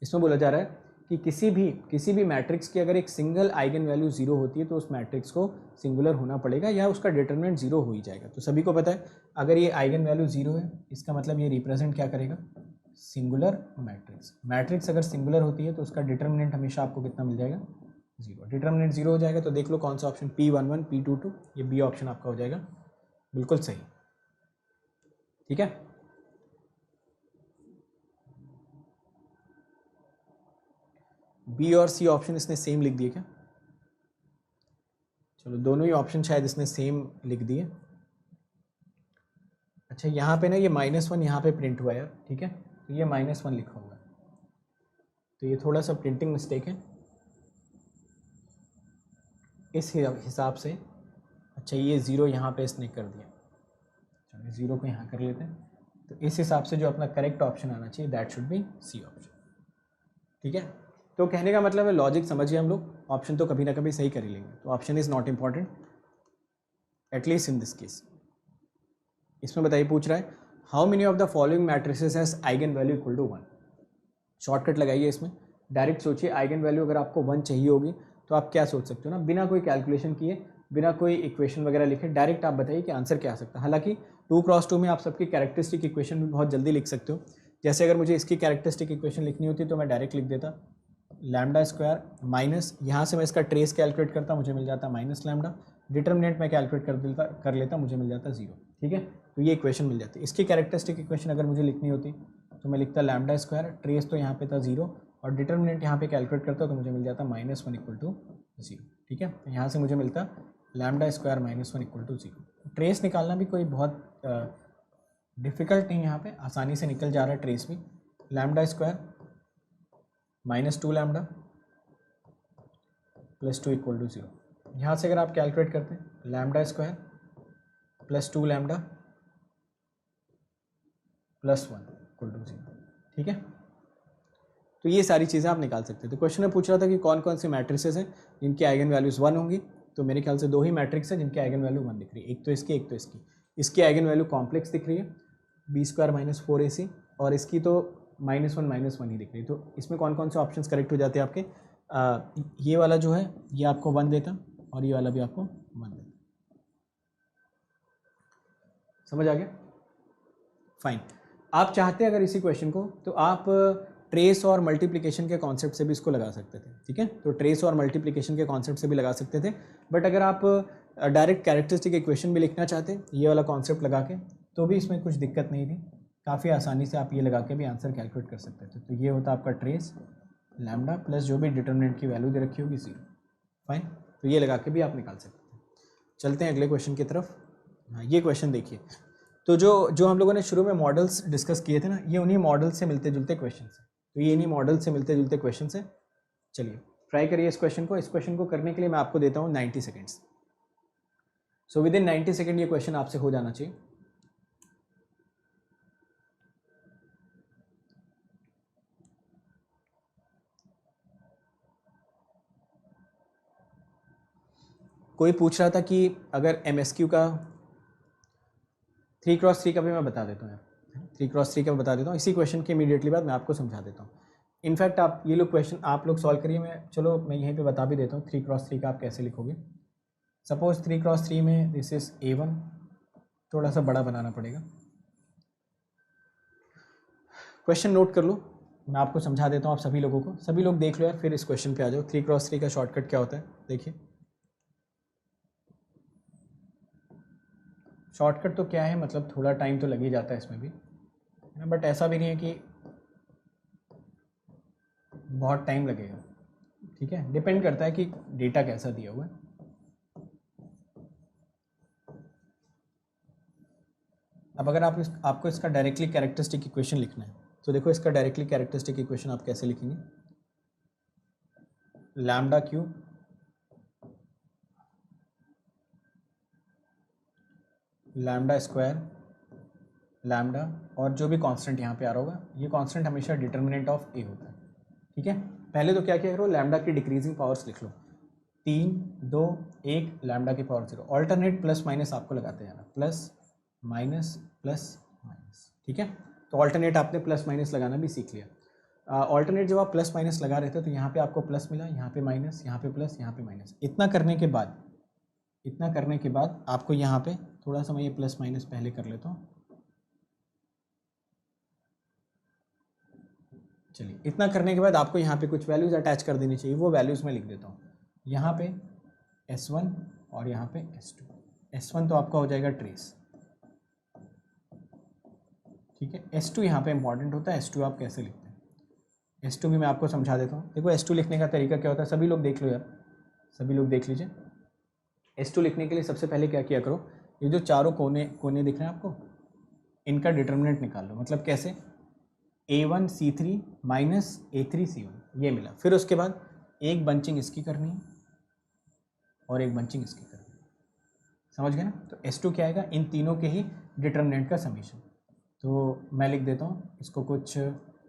इसमें बोला जा रहा है कि किसी भी मैट्रिक्स की अगर एक सिंगल आइगन वैल्यू 0 होती है तो उस मैट्रिक्स को सिंगुलर होना पड़ेगा या उसका डिटरमिनेंट 0 हो ही जाएगा। तो सभी को पता है अगर ये आइगन वैल्यू 0 है इसका मतलब ये रिप्रेजेंट क्या करेगा, सिंगुलर मैट्रिक्स। मैट्रिक्स अगर सिंगुलर होती है तो उसका डिटरमिनेंट हमेशा आपको कितना मिल जाएगा, 0। डिटरमिनेंट 0 हो जाएगा तो देख लो कौन सा ऑप्शन, P11 P22, ये बी ऑप्शन आपका हो जाएगा बिल्कुल सही। ठीक है, बी और सी ऑप्शन इसने सेम लिख दिए क्या, चलो दोनों ही ऑप्शन शायद इसने सेम लिख दिए। अच्छा यहाँ पे ना ये -1 यहाँ पे प्रिंट हुआ है यार, ठीक है, तो ये -1 लिखा हुआ है तो ये थोड़ा सा प्रिंटिंग मिस्टेक है इस हिसाब से। अच्छा ये 0 यहाँ पे इसने कर दिया, चलो 0 को यहाँ कर लेते हैं। तो इस हिसाब से जो अपना करेक्ट ऑप्शन आना चाहिए that should be C option. ठीक है, तो कहने का मतलब है लॉजिक समझिए हम लोग, ऑप्शन तो कभी ना कभी सही कर ही लेंगे। तो option is not important at least in this case. इसमें बताइए, पूछ रहा है how many of the following matrices has eigen value equal to 1। Shortcut लगाइए इसमें, डायरेक्ट सोचिए आइगन वैल्यू अगर आपको 1 चाहिए होगी तो आप क्या सोच सकते हो ना, बिना कोई कैलकुलेशन किए, बिना कोई इक्वेशन वगैरह लिखे, डायरेक्ट आप बताइए कि आंसर क्या आ सकता है। हालांकि 2x2 में आप सबकी कैरेक्टरिस्टिक इक्वेशन भी बहुत जल्दी लिख सकते हो। जैसे अगर मुझे इसकी कैरेक्टरिस्टिक इक्वेशन लिखनी होती तो मैं डायरेक्ट लिख देता लैम्डा स्क्वायर माइनस, यहाँ से मैं इसका ट्रेस कैलकुलेट करता, मुझे मिल जाता माइनस लैम्डा, डिटर्मिनेंट मैं कैलकुलेट कर लेता, मुझे मिल जाता 0। ठीक है, तो ये इक्वेशन मिल जाती है। इसकी कैरेक्टरिस्टिक इक्वेशन अगर मुझे लिखनी होती तो मैं लिखता लैम्डा स्क्वायर, ट्रेस तो यहाँ पे था 0 और डिटर्मिनेंट यहाँ पे कैलकुलेट करता तो मुझे मिल जाता -1 इक्वल टू 0। ठीक है, तो यहाँ से मुझे मिलता lambda square -1 equal to 0। Trace निकालना भी कोई बहुत डिफ़िकल्ट नहीं, यहाँ पे आसानी से निकल जा रहा है ट्रेस भी। Lambda square -2 lambda +2 equal to 0। यहाँ से अगर आप कैलकुलेट करते हैं lambda square +2 lambda +1 equal to 0। ठीक है, तो ये सारी चीज़ें आप निकाल सकते हैं। तो क्वेश्चन में पूछ रहा था कि कौन कौन सी मैट्रिसेस हैं जिनकी आइगन वैल्यूज़ 1 होंगी, तो मेरे ख्याल से 2 ही मैट्रिक्स हैं जिनकी आइगन वैल्यू 1 दिख रही है, एक तो इसकी एक तो इसकी। इसकी आइगन वैल्यू कॉम्प्लेक्स दिख रही है b² - 4ac और इसकी तो -1 ही दिख रही है। तो इसमें कौन कौन से ऑप्शंस करेक्ट हो जाते हैं आपके, ये वाला जो है ये आपको 1 देता और ये वाला भी आपको 1 देता। समझ आ गया, फाइन। आप चाहते हैं अगर इसी क्वेश्चन को तो आप ट्रेस और मल्टीप्लिकेशन के कॉन्सेप्ट से भी इसको लगा सकते थे। ठीक है, तो ट्रेस और मल्टीप्लिकेशन के कॉन्सेप्ट से भी लगा सकते थे, बट अगर आप डायरेक्ट कैरेक्टरिस्टिक इक्वेशन भी लिखना चाहते ये वाला कॉन्सेप्ट लगा के तो भी इसमें कुछ दिक्कत नहीं थी, काफ़ी आसानी से आप ये लगा के भी आंसर कैलकुलेट कर सकते थे। तो ये होता आपका ट्रेस लैम्डा प्लस जो भी डिटर्मिनेंट की वैल्यू दे रखी होगी 0। फाइन, तो ये लगा के भी आप निकाल सकते हैं। चलते हैं अगले क्वेश्चन की तरफ। हाँ, ये क्वेश्चन देखिए, तो जो हम लोगों ने शुरू में मॉडल्स डिस्कस किए थे ना, ये उन्हीं मॉडल से मिलते जुलते क्वेश्चन हैं। तो ये इन्हीं मॉडल से मिलते जुलते क्वेश्चन है। चलिए ट्राई करिए इस क्वेश्चन को। इस क्वेश्चन को करने के लिए मैं आपको देता हूँ 90 seconds. So with in 90 second ये क्वेश्चन आपसे हो जाना चाहिए। कोई पूछ रहा था कि अगर MSQ का 3x3 का भी मैं बता देता हूँ यार, 3x3 का बता देता हूँ। इसी क्वेश्चन के इमीडिएटली बाद मैं आपको समझा देता हूँ। इनफैक्ट आप ये लोग क्वेश्चन आप लोग सॉल्व करिए, मैं यहीं पे बता भी देता हूँ 3x3 का आप कैसे लिखोगे। सपोज 3x3 में दिस इज A1, थोड़ा सा बड़ा बनाना पड़ेगा। क्वेश्चन नोट कर लो, मैं आपको समझा देता हूँ आप सभी लोगों को, सभी लोग देख लो यार, फिर इस क्वेश्चन पे आ जाओ। 3x3 का शॉर्टकट क्या होता है देखिए। शॉर्टकट तो क्या है, मतलब थोड़ा टाइम तो लग ही जाता है इसमें भी, बट ऐसा भी नहीं है कि बहुत टाइम लगेगा। ठीक है, डिपेंड करता है कि डेटा कैसा दिया हुआ है। अब अगर आपको इसका डायरेक्टली कैरेक्टरिस्टिक इक्वेशन लिखना है तो देखो इसका डायरेक्टली कैरेक्टरिस्टिक इक्वेशन आप कैसे लिखेंगे। Lambda cube lambda square lambda और जो भी कांस्टेंट यहाँ पे आ रहा होगा, ये कांस्टेंट हमेशा डिटर्मिनेंट ऑफ ए होता है। ठीक है, पहले तो क्या करो, लैम्डा की डिक्रीजिंग पावर्स लिख लो, 3 2 1 लैम्डा की पावर 0। ऑल्टरनेट प्लस माइनस आपको लगाते जाना, प्लस माइनस प्लस माइनस। ठीक है, तो ऑल्टरनेट आपने प्लस माइनस लगाना भी सीख लिया। ऑल्टरनेट जब आप प्लस माइनस लगा रहे थे तो यहाँ पे आपको प्लस मिला, यहाँ पे माइनस, यहाँ पे प्लस, यहाँ पे माइनस। इतना करने के बाद आपको यहाँ पे थोड़ा सा मैं ये प्लस माइनस पहले कर लेता हूँ। चलिए, इतना करने के बाद आपको यहाँ पे कुछ वैल्यूज़ अटैच कर देनी चाहिए, वो वैल्यूज़ मैं लिख देता हूँ। यहाँ पे S1 और यहाँ पे S2। S1 तो आपका हो जाएगा ट्रेस, ठीक है। S2 यहाँ पे इंपॉर्टेंट होता है। S2 आप कैसे लिखते हैं, S2 भी मैं आपको समझा देता हूँ। देखो S2 लिखने का तरीका क्या होता है, सभी लोग देख लो यार, सभी लोग देख लीजिए। S2 लिखने के लिए सबसे पहले क्या किया करो, ये जो चारों कोने दिख रहे हैं आपको, इनका डिटर्मिनेंट निकाल लो। मतलब कैसे, A1 C3 minus A3 C1 ये मिला। फिर उसके बाद एक बंचिंग इसकी करनी है और एक बंचिंग इसकी करनी है, समझ गए ना। तो S2 क्या आएगा, इन तीनों के ही डिटर्मिनेंट का समीशन। तो मैं लिख देता हूँ इसको, कुछ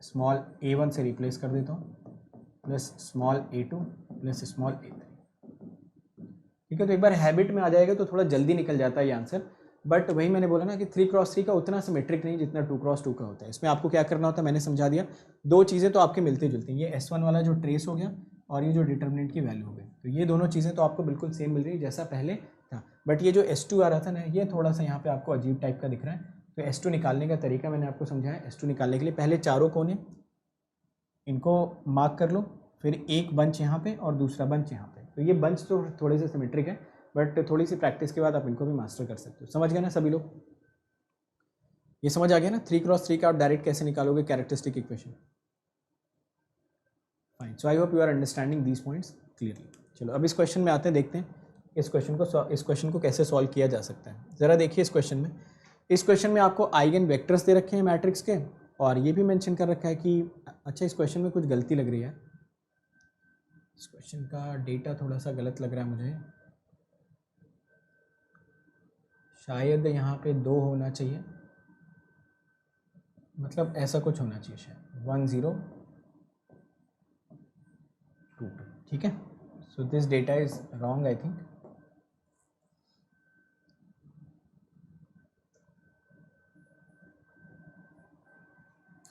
स्मॉल A1 से रिप्लेस कर देता हूँ, plus small A2 plus small A3, ठीक है। तो एक बार हैबिट में आ जाएगा तो थोड़ा जल्दी निकल जाता है ये आंसर। बट वही मैंने बोला ना कि 3x3 का उतना सिमेट्रिक नहीं जितना 2x2 का होता है। इसमें आपको क्या करना होता है मैंने समझा दिया। दो चीज़ें तो आपके मिलती जुलती हैं, ये S1 वाला जो ट्रेस हो गया और ये जो डिटर्मिनेंट की वैल्यू हो गई, तो ये दोनों चीज़ें तो आपको बिल्कुल सेम मिल रही है जैसा पहले था। बट ये जो S2 आ रहा था ना, ये थोड़ा सा यहाँ पे आपको अजीब टाइप का दिख रहा है। तो S2 निकालने का तरीका मैंने आपको समझाया। S2 निकालने के लिए पहले चारों कोने इनको मार्क कर लो, फिर एक बंच यहाँ पे और दूसरा बंच यहाँ पे। तो ये बंच तो थोड़े से सिमेट्रिक है, बट थोड़ी सी प्रैक्टिस के बाद आप इनको भी मास्टर कर सकते हो। समझ गए ना सभी लोग, ये समझ आ गया ना 3x3 का आप डायरेक्ट कैसे निकालोगे characteristic equation. Fine, so I hope you are understanding these points clearly. चलो अब इस क्वेश्चन में आते हैं, देखते हैं इस क्वेश्चन को कैसे सॉल्व किया जा सकता है। ज़रा देखिए इस क्वेश्चन में आपको आइगन वेक्टर्स दे रखे हैं मैट्रिक्स के, और ये भी मेंशन कर रखा है कि अच्छा इस क्वेश्चन में कुछ गलती लग रही है, इस क्वेश्चन का डेटा थोड़ा सा गलत लग रहा है मुझे, शायद यहाँ पे 2 होना चाहिए, मतलब ऐसा कुछ होना चाहिए शायद 1 0 2 2, ठीक है। So this data is wrong I think.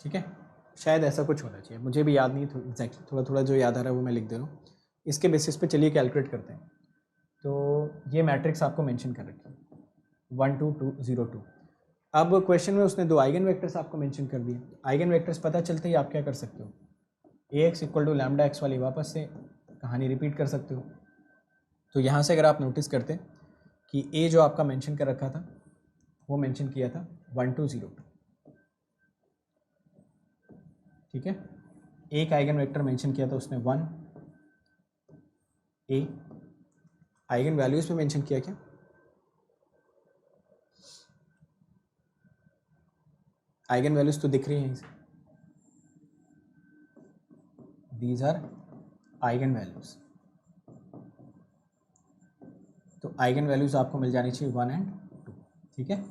ठीक है, शायद ऐसा कुछ होना चाहिए, मुझे भी याद नहीं एग्जैक्टली, थोड़ा थोड़ा जो याद आ रहा है वो मैं लिख दे रहा हूँ। इसके बेसिस पे चलिए कैलकुलेट करते हैं। तो ये मैट्रिक्स आपको मेंशन कर रखी है 1 2 2 0 2। अब क्वेश्चन में उसने 2 आइगन वेक्टर्स आपको मेंशन कर दिए। आइगन वेक्टर्स पता चलते ही आप क्या कर सकते हो, Ax equal to lambda x वाली वापस से कहानी रिपीट कर सकते हो। तो यहाँ से अगर आप नोटिस करते कि ए जो आपका मेंशन कर रखा था वो मेंशन किया था 1 2 0 2, ठीक है। एक आइगन वेक्टर मेंशन किया था उसने 1 ए, आइगन वैल्यूज में मेंशन किया क्या, आइगन वैल्यूज तो दिख रही हैं यहीं से, दीज आर आइगन वैल्यूज। तो आइगन वैल्यूज आपको मिल जानी चाहिए 1 एंड 2, ठीक है।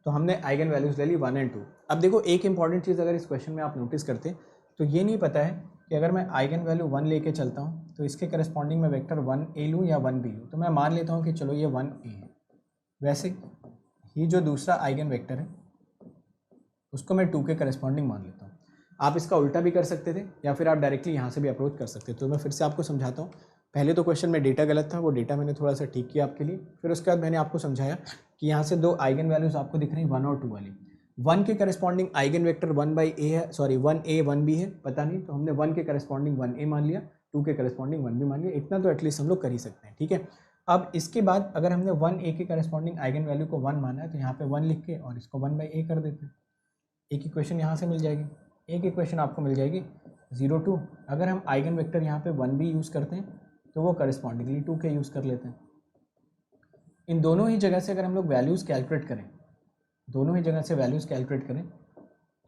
तो हमने आइगन वैल्यूज ले ली 1 एंड 2। अब देखो एक इंपॉर्टेंट चीज़ अगर इस क्वेश्चन में आप नोटिस करते तो ये नहीं पता है कि अगर मैं आइगन वैल्यू 1 लेके चलता हूँ तो इसके करस्पॉन्डिंग में वेक्टर 1a लूँ या 1b लूँ। तो मैं मान लेता हूँ कि चलो ये 1a है, वैसे ही जो दूसरा आइगन वेक्टर है उसको मैं 2 के करस्पॉन्डिंग मान लेता हूँ। आप इसका उल्टा भी कर सकते थे या फिर आप डायरेक्टली यहाँ से भी अप्रोच कर सकते थे। तो मैं फिर से आपको समझाता हूँ। पहले तो क्वेश्चन में डेटा गलत था, वो डेटा मैंने थोड़ा सा ठीक किया आपके लिए। फिर उसके बाद मैंने आपको समझाया कि यहाँ से 2 आइगन वैल्यूज आपको दिख रही हैं 1 और 2 वाली। 1 के करस्पॉन्डिंग आइगन वेक्टर 1/a है, सॉरी 1a 1b है, पता नहीं, तो हमने 1 के करस्पॉन्डिंग 1a मान लिया, 2 के करस्पॉन्डिंग 1b मान लिया। इतना तो एटलीस्ट हम लोग कर ही सकते हैं, ठीक है। अब इसके बाद अगर हमने 1a के करस्पॉन्डिंग आइगन वैल्यू को 1 माना है तो यहाँ पे 1 लिख के और इसको 1/a कर देते हैं। एक इक्वेशन यहाँ से मिल जाएगी, एक इक्वेशन आपको मिल जाएगी 0 2। अगर हम आइगन वेक्टर यहाँ पे 1b यूज़ करते हैं तो वो करस्पॉन्डिंगली 2 के यूज़ कर लेते हैं। इन दोनों ही जगह से अगर हम लोग वैल्यूज़ कैलकुलेट करें, दोनों ही जगह से वैल्यूज़ कैलकुलेट करें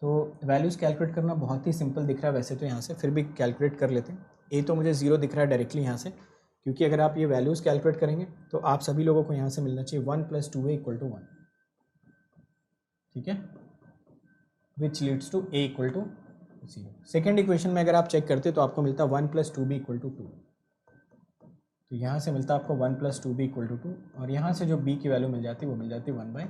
तो वैल्यूज़ कैलकुलेट करना बहुत ही सिंपल दिख रहा है वैसे तो यहाँ से, फिर भी कैलकुलेट कर लेते हैं। ए तो मुझे 0 दिख रहा है डायरेक्टली यहाँ से, क्योंकि अगर आप ये वैल्यूज़ कैलकुलेट करेंगे तो आप सभी लोगों को यहाँ से मिलना चाहिए 1 + 2a = 1, ठीक है, which leads to a = 0। Second equation में अगर आप चेक करते तो आपको मिलता 1 + 2b = 2। तो यहाँ से मिलता आपको 1 + 2b = 2, और यहाँ से जो b की वैल्यू मिल जाती है वो मिल जाती है 1/2।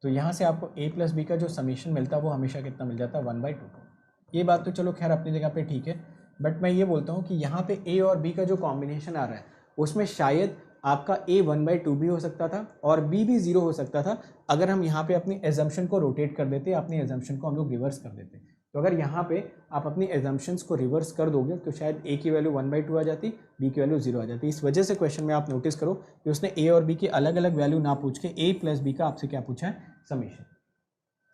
तो यहाँ से आपको a + b का जो समीशन मिलता है वो हमेशा कितना मिल जाता है 1/2। ये बात तो चलो खैर अपनी जगह पे ठीक है, बट मैं ये बोलता हूँ कि यहाँ पे ए और बी का जो कॉम्बिनेशन आ रहा है उसमें शायद आपका ए 1/2 भी हो सकता था और बी भी 0 हो सकता था, अगर हम यहाँ पे अपनी एजम्पशन को रोटेट कर देते, अपनी एजम्पशन को हम लोग रिवर्स कर देते। तो अगर यहाँ पे आप अपनी एजम्पशंस को रिवर्स कर दोगे तो शायद ए की वैल्यू 1/2 आ जाती, बी की वैल्यू 0 आ जाती। इस वजह से क्वेश्चन में आप नोटिस करो कि उसने ए और बी की अलग अलग वैल्यू ना पूछ के ए प्लस बी का आपसे क्या पूछा है, समेशन।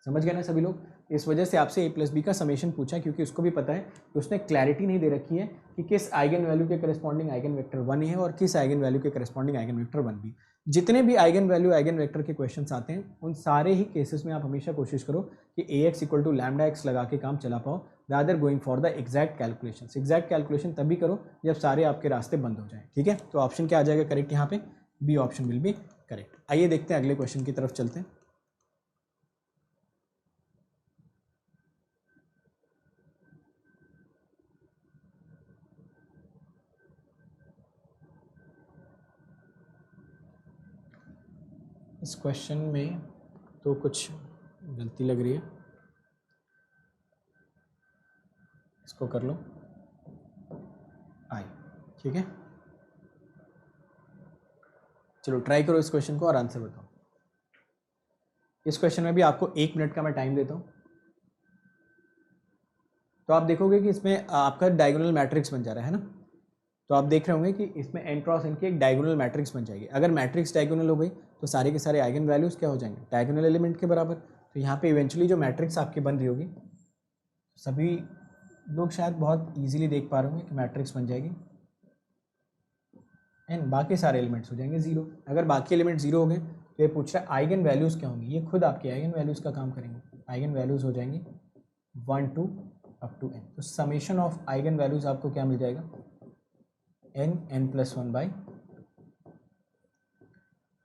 समझ गए ना सभी लोग? इस वजह से आपसे ए प्लस बी का समेशन पूछा है, क्योंकि उसको भी पता है कि उसने क्लैरिटी नहीं दे रखी है कि किस आइगन वैल्यू के करस्पॉन्डिंग आइगन वेक्टर 1 है और किस आइगन वैल्यू के करस्पॉन्डिंग आइगन वेक्टर 1 भी। जितने भी आइगन वैल्यू आइगन वेक्टर के क्वेश्चंस आते हैं उन सारे ही केसेस में आप हमेशा कोशिश करो कि ax equal to lambda x लगा के काम चला पाओ, rather going for the exact calculation. Exact calculation तभी करो जब सारे आपके रास्ते बंद हो जाएं। ठीक है, तो ऑप्शन क्या आ जाएगा करेक्ट यहाँ पे? B option will be correct. आइए देखते हैं अगले क्वेश्चन की तरफ चलते हैं। इस क्वेश्चन में तो कुछ गलती लग रही है, इसको कर लो आई। ठीक है, चलो ट्राई करो इस क्वेश्चन को और आंसर बताओ। इस क्वेश्चन में भी आपको 1 मिनट का मैं टाइम देता हूँ। तो आप देखोगे कि इसमें आपका डायगोनल मैट्रिक्स बन जा रहा है ना, तो आप देख रहे होंगे कि इसमें n क्रॉस n की एक डायगोनल मैट्रिक्स बन जाएगी। अगर मैट्रिक्स डायगोनल हो गई तो सारे के सारे आइगन वैल्यूज क्या हो जाएंगे, डायगोनल एलिमेंट के बराबर। तो यहाँ पे इवेंचुअली जो मैट्रिक्स आपकी बन रही होगी, सभी लोग शायद बहुत इजीली देख पा रहे होंगे कि मैट्रिक्स बन जाएगी n, बाकी सारे एलिमेंट्स हो जाएंगे 0। अगर बाकी एलिमेंट 0 हो गए तो ये पूछ रहा है आइगन वैल्यूज़ क्या होंगी, ये खुद आपके आइगन वैल्यूज़ का काम करेंगे। आइगन वैल्यूज़ हो जाएंगी 1 to अप टू n। तो समेशन ऑफ आइगन वैल्यूज़ आपको क्या मिल जाएगा, n+1/।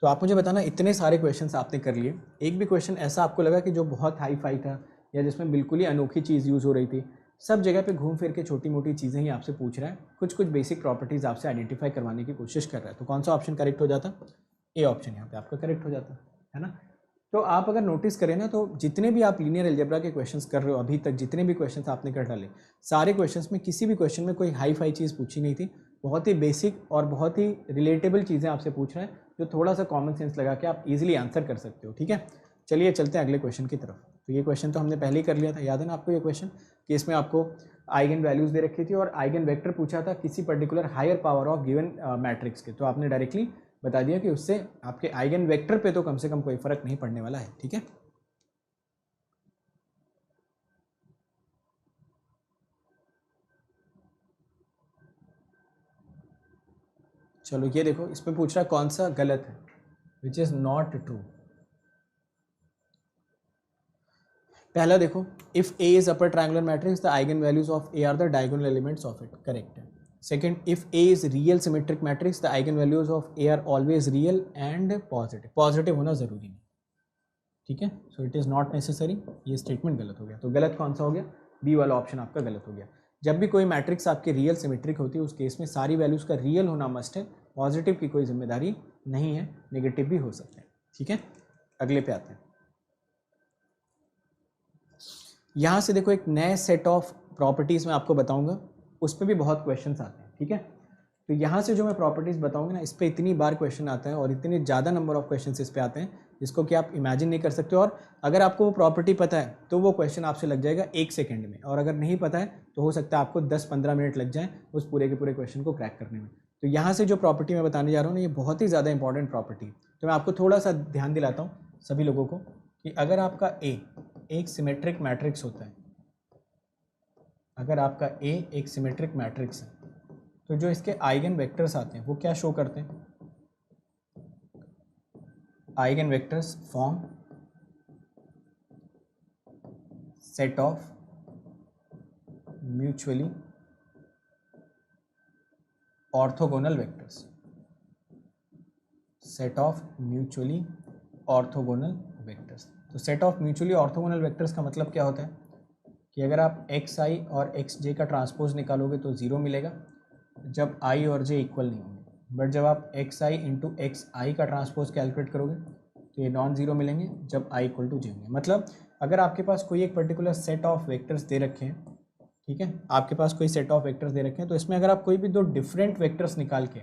तो आप मुझे बताना, इतने सारे क्वेश्चंस आपने कर लिए, एक भी क्वेश्चन ऐसा आपको लगा कि जो बहुत हाई फाई था या जिसमें बिल्कुल ही अनोखी चीज़ यूज़ हो रही थी? सब जगह पे घूम फिर के छोटी मोटी चीज़ें ही आपसे पूछ रहा है, कुछ कुछ बेसिक प्रॉपर्टीज़ आपसे आइडेंटिफाई करवाने की कोशिश कर रहा है। तो कौन सा ऑप्शन करेक्ट हो जाता? ए ऑप्शन यहाँ पे आपका करेक्ट हो जाता है ना। तो आप अगर नोटिस करें ना, तो जितने भी आप लीनियर अलजेब्रा के क्वेश्चंस कर रहे हो अभी तक, जितने भी क्वेश्चंस आपने कर डाले, सारे क्वेश्चंस में किसी भी क्वेश्चन में कोई हाई फाई चीज़ पूछी नहीं थी। बहुत ही बेसिक और बहुत ही रिलेटेबल चीज़ें आपसे पूछ रहे हैं, जो थोड़ा सा कॉमन सेंस लगा के आप इजीली आंसर कर सकते हो। ठीक है, चलिए चलते हैं अगले क्वेश्चन की तरफ। तो ये क्वेश्चन तो हमने पहले ही कर लिया था, याद है ना आपको ये क्वेश्चन, कि इसमें आपको आइगन वैल्यूज़ दे रखी थी और आइगन वेक्टर पूछा था किसी particular higher power of given matrix के। तो आपने डायरेक्टली बता दिया कि उससे आपके आइगन वेक्टर पे तो कम से कम कोई फर्क नहीं पड़ने वाला है। ठीक है, चलो ये देखो, इसमें पूछ रहा है कौन सा गलत है, विच इज नॉट ट्रू। पहला देखो, if A is upper triangular matrix the eigen values of A are the diagonal elements of it, correct है। Second, if A is real symmetric matrix the eigen values of A are always real and positive, positive होना जरूरी नहीं। ठीक है, so it is not necessary, ये statement गलत हो गया। तो गलत कौन सा हो गया, बी वाला ऑप्शन आपका गलत हो गया। जब भी कोई मैट्रिक्स आपके रियल सिमेट्रिक होती है उस केस में सारी वैल्यूज़ का रियल होना मस्ट है, पॉजिटिव की कोई जिम्मेदारी नहीं है, नेगेटिव भी हो सकते हैं। ठीक है, अगले पे आते हैं। यहाँ से देखो, एक नए सेट ऑफ प्रॉपर्टीज़ मैं आपको बताऊंगा, उस पर भी बहुत क्वेश्चंस आते हैं। ठीक है, तो यहाँ से जो मैं प्रॉपर्टीज़ बताऊंगा ना, इस पर इतनी बार क्वेश्चन आता है और इतने ज़्यादा नंबर ऑफ क्वेश्चन इस पर आते हैं जिसको कि आप इमेजिन नहीं कर सकते। और अगर आपको वो प्रॉपर्टी पता है तो वो क्वेश्चन आपसे लग जाएगा 1 सेकेंड में, और अगर नहीं पता है तो हो सकता है आपको 10-15 मिनट लग जाए उस पूरे के पूरे क्वेश्चन को क्रैक करने में। तो यहाँ से जो प्रॉपर्टी मैं बताने जा रहा हूँ ना, ये बहुत ही ज़्यादा इंपॉर्टेंट प्रॉपर्टी। तो मैं आपको थोड़ा सा ध्यान दिलाता हूँ सभी लोगों को कि अगर आपका ए एक सिमेट्रिक मैट्रिक्स होता है, अगर आपका ए एक सिमेट्रिक मैट्रिक्स है, तो जो इसके आइगन वेक्टर्स आते हैं वो क्या शो करते हैं, eigen vectors form set of mutually orthogonal vectors, set of mutually orthogonal vectors. तो set of mutually orthogonal vectors का मतलब क्या होता है कि अगर आप एक्स आई और एक्स जे का ट्रांसपोज निकालोगे तो 0 मिलेगा जब आई और जे इक्वल नहीं होंगे, बट जब आप एक्स आई इंटू एक्स आई का ट्रांसपोज कैलकुलेट करोगे तो ये नॉन ज़ीरो मिलेंगे जब आई इक्वल टू जे होंगे। मतलब अगर आपके पास कोई एक पर्टिकुलर सेट ऑफ वेक्टर्स दे रखे हैं ठीक है, आपके पास कोई सेट ऑफ वेक्टर्स दे रखे हैं, तो इसमें अगर आप कोई भी दो डिफरेंट वेक्टर्स निकाल के,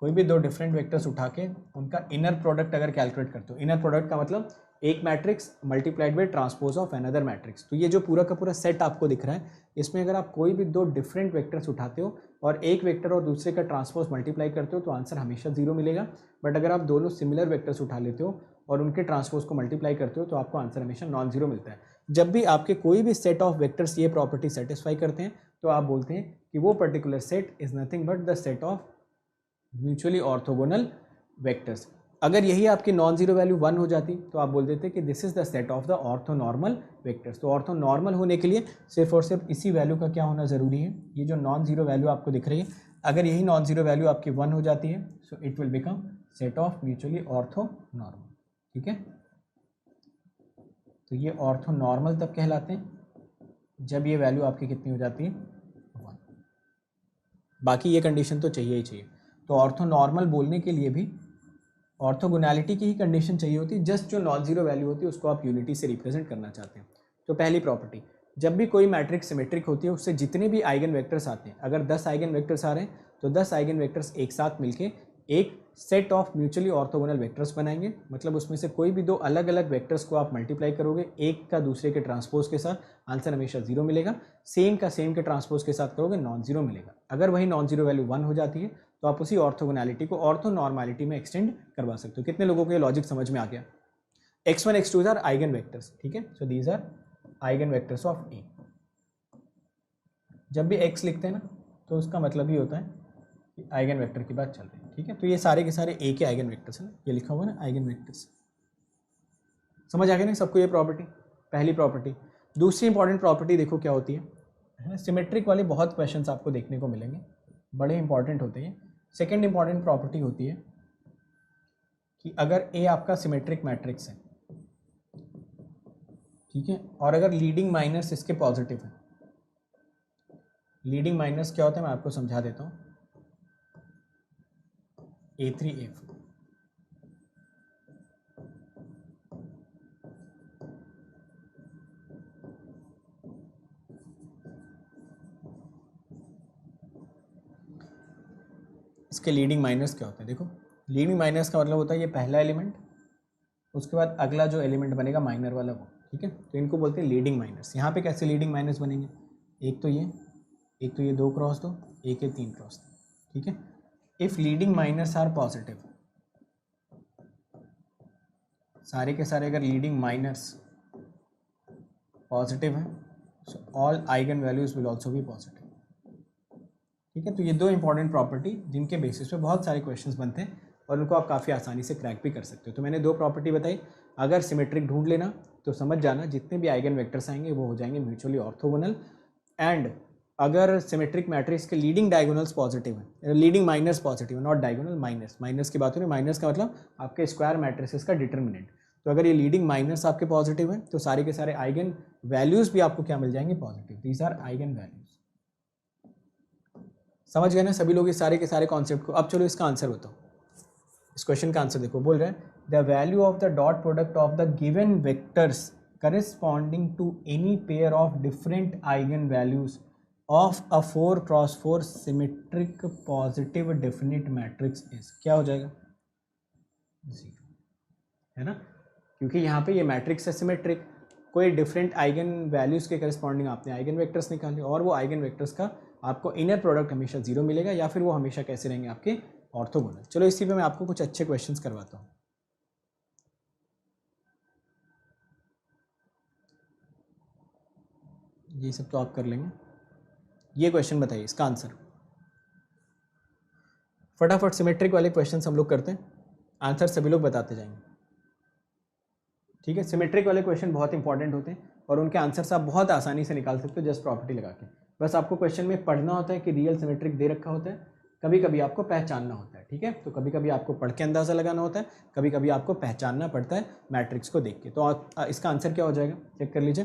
कोई भी दो डिफरेंट वेक्टर्स उठा के उनका इनर प्रोडक्ट अगर कैलकुलेट करते हो, इनर प्रोडक्ट का मतलब एक matrix multiplied by transpose of another matrix, तो ये जो पूरा का पूरा सेट आपको दिख रहा है, इसमें अगर आप कोई भी दो डिफरेंट वेक्टर्स उठाते हो और एक वेक्टर और दूसरे का ट्रांसपोज मल्टीप्लाई करते हो तो आंसर हमेशा 0 मिलेगा। बट अगर आप दोनों सिमिलर वेक्टर्स उठा लेते हो और उनके ट्रांसपोज को मल्टीप्लाई करते हो तो आपको आंसर हमेशा नॉन जीरो मिलता है। जब भी आपके कोई भी सेट ऑफ वेक्टर्स ये प्रॉपर्टी सेटिस्फाई करते हैं तो आप बोलते हैं कि वो particular set is nothing but the set of mutually orthogonal vectors. अगर यही आपकी नॉन जीरो वैल्यू 1 हो जाती तो आप बोल देते कि this is the set of the orthonormal vectors. तो ऑर्थोनॉर्मल होने के लिए सिर्फ और सिर्फ इसी वैल्यू का क्या होना ज़रूरी है, ये जो नॉन जीरो वैल्यू आपको दिख रही है, अगर यही नॉन जीरो वैल्यू आपकी 1 हो जाती है so it will become set of mutually orthonormal. ठीक है, तो ये ऑर्थोनॉर्मल तब कहलाते हैं जब ये वैल्यू आपकी कितनी हो जाती है 1। बाकी ये कंडीशन तो चाहिए ही चाहिए। तो ऑर्थोनॉर्मल बोलने के लिए भी ऑर्थोगोनैलिटी की ही कंडीशन चाहिए होती है, जस्ट जो नॉन जीरो वैल्यू होती है उसको आप यूनिटी से रिप्रेजेंट करना चाहते हैं। तो पहली प्रॉपर्टी, जब भी कोई मैट्रिक्स सिमेट्रिक होती है उससे जितने भी आइगन वेक्टर्स आते हैं, अगर 10 आइगन वेक्टर्स आ रहे हैं तो 10 आइगन वेक्टर्स एक साथ मिलके एक set of mutually orthogonal vectors बनाएंगे। मतलब उसमें से कोई भी दो अलग अलग वेक्टर्स को आप मल्टीप्लाई करोगे एक का दूसरे के ट्रांसपोज के साथ, आंसर हमेशा 0 मिलेगा। सेम का सेम के ट्रांसपोज के साथ करोगे नॉन जीरो मिलेगा। अगर वही नॉन जीरो वैल्यू 1 हो जाती है तो आप उसी ऑर्थोगोनैलिटी को ऑर्थोनॉर्मैलिटी में एक्सटेंड करवा सकते हो। कितने लोगों को ये लॉजिक समझ में आ गया? x1 x2 are eigen vectors, ठीक है, so these are eigen vectors of A. जब भी x लिखते हैं ना तो उसका मतलब ही होता है कि आइगन वेक्टर की बात चल रही है। ठीक है, तो ये सारे के सारे ए के आइगन वेक्टर्स हैं, ये लिखा हुआ है ना आइगन वेक्टर्स। समझ आ गया ना सबको ये प्रॉपर्टी, पहली प्रॉपर्टी। दूसरी इंपॉर्टेंट प्रॉपर्टी देखो क्या होती है, सिमेट्रिक वाले बहुत क्वेश्चंस आपको देखने को मिलेंगे, बड़े इंपॉर्टेंट होते हैं। सेकेंड इंपॉर्टेंट प्रॉपर्टी होती है कि अगर ए आपका सिमेट्रिक मैट्रिक्स है, ठीक है, और अगर लीडिंग माइनस इसके पॉजिटिव है, लीडिंग माइनस क्या होता है मैं आपको समझा देता हूँ, A3 A4, इसके लीडिंग माइनस क्या होता है? देखो लीडिंग माइनस का मतलब होता है ये पहला एलिमेंट, उसके बाद अगला जो एलिमेंट बनेगा माइनर वाला वो, ठीक है, तो इनको बोलते हैं लीडिंग माइनस। यहाँ पे कैसे लीडिंग माइनस बनेंगे, एक तो ये 2 क्रॉस 2, एक है 3 क्रॉस 3, ठीक है। If leading minors are positive, सारे के सारे अगर लीडिंग माइनस पॉजिटिव है so all eigen values will also be positive. ठीक है, तो ये दो इंपॉर्टेंट प्रॉपर्टी जिनके बेसिस पे बहुत सारे क्वेश्चंस बनते हैं और उनको आप काफ़ी आसानी से क्रैक भी कर सकते हो। तो मैंने दो प्रॉपर्टी बताई, अगर सिमेट्रिक ढूंढ लेना तो समझ जाना जितने भी आइगन वेक्टर्स आएंगे वो हो जाएंगे म्यूचुअली ऑर्थोगोनल। एंड अगर सिमेट्रिक मैट्रिक्स के लीडिंग डायगोनल्स पॉजिटिव है, लीडिंग माइनस पॉजिटिव है, नॉट डायगोनल, माइनस, माइनस की बात हो रही है, माइनस का मतलब आपके स्क्वायर मैट्रिसेस का डिटर्मिनेंट। तो अगर ये लीडिंग माइनस आपके पॉजिटिव है तो सारे के सारे आइगन वैल्यूज भी आपको क्या मिल जाएंगे? Positive. These are eigen values. समझ गए ना सभी लोग इस सारे के सारे कॉन्सेप्ट को? अब चलो इसका आंसर बताओ, इस क्वेश्चन का आंसर देखो, बोल रहे हैं the value of the dot product of the given vectors corresponding to any pair of different eigen values of a 4x4 symmetric positive definite matrix is, क्या हो जाएगा? 0, है ना, क्योंकि यहाँ पे ये मैट्रिक्स है सिमेट्रिक, कोई डिफरेंट आइगन वैल्यूज़ के करस्पॉन्डिंग आपने आइगन वेक्टर्स निकाले और वो आइगन वेक्टर्स का आपको इनर प्रोडक्ट हमेशा 0 मिलेगा, या फिर वो हमेशा कैसे रहेंगे? आपके ऑर्थोगोनल। चलो इसी पे मैं आपको कुछ अच्छे क्वेश्चंस करवाता हूँ। ये सब तो आप कर लेंगे। ये क्वेश्चन बताइए इसका आंसर फटाफट। सिमेट्रिक वाले क्वेश्चन हम लोग करते हैं, आंसर सभी लोग बताते जाएंगे, ठीक है। सिमेट्रिक वाले क्वेश्चन बहुत इंपॉर्टेंट होते हैं और उनके आंसर्स आप बहुत आसानी से निकाल सकते हो जस्ट प्रॉपर्टी लगा के। बस आपको क्वेश्चन में पढ़ना होता है कि रियल सिमेट्रिक दे रखा होता है, कभी कभी आपको पहचानना होता है, ठीक है। तो कभी कभी आपको पढ़ के अंदाज़ा लगाना होता है, कभी कभी आपको पहचानना पड़ता है मैट्रिक्स को देख के। तो इसका आंसर क्या हो जाएगा चेक कर लीजिए।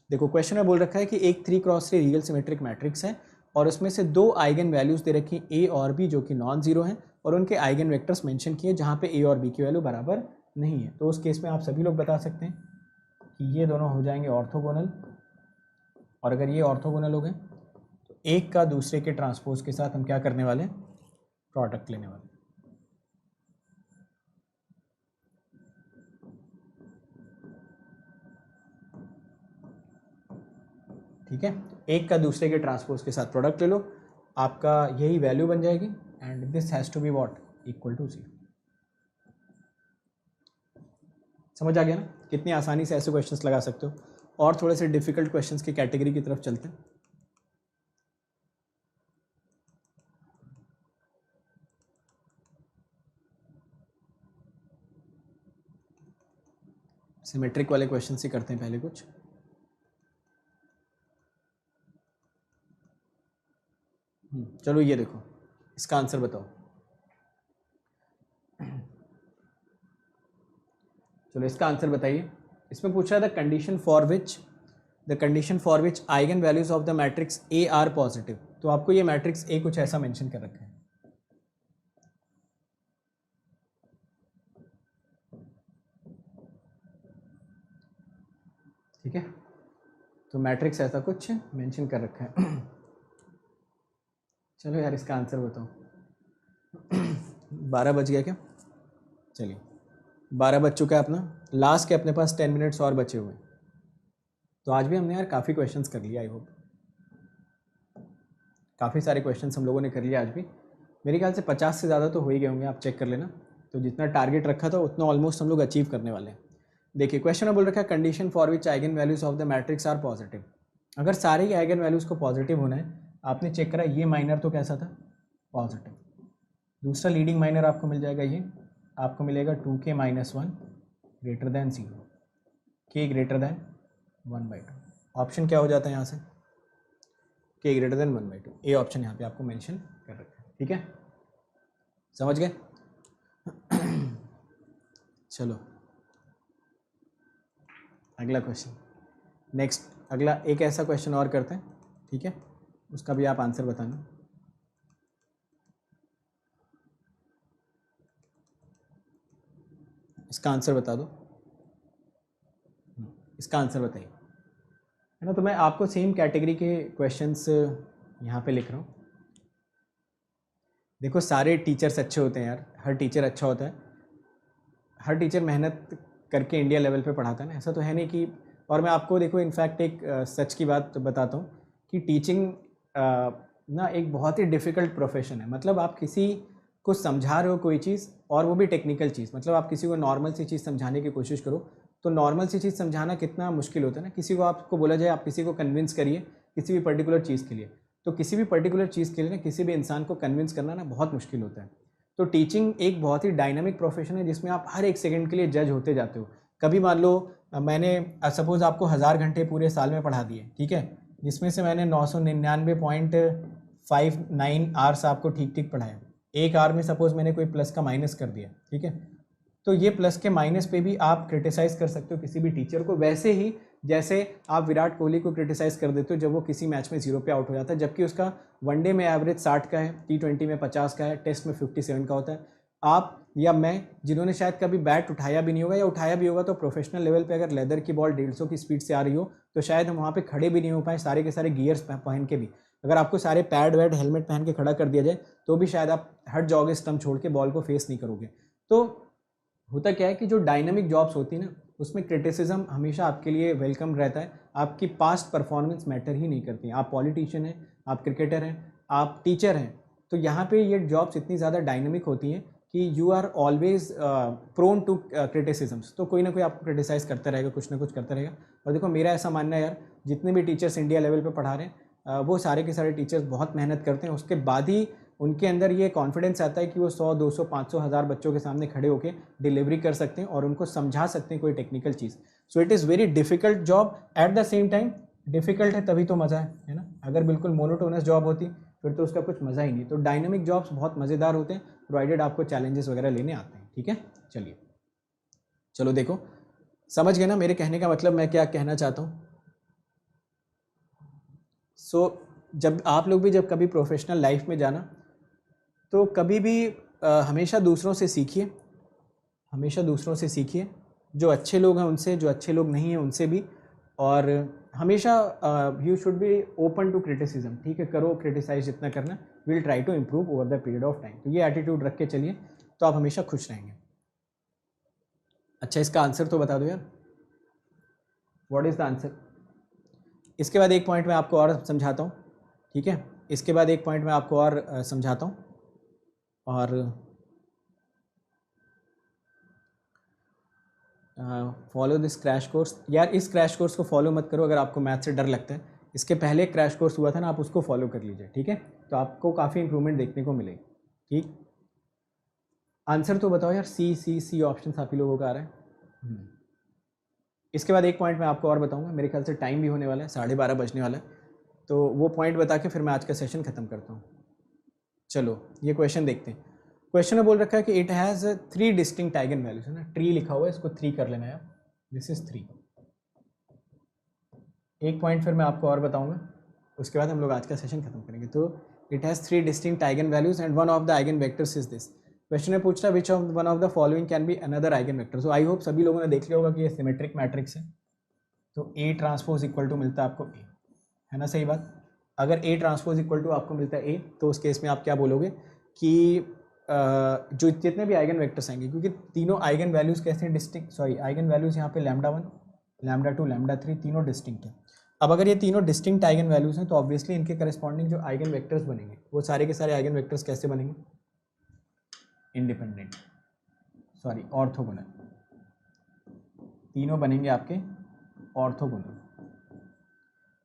देखो क्वेश्चन में बोल रखा है कि एक 3x3 रियल सिमेट्रिक मैट्रिक्स है और उसमें से दो आइगन वैल्यूज़ दे रखी हैं ए और बी जो कि नॉन जीरो हैं, और उनके आइगन वेक्टर्स मेंशन किए जहाँ पे ए और बी की वैल्यू बराबर नहीं है। तो उस केस में आप सभी लोग बता सकते हैं कि ये दोनों हो जाएंगे ऑर्थोगोनल और अगर ये ऑर्थोगोनल हो गए तो एक का दूसरे के ट्रांसपोज के साथ हम क्या करने वाले हैं, प्रोडक्ट लेने वाले। ठीक है, एक का दूसरे के ट्रांसपोज के साथ प्रोडक्ट ले लो, आपका यही वैल्यू बन जाएगी and this has to be what, equal to 0। समझ आ गया ना, कितनी आसानी से ऐसे क्वेश्चंस लगा सकते हो। और थोड़े से डिफिकल्ट क्वेश्चंस की कैटेगरी की तरफ चलते हैं। सिमेट्रिक वाले क्वेश्चन ही करते हैं पहले कुछ। चलो ये देखो, इसका आंसर बताओ। चलो इसका आंसर बताइए। इसमें पूछ रहा था condition for which eigen values of the matrix A R positive. तो आपको ये मैट्रिक्स ए कुछ ऐसा मेंशन कर रखा है। ठीक है, तो मैट्रिक्स ऐसा कुछ मेंशन कर रखा है। चलो यार इसका आंसर बताओ। 12 बज गया क्या? चलिए 12 बज चुका है अपना, लास्ट के अपने पास 10 मिनट्स और बचे हुए। तो आज भी हमने यार काफ़ी क्वेश्चंस कर लिया, आई होप काफ़ी सारे क्वेश्चंस हम लोगों ने कर लिया आज भी। मेरे ख्याल से 50 से ज़्यादा तो हो ही गए होंगे, आप चेक कर लेना। तो जितना टारगेट रखा था उतना ऑलमोस्ट हम लोग अचीव करने वाले हैं। देखिए क्वेश्चन में बोल रखा है condition for which eigen values of the matrix are positive. अगर सारे ही आइगन वैल्यूज़ को पॉजिटिव होना है, आपने चेक करा ये माइनर तो कैसा था, पॉजिटिव। दूसरा लीडिंग माइनर आपको मिल जाएगा, ये आपको मिलेगा 2k - 1 greater than 0, k greater than 1/2। Option क्या हो जाता है यहाँ से, k greater than 1/2। A option यहाँ पे आपको मेंशन कर रखा है। ठीक है, समझ गए? चलो अगला क्वेश्चन, नेक्स्ट अगला एक ऐसा क्वेश्चन और करते हैं। ठीक है, उसका भी आप आंसर बताना। इसका आंसर बता दो, इसका आंसर बताइए, है ना। तो मैं आपको सेम कैटेगरी के क्वेश्चंस यहाँ पे लिख रहा हूँ। देखो सारे टीचर्स अच्छे होते हैं यार, हर टीचर अच्छा होता है, हर टीचर मेहनत करके इंडिया लेवल पे पढ़ाता है ना, ऐसा तो है नहीं कि। और मैं आपको देखो इनफैक्ट एक सच की बात बताता हूँ कि टीचिंग ना एक बहुत ही डिफ़िकल्ट प्रोफेशन है। मतलब आप किसी को समझा रहे हो कोई चीज़, और वो भी टेक्निकल चीज़, मतलब आप किसी को नॉर्मल सी चीज़ समझाने की कोशिश करो, तो नॉर्मल सी चीज़ समझाना कितना मुश्किल होता है ना। किसी को आपको बोला जाए आप किसी को कन्विंस करिए किसी भी पर्टिकुलर चीज़ के लिए, तो किसी भी पर्टिकुलर चीज़ के लिए ना किसी भी इंसान को कन्विंस करना ना बहुत मुश्किल होता है। तो टीचिंग एक बहुत ही डायनामिक प्रोफेशन है जिसमें आप हर एक सेकंड के लिए जज होते जाते हो। कभी मान लो मैंने सपोज़ आपको 1000 घंटे पूरे साल में पढ़ा दिए, ठीक है, जिसमें से मैंने 999.59 आवर्स आपको ठीक ठीक पढ़ाया। एक आवर में सपोज़ मैंने कोई प्लस का माइनस कर दिया, ठीक है, तो ये प्लस के माइनस पे भी आप क्रिटिसाइज़ कर सकते हो किसी भी टीचर को, वैसे ही जैसे आप विराट कोहली को क्रिटिसाइज़ कर देते हो जब वो किसी मैच में 0 पे आउट हो जाता है, जबकि उसका वनडे में एवरेज 60 का है, T20 में 50 का है, टेस्ट में 57 का होता है। आप या मैं जिन्होंने शायद कभी बैट उठाया भी नहीं होगा, या उठाया भी होगा तो प्रोफेशनल लेवल पे अगर लेदर की बॉल 150 की स्पीड से आ रही हो तो शायद हम वहाँ पे खड़े भी नहीं हो पाए, सारे के सारे गियर्स पहन के भी। अगर आपको सारे पैड वैड हेलमेट पहन के खड़ा कर दिया जाए तो भी शायद आप हट जाओगे स्टंप छोड़ के, बॉल को फेस नहीं करोगे। तो होता क्या है कि जो डायनामिक जॉब्स होती है ना उसमें क्रिटिसिज्म हमेशा आपके लिए वेलकम रहता है। आपकी पास्ट परफॉर्मेंस मैटर ही नहीं करती। आप पॉलिटिशियन हैं, आप क्रिकेटर हैं, आप टीचर हैं, तो यहाँ पे ये जॉब्स इतनी ज़्यादा डायनामिक होती हैं कि you are always prone to criticisms. तो कोई ना कोई आपको क्रिटिसाइज़ करता रहेगा, कुछ ना कुछ करता रहेगा। और देखो मेरा ऐसा मानना है यार, जितने भी टीचर्स इंडिया लेवल पे पढ़ा रहे हैं वो सारे के सारे टीचर्स बहुत मेहनत करते हैं, उसके बाद ही उनके अंदर ये कॉन्फिडेंस आता है कि वो 100, 200, 500, 1000 बच्चों के सामने खड़े होकर डिलीवरी कर सकते हैं और उनको समझा सकते हैं कोई technical cheese. So it is very difficult job, at the same time difficult है तभी तो मज़ा है ना। अगर बिल्कुल मोनोटोनस जॉब होती फिर तो उसका कुछ मज़ा ही नहीं। तो डायनेमिक जॉब्स बहुत मज़ेदार होते हैं, प्रोवाइडेड आपको चैलेंजेस वगैरह लेने आते हैं। ठीक है, चलिए चलो देखो, समझ गए ना मेरे कहने का मतलब मैं क्या कहना चाहता हूँ। सो जब आप लोग भी जब कभी प्रोफेशनल लाइफ में जाना तो कभी भी हमेशा दूसरों से सीखिए, हमेशा दूसरों से सीखिए, जो अच्छे लोग हैं उनसे, जो अच्छे लोग नहीं हैं उनसे भी, और हमेशा you should be open to criticism, ठीक है, करो क्रिटिसाइज जितना करना, will try to improve over the period of time. तो ये एटीट्यूड रख के चलिए तो आप हमेशा खुश रहेंगे। अच्छा, इसका आंसर तो बता दो यार, व्हाट इज़ द आंसर। इसके बाद एक पॉइंट मैं आपको और समझाता हूँ, ठीक है, इसके बाद एक पॉइंट मैं आपको और समझाता हूँ। और फॉलो दिस क्रैश कोर्स। यार इस क्रैश कोर्स को फॉलो मत करो अगर आपको मैथ से डर लगता है। इसके पहले एक क्रैश कोर्स हुआ था ना, आप उसको फॉलो कर लीजिए, ठीक है, तो आपको काफ़ी इंप्रूवमेंट देखने को मिलेगी। ठीक, आंसर तो बताओ यार, सी ऑप्शन आप ही लोगों का आ रहा है। इसके बाद एक पॉइंट मैं आपको और बताऊंगा, मेरे ख्याल से टाइम भी होने वाला है, 12:30 बजने वाला है, तो वो पॉइंट बता के फिर मैं आज का सेशन ख़त्म करता हूँ। चलो ये क्वेश्चन देखते हैं। क्वेश्चन में बोल रखा है कि it has 3 distinct eigen values, है ना, ट्री लिखा हुआ है, इसको 3 कर लेना है, दिस इज 3। एक पॉइंट फिर मैं आपको और बताऊंगा, उसके बाद हम लोग आज का सेशन खत्म करेंगे। तो it has 3 distinct eigen values and one of the eigen vectors is this. Question में पूछ रहा है which of one of the following can be another eigen vector. So I hope सभी लोगों ने देख लिया होगा कि ये सिमेट्रिक मैट्रिक्स है, तो ए ट्रांसपोज इक्वल टू मिलता है आपको ए, है ना, सही बात। अगर ए ट्रांसपोज इक्वल टू आपको मिलता है ए, तो उस केस में आप क्या बोलोगे कि जो जितने भी आइगन वेक्टर्स आएंगे, क्योंकि तीनों आइगन वैल्यूज कैसे डिस्टिंक्ट, सॉरी आइगन वैल्यूज यहाँ पे λ1, λ2, λ3 तीनों डिस्टिंक्ट है। अब अगर ये तीनों डिस्टिंक्ट आइगन वैल्यूज हैं तो ऑब्वियसली इनके करस्पॉन्डिंग जो आइगन वेक्टर्स बनेंगे वो सारे के सारे आइगन वेक्टर्स कैसे बनेंगे, इंडिपेंडेंट, सॉरी ऑर्थोगोनल, तीनों बनेंगे आपके ऑर्थोगोनल,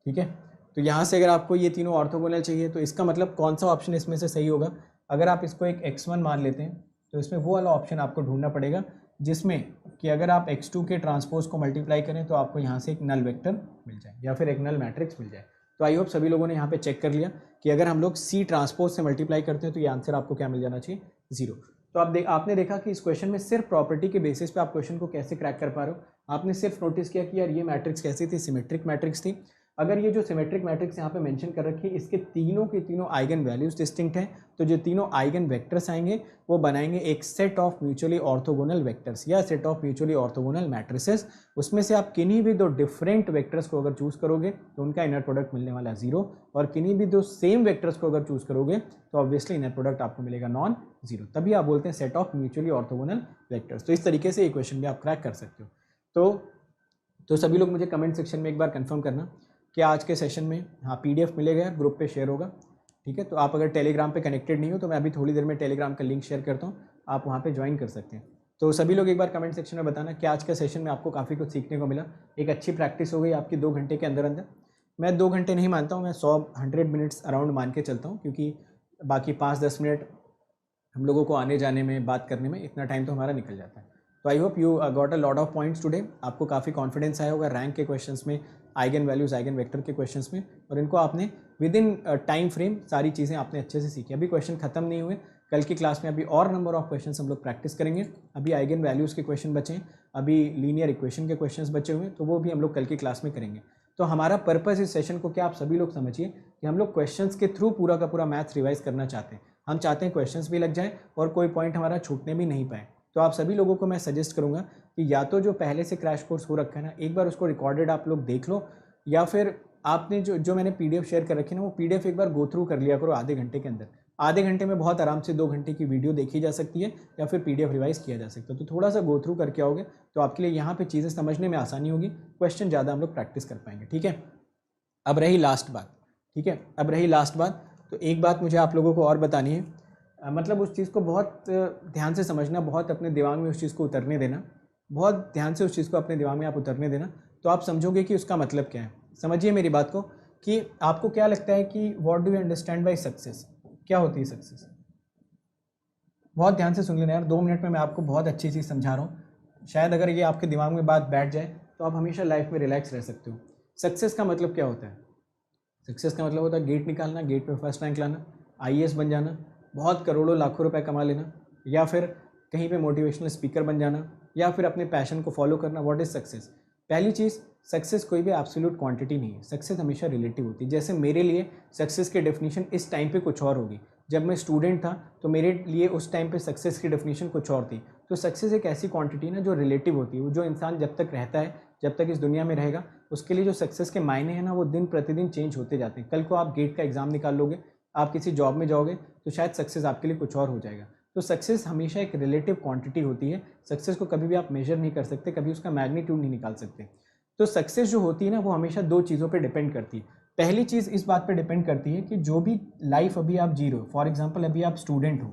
ठीक है। तो यहाँ से अगर आपको ये तीनों ऑर्थोगोनल चाहिए तो इसका मतलब कौन सा ऑप्शन इसमें से सही होगा। अगर आप इसको एक x1 मान लेते हैं तो इसमें वो वाला ऑप्शन आपको ढूंढना पड़ेगा जिसमें कि अगर आप x2 के ट्रांसपोज को मल्टीप्लाई करें तो आपको यहाँ से एक नल वेक्टर मिल जाए या फिर एक नल मैट्रिक्स मिल जाए। तो आई होप सभी लोगों ने यहाँ पे चेक कर लिया कि अगर हम लोग C ट्रांसपोज से मल्टीप्लाई करते हैं तो ये आंसर आपको क्या मिल जाना चाहिए, 0। तो आपने देखा कि इस क्वेश्चन में सिर्फ प्रॉपर्टी के बेसिस पे आप क्वेश्चन को कैसे क्रैक कर पा रहे हो। आपने सिर्फ नोटिस किया कि यार ये मैट्रिक्स कैसी थी, सिमेट्रिक मैट्रिक्स थी। अगर ये जो सिमेट्रिक मैट्रिक्स यहाँ पे मेंशन कर रखी है इसके तीनों के तीनों आइगन वैल्यूज डिस्टिंक्ट हैं, तो जो तीनों आइगन वेक्टर्स आएंगे वो बनाएंगे एक set of mutually orthogonal vectors या set of mutually orthogonal matrices. उसमें से आप किन्हीं भी 2 डिफरेंट वेक्टर्स को अगर चूज करोगे तो उनका इनर प्रोडक्ट मिलने वाला 0, और किन्हीं भी 2 सेम वेक्टर्स को अगर चूज करोगे तो ऑब्वियसली इनर प्रोडक्ट आपको मिलेगा नॉन 0, तभी आप बोलते हैं set of mutually orthogonal vectors. तो इस तरीके से ये क्वेश्चन भी आप क्रैक कर सकते हो। तो सभी लोग मुझे कमेंट सेक्शन में एक बार कंफर्म करना कि आज के सेशन में, हाँ, PDF मिलेगा, ग्रुप पे शेयर होगा, ठीक है। तो आप अगर टेलीग्राम पे कनेक्टेड नहीं हो तो मैं अभी थोड़ी देर में टेलीग्राम का लिंक शेयर करता हूँ, आप वहाँ पे ज्वाइन कर सकते हैं। तो सभी लोग एक बार कमेंट सेक्शन में बताना कि आज का सेशन में आपको काफ़ी कुछ सीखने को मिला, एक अच्छी प्रैक्टिस हो गई आपकी 2 घंटे के अंदर अंदर। मैं 2 घंटे नहीं मानता हूँ, मैं 100 मिनट्स अराउंड मान के चलता हूँ, क्योंकि बाकी 5-10 मिनट हम लोगों को आने जाने में, बात करने में इतना टाइम तो हमारा निकल जाता है। तो I hope you got a lot of points today. आपको काफ़ी कॉन्फिडेंस आया होगा रैंक के क्वेश्चंस में, आइगन वैल्यूज़, आइगन वेक्टर के क्वेश्चंस में, और इनको आपने विद इन टाइम फ्रेम सारी चीज़ें आपने अच्छे से सीखी। अभी क्वेश्चन खत्म नहीं हुए, कल की क्लास में अभी और नंबर ऑफ क्वेश्चन हम लोग प्रैक्टिस करेंगे। अभी आइगन वैल्यूज़ के क्वेश्चन बचे हैं, अभी लीनियर इक्वेशन के क्वेश्चन बचे हुए हैं, तो वो भी हम लोग कल की क्लास में करेंगे। तो हमारा पर्पज़ इस सेशन को क्या आप सभी लोग समझिए कि हम लोग क्वेश्चंस के थ्रू पूरा का पूरा मैथ्स रिवाइज करना चाहते हैं। हम चाहते हैं क्वेश्चंस भी लग जाए और कोई पॉइंट हमारा छूटने भी नहीं पाए। तो आप सभी लोगों को मैं सजेस्ट करूंगा कि या तो जो पहले से क्रैश कोर्स हो रखा है ना, एक बार उसको रिकॉर्डेड आप लोग देख लो, या फिर आपने जो मैंने PDF शेयर कर रखी है ना, वो PDF एक बार गो थ्रू कर लिया करो आधे घंटे के अंदर। आधे घंटे में बहुत आराम से 2 घंटे की वीडियो देखी जा सकती है या फिर PDF रिवाइज किया जा सकता है। तो थोड़ा सा गो थ्रू करके आओगे तो आपके लिए यहाँ पे चीज़ें समझने में आसानी होगी, क्वेश्चन ज़्यादा हम लोग प्रैक्टिस कर पाएंगे, ठीक है। अब रही लास्ट बात, ठीक है, अब रही लास्ट बात। तो एक बात मुझे आप लोगों को और बतानी है, मतलब उस चीज़ को बहुत ध्यान से समझना, बहुत अपने दिमाग में उस चीज़ को उतरने देना, बहुत ध्यान से उस चीज़ को अपने दिमाग में आप उतरने देना, तो आप समझोगे कि उसका मतलब क्या है। समझिए मेरी बात को कि आपको क्या लगता है कि what do you understand by success, क्या होती है सक्सेस। बहुत ध्यान से सुन लेना यार, 2 मिनट में मैं आपको बहुत अच्छी चीज़ समझा रहा हूँ। शायद अगर ये आपके दिमाग में बात बैठ जाए तो आप हमेशा लाइफ में रिलैक्स रह सकते हो। सक्सेस का मतलब क्या होता है? सक्सेस का मतलब होता है गेट निकालना, गेट में फर्स्ट रैंक लाना, IAS बन जाना, बहुत करोड़ों लाखों रुपए कमा लेना, या फिर कहीं पे मोटिवेशनल स्पीकर बन जाना, या फिर अपने पैशन को फॉलो करना। What is success? पहली चीज़, सक्सेस कोई भी एब्सोल्यूट क्वांटिटी नहीं है, सक्सेस हमेशा रिलेटिव होती है। जैसे मेरे लिए सक्सेस की डेफिनेशन इस टाइम पे कुछ और होगी, जब मैं स्टूडेंट था तो मेरे लिए उस टाइम पे सक्सेस की डेफिनेशन कुछ और थी। तो सक्सेस एक ऐसी क्वांटिटी ना जो रिलेटिव होती है, जो इंसान जब तक रहता है जब तक इस दुनिया में रहेगा, उसके लिए जो सक्सेस के मायने हैं ना वो दिन प्रतिदिन चेंज होते जाते हैं। कल को आप गेट का एग्ज़ाम निकाल लोगे, आप किसी जॉब में जाओगे तो शायद सक्सेस आपके लिए कुछ और हो जाएगा। तो सक्सेस हमेशा एक रिलेटिव क्वांटिटी होती है। सक्सेस को कभी भी आप मेजर नहीं कर सकते, कभी उसका मैग्नीट्यूड नहीं निकाल सकते। तो सक्सेस जो होती है ना वो हमेशा दो चीज़ों पे डिपेंड करती है। पहली चीज़ इस बात पे डिपेंड करती है कि जो भी लाइफ अभी आप जी रहे हो, फॉर एग्जांपल अभी आप स्टूडेंट हो,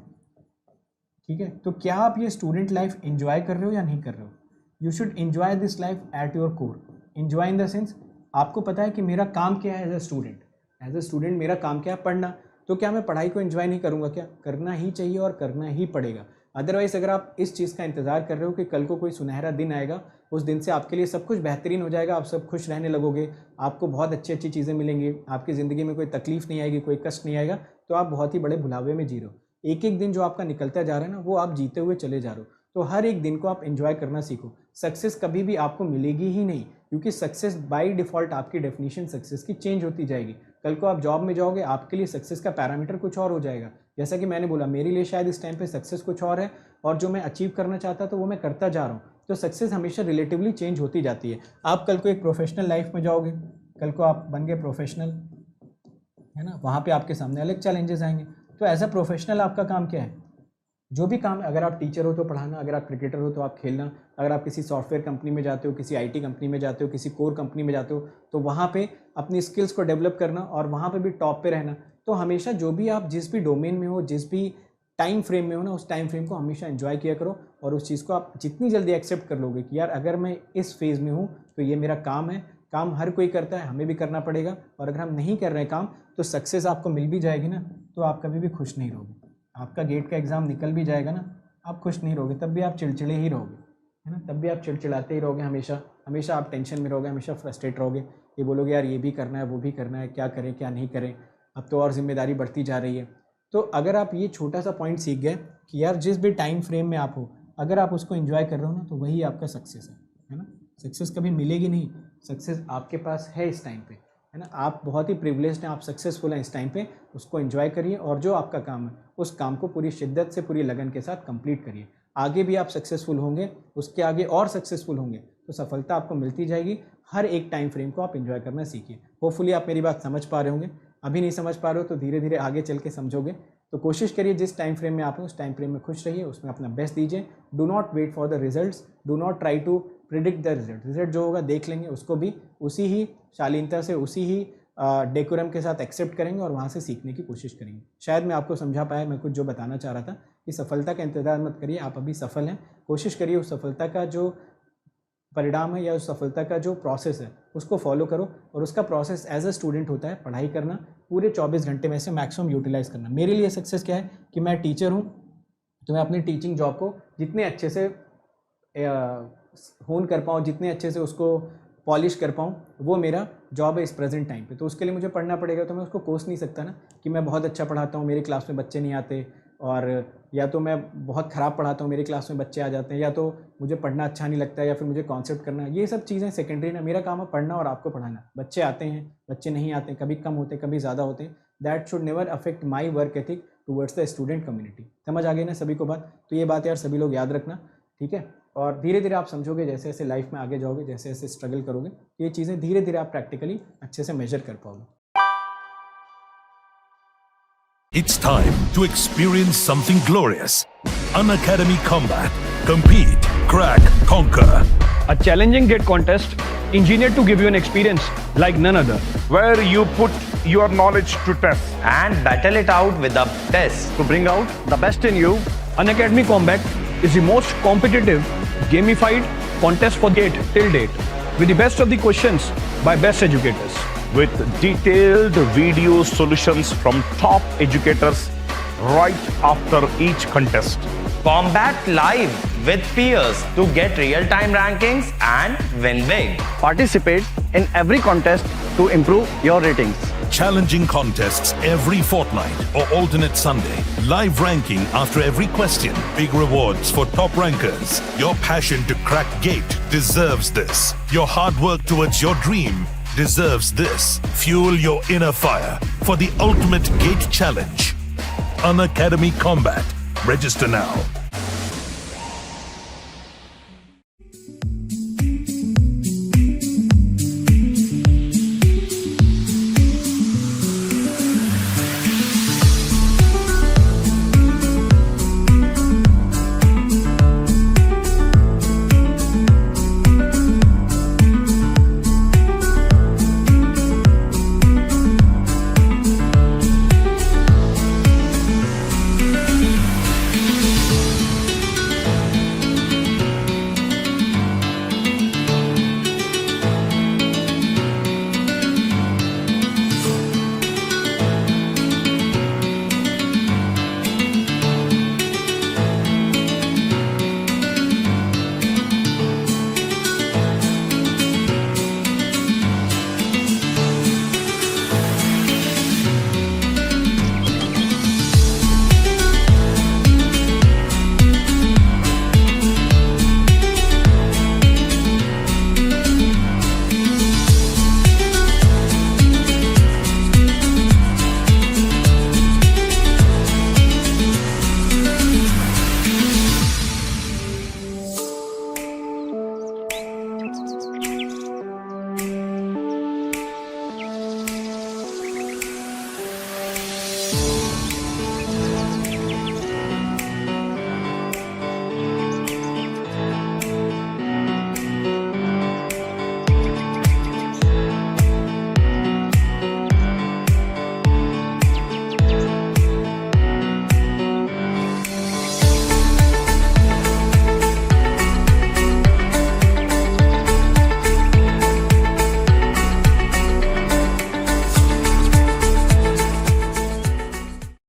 ठीक है, तो क्या आप ये स्टूडेंट लाइफ एंजॉय कर रहे हो या नहीं कर रहे हो। You should enjoy this life at your core. Enjoy in the sense आपको पता है कि मेरा काम क्या है एज अ स्टूडेंट मेरा काम क्या है, पढ़ना। तो क्या मैं पढ़ाई को एंजॉय नहीं करूँगा क्या? करना ही चाहिए और करना ही पड़ेगा। अदरवाइज़ अगर आप इस चीज़ का इंतज़ार कर रहे हो कि कल को कोई सुनहरा दिन आएगा, उस दिन से आपके लिए सब कुछ बेहतरीन हो जाएगा, आप सब खुश रहने लगोगे, आपको बहुत अच्छी अच्छी चीज़ें मिलेंगी, आपकी ज़िंदगी में कोई तकलीफ़ नहीं आएगी, कोई कष्ट नहीं आएगा, तो आप बहुत ही बड़े भुलावे में जी रहे हो। एक एक दिन जो आपका निकलता जा रहा है ना वो आप जीते हुए चले जा रहे हो। तो हर एक दिन को आप एंजॉय करना सीखो। सक्सेस कभी भी आपको मिलेगी ही नहीं, क्योंकि सक्सेस बाय डिफ़ॉल्ट आपकी डेफिनेशन सक्सेस की चेंज होती जाएगी। कल को आप जॉब में जाओगे, आपके लिए सक्सेस का पैरामीटर कुछ और हो जाएगा। जैसा कि मैंने बोला, मेरे लिए शायद इस टाइम पे सक्सेस कुछ और है और जो मैं अचीव करना चाहता तो वो मैं करता जा रहा हूँ। तो सक्सेस हमेशा रिलेटिवली चेंज होती जाती है। आप कल को एक प्रोफेशनल लाइफ में जाओगे, कल को आप बन गए प्रोफेशनल, है ना, वहाँ पे आपके सामने अलग चैलेंजेस आएंगे। तो एज अ प्रोफेशनल आपका काम क्या है? जो भी काम, अगर आप टीचर हो तो पढ़ाना, अगर आप क्रिकेटर हो तो आप खेलना, अगर आप किसी सॉफ्टवेयर कंपनी में जाते हो, किसी आईटी कंपनी में जाते हो, किसी कोर कंपनी में जाते हो, तो वहाँ पे अपनी स्किल्स को डेवलप करना और वहाँ पे भी टॉप पे रहना। तो हमेशा जो भी आप जिस भी डोमेन में हो, जिस भी टाइम फ्रेम में हो ना, उस टाइम फ्रेम को हमेशा एंजॉय किया करो। और उस चीज़ को आप जितनी जल्दी एक्सेप्ट कर लोगे कि यार अगर मैं इस फेज़ में हूँ तो ये मेरा काम है, काम हर कोई करता है, हमें भी करना पड़ेगा। और अगर हम नहीं कर रहे हैं काम तो सक्सेस आपको मिल भी जाएगी ना, तो आप कभी भी खुश नहीं रहोगे। आपका गेट का एग्ज़ाम निकल भी जाएगा ना, आप खुश नहीं रहोगे, तब भी आप चिड़चिड़े ही रहोगे, है ना, तब भी आप चिड़चिड़ाते ही रहोगे, हमेशा हमेशा आप टेंशन में रहोगे, हमेशा फ्रस्ट्रेट रहोगे। ये बोलोगे यार ये भी करना है, वो भी करना है, क्या करें क्या नहीं करें, अब तो और जिम्मेदारी बढ़ती जा रही है। तो अगर आप ये छोटा सा पॉइंट सीख गए कि यार जिस भी टाइम फ्रेम में आप हो, अगर आप उसको एंजॉय कर रहे हो ना, तो वही आपका सक्सेस है ना। सक्सेस कभी मिलेगी नहीं, सक्सेस आपके पास है इस टाइम पे, है ना। आप बहुत ही प्रिविलेज्ड हैं, आप सक्सेसफुल हैं इस टाइम पे, उसको एंजॉय करिए और जो आपका काम है उस काम को पूरी शिद्दत से, पूरी लगन के साथ कंप्लीट करिए। आगे भी आप सक्सेसफुल होंगे, उसके आगे और सक्सेसफुल होंगे, तो सफलता आपको मिलती जाएगी। हर एक टाइम फ्रेम को आप एंजॉय करना सीखिए। होपफुली आप मेरी बात समझ पा रहे होंगे। अभी नहीं समझ पा रहे हो तो धीरे धीरे आगे चल के समझोगे। तो कोशिश करिए जिस टाइम फ्रेम में आप हो उस टाइम फ्रेम में खुश रहिए, उसमें अपना बेस्ट दीजिए। Do not wait for the results, do not try to predict the result जो होगा देख लेंगे, उसको भी उसी ही शालीनता से, उसी ही डेकोरम के साथ एक्सेप्ट करेंगे और वहाँ से सीखने की कोशिश करेंगे। शायद मैं आपको समझा पाया, मैं कुछ जो बताना चाह रहा था कि सफलता का इंतज़ार मत करिए, आप अभी सफल हैं। कोशिश करिए उस सफलता का जो परिणाम है या उस सफलता का जो प्रोसेस है उसको फॉलो करो। और उसका प्रोसेस एज अ स्टूडेंट होता है पढ़ाई करना, पूरे 24 घंटे में से मैक्सिमम यूटिलाइज़ करना। मेरे लिए सक्सेस क्या है कि मैं टीचर हूँ, तो मैं अपनी टीचिंग जॉब को जितने अच्छे से होन कर पाऊँ, जितने अच्छे से उसको पॉलिश कर पाऊँ, वो मेरा जॉब है इस प्रेजेंट टाइम पे। तो उसके लिए मुझे पढ़ना पड़ेगा। तो मैं उसको कोस नहीं सकता ना कि मैं बहुत अच्छा पढ़ाता हूँ, मेरी क्लास में बच्चे नहीं आते, और या तो मैं बहुत ख़राब पढ़ाता हूँ, मेरी क्लास में बच्चे आ जाते हैं, या तो मुझे पढ़ना अच्छा नहीं लगता है, या फिर मुझे कॉन्सेप्ट करना है। ये सब चीज़ें सेकेंडरी ना, मेरा काम है पढ़ना और आपको पढ़ाना। बच्चे आते हैं, बच्चे नहीं आते, कभी कम होते कभी ज़्यादा होते हैं, that should never affect my work ethic towards the student community. समझ आ गई ना सभी को बात? तो ये बात यार सभी लोग याद रखना, ठीक है। और धीरे धीरे आप समझोगे, जैसे जैसे लाइफ में आगे जाओगे, जैसे जैसे स्ट्रगल करोगे, ये चीज़ें धीरे धीरे आप प्रैक्टिकली अच्छे से मेजर कर पाओगे। It's time to experience something glorious. Unacademy Combat. Compete, crack, conquer. A challenging GATE contest engineered to give you an experience like none other. Where you put your knowledge to test and battle it out with the best. To bring out the best in you, Unacademy Combat is the most competitive, gamified contest for GATE till date, with the best of the questions by best educators. with detailed video solutions from top educators right after each contest. Combat live with peers to get real-time rankings and win big. Participate in every contest to improve your ratings. Challenging contests every fortnight or alternate Sunday. Live ranking after every question. Big rewards for top rankers. Your passion to crack GATE deserves this. Your hard work towards your dream deserves this. Fuel your inner fire for the ultimate GATE challenge. Unacademy Combat. Register now.